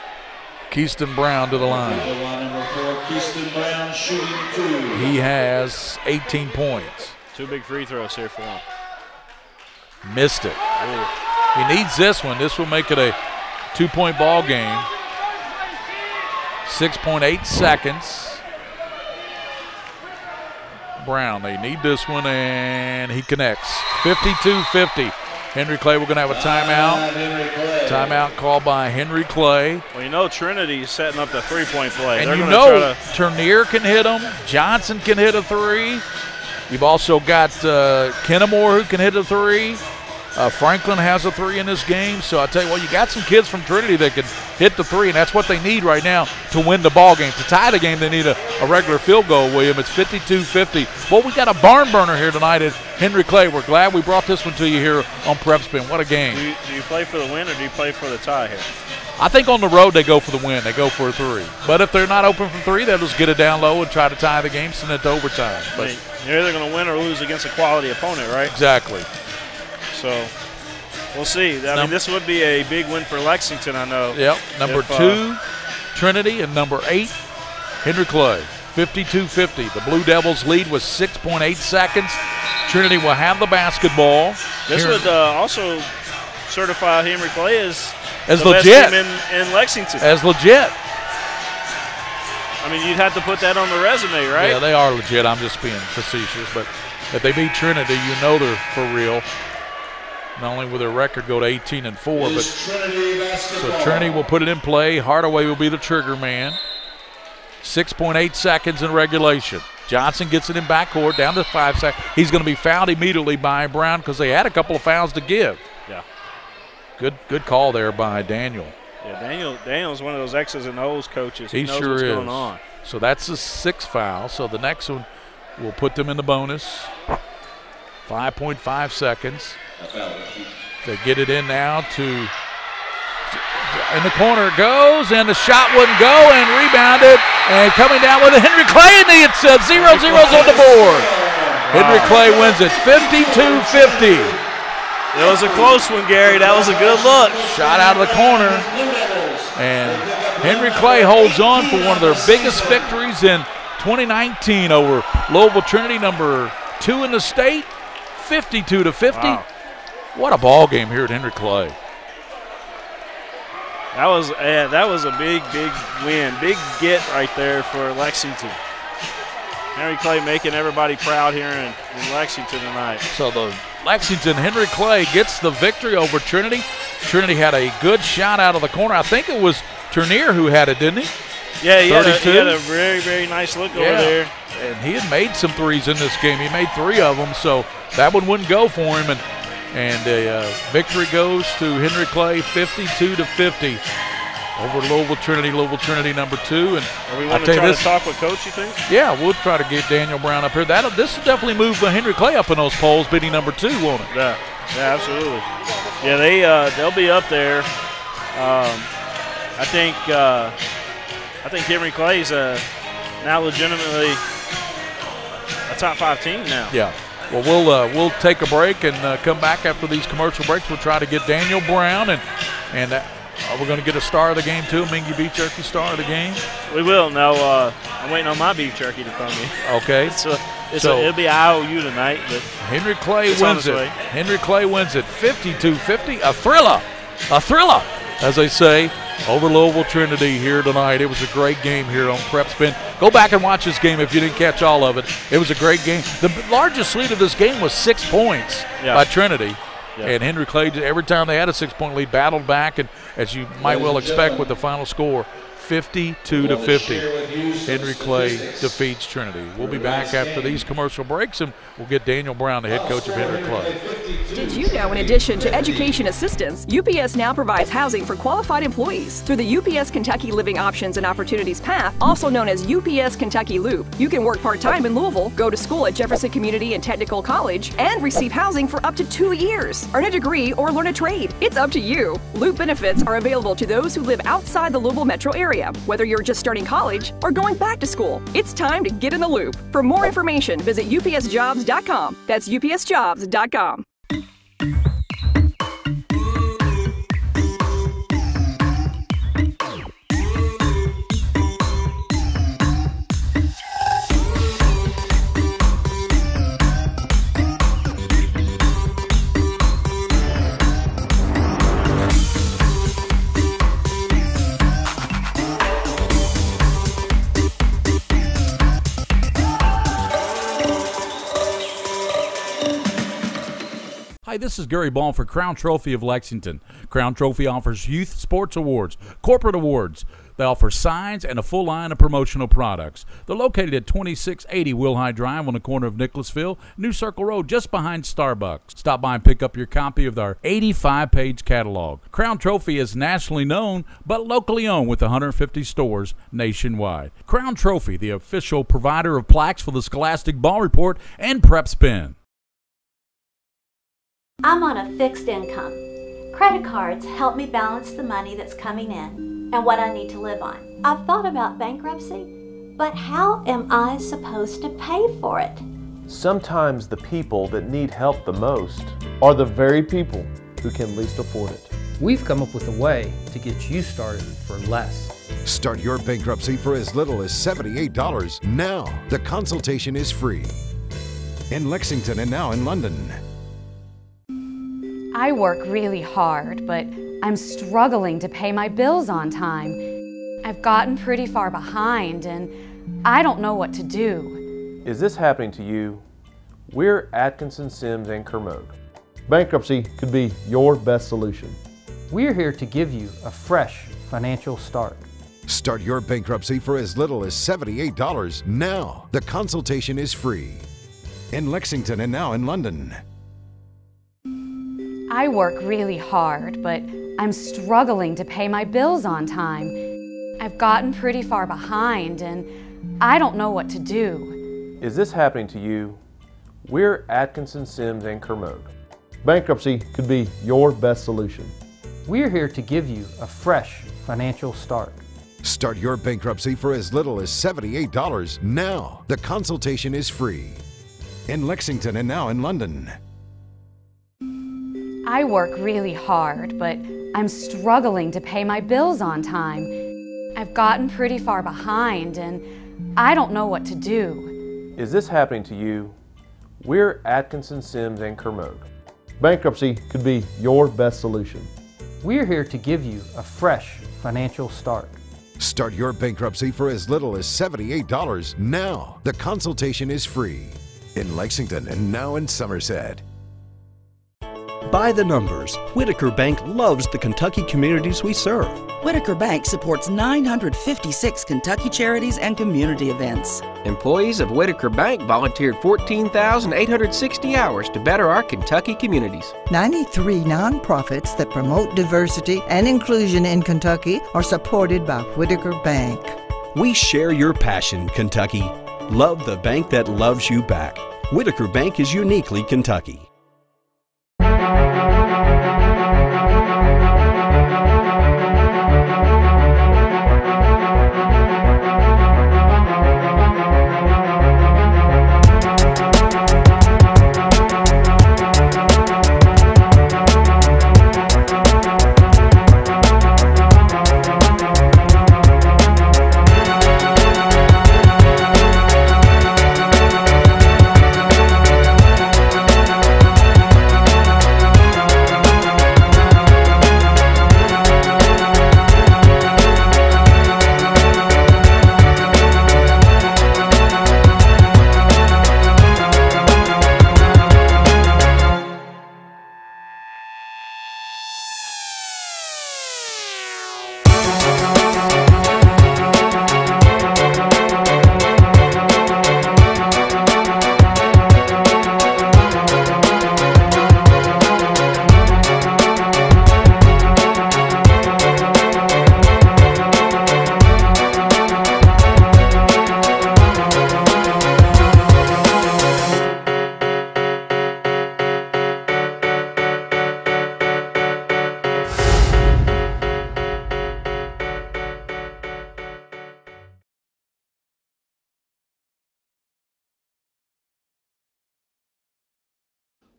Keyston Brown, to the line. Number 4, Keyston Brown, shooting 2. He has 18 points. 2 big free throws here for him. Missed it. He needs this one. This will make it a 2-point ball game. 6.8 seconds. Brown, they need this one, and he connects. 52-50. Henry Clay, we're going to have a timeout. Timeout called by Henry Clay. Well, you know Trinity's setting up the three-point play. And They're you gonna know Turnier can hit them. Johnson can hit a 3. You've also got Kennemore who can hit a 3. Franklin has a 3 in this game. So I tell you what, you got some kids from Trinity that can hit the 3, and that's what they need right now to win the ball game. To tie the game, they need a regular field goal, William. It's 52-50. Well, we got a barn burner here tonight at Henry Clay. We're glad we brought this one to you here on PrepSpin. What a game. Do you play for the win or do you play for the tie here? I think on the road they go for the win. They go for a 3. But if they're not open for 3, they'll just get it down low and try to tie the game, send it to overtime. But you're either going to win or lose against a quality opponent, right? Exactly. So we'll see. I mean, this would be a big win for Lexington, I know. Yep. Number 2, Trinity, and number 8, Henry Clay. 52-50. The Blue Devils lead with 6.8 seconds. Trinity will have the basketball. This would also certify Henry Clay as the legit best team in Lexington. As legit. I mean, you'd have to put that on the resume, right? Yeah, they are legit. I'm just being facetious. But if they beat Trinity, you know they're for real. Not only will their record go to 18-4, but so Trinity will put it in play. Hardaway will be the trigger man. 6.8 seconds in regulation. Johnson gets it in backcourt down to 5 seconds. He's going to be fouled immediately by Brown because they had a couple of fouls to give. Yeah. Good call there by Daniel. Yeah, Daniel's one of those X's and O's coaches. He knows sure what's is. going on. So that's the 6th foul. So the next one will put them in the bonus. 5.5 seconds. They get it in now to in the corner it goes, and the shot wouldn't go, and rebounded, and coming down with it, Henry Clay, and it's 0-0's on the board. Henry Clay wins it 52-50. It was a close one, Gary. That was a good look. Shot out of the corner, and Henry Clay holds on for one of their biggest victories in 2019 over Louisville Trinity, number 2 in the state, 52-50. Wow. What a ball game here at Henry Clay. That was a big win, big get right there for Lexington. Henry Clay making everybody proud here in Lexington tonight. So the Lexington Henry Clay gets the victory over Trinity. Trinity had a good shot out of the corner. I think it was Turnier who had it, didn't he? Yeah, he had a very, very nice look over there. And he had made some threes in this game. He made 3 of them, so that one wouldn't go for him. And the victory goes to Henry Clay, 52-50 over Louisville Trinity number 2. And are we want to try to talk with Coach, you think? Yeah, we'll try to get Daniel Brown up here. This will definitely move Henry Clay up in those polls, beating number 2, won't it? Yeah, absolutely. Yeah, they'll be up there. I think Henry Clay's now legitimately a top 5 team now. Yeah. Well, we'll take a break and come back after these commercial breaks. We'll try to get Daniel Brown, and we're going to get a star of the game too, a Mingua beef jerky star of the game. We will. Now, I'm waiting on my beef jerky to come in. Okay. It'll be IOU tonight, but Henry Clay wins it. Henry Clay wins it 52-50. A thriller, as they say, over Louisville Trinity here tonight. It was a great game here on PrepSpin. Go back and watch this game if you didn't catch all of it. It was a great game. The largest lead of this game was 6 points by Trinity. Yeah. And Henry Clay, every time they had a 6-point lead, battled back, and as you might well expect with the final score, 52-50. Henry Clay defeats Trinity. We'll be back after these commercial breaks, and we'll get Daniel Brown, the head coach of Henry Clay. Did you know, in addition to education assistance, UPS now provides housing for qualified employees through the UPS Kentucky Living Options and Opportunities Path, also known as UPS Kentucky Loop. You can work part-time in Louisville, go to school at Jefferson Community and Technical College, and receive housing for up to 2 years. Earn a degree or learn a trade. It's up to you. Loop benefits are available to those who live outside the Louisville metro area. Whether you're just starting college or going back to school, it's time to get in the loop. For more information, visit upsjobs.com. That's upsjobs.com. Hi, this is Gary Ball for Crown Trophy of Lexington. Crown Trophy offers youth sports awards, corporate awards. They offer signs and a full line of promotional products. They're located at 2680 Wilhite Drive on the corner of Nicholasville, New Circle Road, just behind Starbucks. Stop by and pick up your copy of our 85-page catalog. Crown Trophy is nationally known, but locally owned with 150 stores nationwide. Crown Trophy, the official provider of plaques for the Scholastic Ball Report and PrepSpin. I'm on a fixed income. Credit cards help me balance the money that's coming in and what I need to live on. I've thought about bankruptcy, but how am I supposed to pay for it? Sometimes the people that need help the most are the very people who can least afford it. We've come up with a way to get you started for less. Start your bankruptcy for as little as $78 now. The consultation is free. In Lexington and now in London. I work really hard, but I'm struggling to pay my bills on time. I've gotten pretty far behind and I don't know what to do. Is this happening to you? We're Atkinson, Sims, and Kermode. Bankruptcy could be your best solution. We're here to give you a fresh financial start. Start your bankruptcy for as little as $78 now. The consultation is free. In Lexington and now in London. I work really hard, but I'm struggling to pay my bills on time. I've gotten pretty far behind and I don't know what to do. Is this happening to you? We're Atkinson, Sims, and Kermode. Bankruptcy could be your best solution. We're here to give you a fresh financial start. Start your bankruptcy for as little as $78 now. The consultation is free. In Lexington and now in London. I work really hard, but I'm struggling to pay my bills on time. I've gotten pretty far behind and I don't know what to do. Is this happening to you? We're Atkinson, Sims, and Kermode. Bankruptcy could be your best solution. We're here to give you a fresh financial start. Start your bankruptcy for as little as $78 now. The consultation is free. In Lexington and now in Somerset. By the numbers, Whitaker Bank loves the Kentucky communities we serve. Whitaker Bank supports 956 Kentucky charities and community events. Employees of Whitaker Bank volunteered 14,860 hours to better our Kentucky communities. 93 nonprofits that promote diversity and inclusion in Kentucky are supported by Whitaker Bank. We share your passion, Kentucky. Love the bank that loves you back. Whitaker Bank is uniquely Kentucky.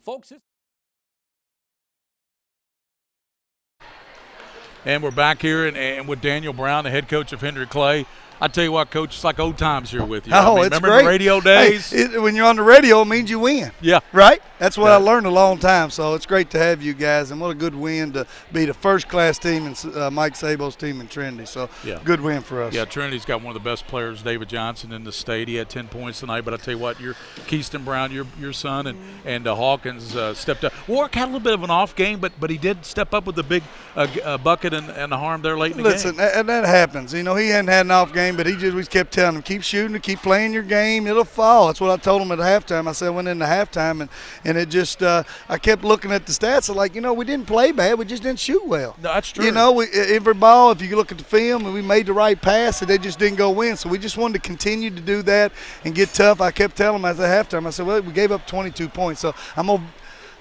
Folks, and we're back here and with Daniel Brown, the head coach of Henry Clay. I tell you what, Coach, it's like old times here with you. Oh, it's remember great. The radio days? Hey, when you're on the radio, it means you win. Yeah. Right? That's what I learned a long time. So it's great to have you guys, and what a good win to be the first-class team and Mike Sabo's team in Trinity. So good win for us. Yeah, Trinity's got one of the best players, David Johnson, in the state. He had 10 points tonight. But I tell you what, Keyston Brown, your son, and Hawkins stepped up. Warwick had a little bit of an off game, but he did step up with the big bucket and the harm there late in the game. Listen, that happens. You know, he hadn't had an off game, but we kept telling him, keep shooting, keep playing your game, it'll fall. That's what I told him at halftime. I said I went into halftime, and it just I kept looking at the stats. Like, we didn't play bad, we just didn't shoot well. No, that's true. Every ball, if you look at the film, and we made the right pass, and they just didn't go in. So we just wanted to continue to do that and get tough. I kept telling him at halftime, I said, well, we gave up 22 points, so I'm going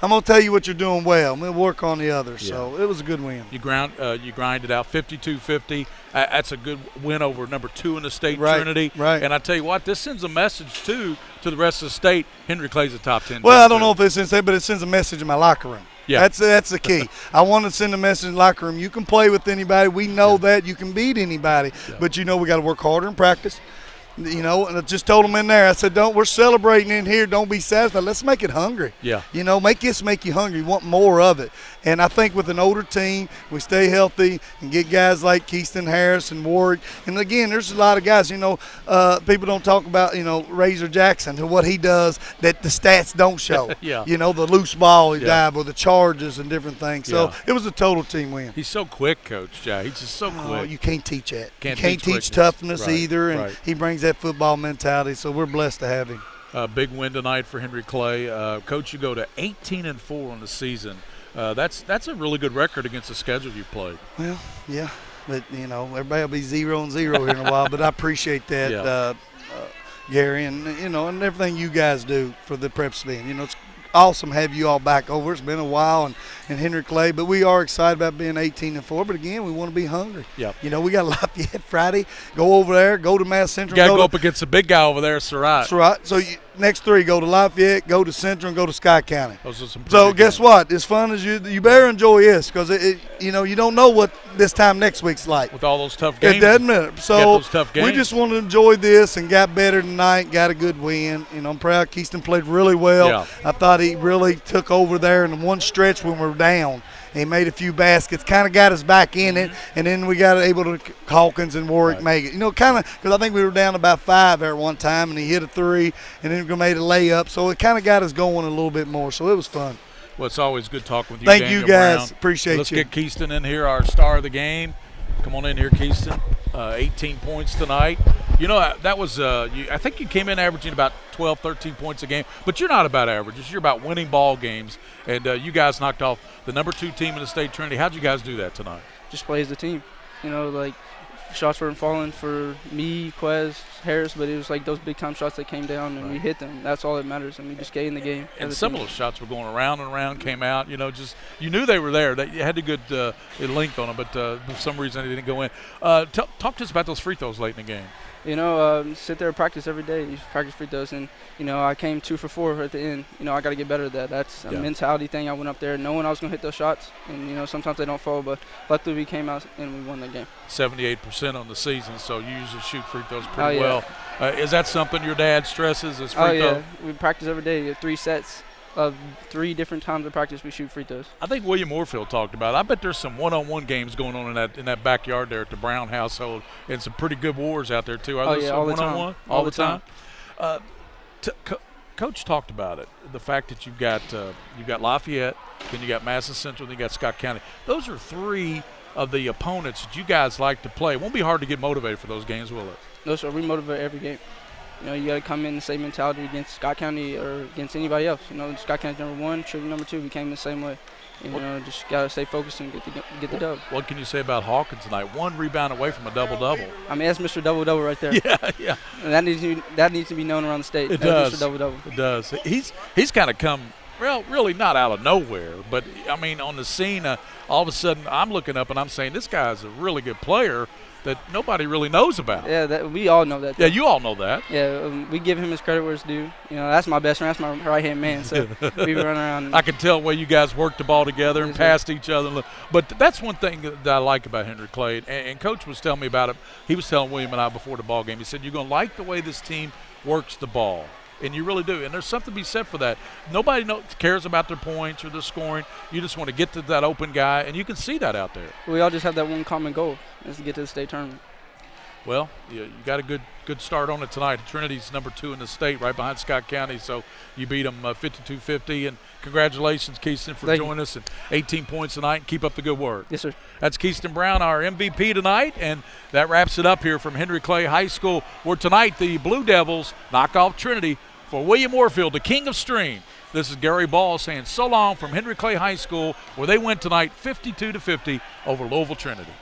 to tell you what you're doing well. I'm going to work on the others. Yeah. So it was a good win. You grinded out 52-50. That's a good win over number 2 in the state, Right, Trinity. right. And I tell you what, this sends a message, too, to the rest of the state. Henry Clay's a top 10. Well, I don't know if it's insane, but it sends a message in my locker room. Yeah. That's the key. I want to send a message in the locker room. You can play with anybody. We know that. You can beat anybody. Yeah. But, we got to work harder in practice. And I just told them in there, I said, we're celebrating in here. Don't be satisfied. Let's make it hungry. Yeah. Make you hungry. You want more of it. And I think with an older team, we stay healthy and get guys like Keyston, Harris, and Ward. And, again, there's a lot of guys, people don't talk about, Razor Jackson and what he does that the stats don't show. Yeah. The loose ball he dive or the charges and different things. So it was a total team win. He's so quick, Coach. Yeah, he's just so quick. You can't teach that. You can't teach quickness. toughness Right, either. And he brings that football mentality, so we're blessed to have him. Big win tonight for Henry Clay. Coach, you go to 18-4 on the season. That's a really good record against the schedule you've played. Well, yeah, but everybody will be 0-0 here in a while. But I appreciate that, Gary, and and everything you guys do for the PrepSpin. It's awesome to have you all back over. It's been a while, and Henry Clay, but we are excited about being 18-4. But again, we want to be hungry. Yep. We got Lafayette Friday. Go over there. Go to Mass Central. You got to go up against the big guy over there, Surratt. Surratt. So next 3, go to Lafayette, go to Central, and go to Scott County. Those are some so guess what? As fun as you better enjoy this, because you don't know what this time next week's like. With all those tough games. It doesn't matter. So those tough games. We just want to enjoy this and got better tonight, got a good win. I'm proud Keyston played really well. Yeah. I thought he really took over there in the one stretch when we were down. He made a few baskets, kind of got us back in it, and then we got able to Hawkins and Warwick make it. Kind of because I think we were down about 5 there at one time, and he hit a 3, and then we made a layup. So it kind of got us going a little bit more. So it was fun. Well, it's always good talking with you, Thank Daniel you, guys. Brown. Appreciate Let's you. get Keyston in here, our star of the game. Come on in here, Keyston. 18 points tonight. That was I think you came in averaging about 12, 13 points a game. But you're not about averages. You're about winning ball games. And you guys knocked off the number 2 team in the state, Trinity. How'd you guys do that tonight? Just play as a team. Shots weren't falling for me, Quez, Harris, but it was like those big-time shots that came down, and we hit them. That's all that matters, and we just stayed in the game. And some of those shots were going around and around, came out. You knew they were there. You had a good length on them, but for some reason they didn't go in. Talk to us about those free throws late in the game. Sit there and practice every day. You practice free throws, and I came 2 for 4 at the end. I got to get better at that. That's a mentality thing. I went up there knowing I was going to hit those shots, and sometimes they don't fall, but luckily we came out and we won the game. 78% on the season, so you usually shoot free throws pretty well. Is that something your dad stresses? Is free throw? We practice every day. 3 sets. 3 different times of practice we shoot free throws. I think William Moorfield talked about it. I bet there's some one-on-one games going on in that backyard there at the Brown household, and some pretty good wars out there too. Are there some one-on-one? All the time. Coach talked about it. The fact that you've got Lafayette, then you got Madison Central, then you got Scott County. Those are 3 of the opponents that you guys like to play. It won't be hard to get motivated for those games, will it? No, sir. We motivate every game. You got to come in the same mentality against Scott County or against anybody else. Scott County's number 1, Trinity number 2. We came the same way. Just got to stay focused and get the dub. What can you say about Hawkins tonight? 1 rebound away from a double-double. I mean, that's Mr. Double-Double right there. Yeah. And that needs to be known around the state. It that's does. Mr. Double-Double. It does. He's kind of come, really not out of nowhere, but, on the scene, all of a sudden I'm looking up and I'm saying this guy's a really good player that nobody really knows about. Yeah, we all know that. Yeah, you all know that. Yeah, we give him his credit where it's due. You know, that's my best friend. That's my right-hand man. So we run around. I can tell where you guys worked the ball together and passed each other. But that's one thing that I like about Henry Clay. And Coach was telling me about it. He was telling William and I before the ball game. He said, you're going to like the way this team works the ball. And you really do. And there's something to be said for that. Nobody cares about their points or their scoring. You just want to get to that open guy, and you can see that out there. We all just have that one common goal, is to get to the state tournament. Well, you got a good start on it tonight. Trinity's number 2 in the state, right behind Scott County. So you beat them 52-50. And congratulations, Keyston, for joining us. And 18 points tonight. Keep up the good work. Yes, sir. That's Keyston Brown, our MVP tonight. And that wraps it up here from Henry Clay High School, where tonight the Blue Devils knock off Trinity. For William Warfield, the king of stream, this is Gary Ball saying so long from Henry Clay High School, where they win tonight 52-50 over Louisville Trinity.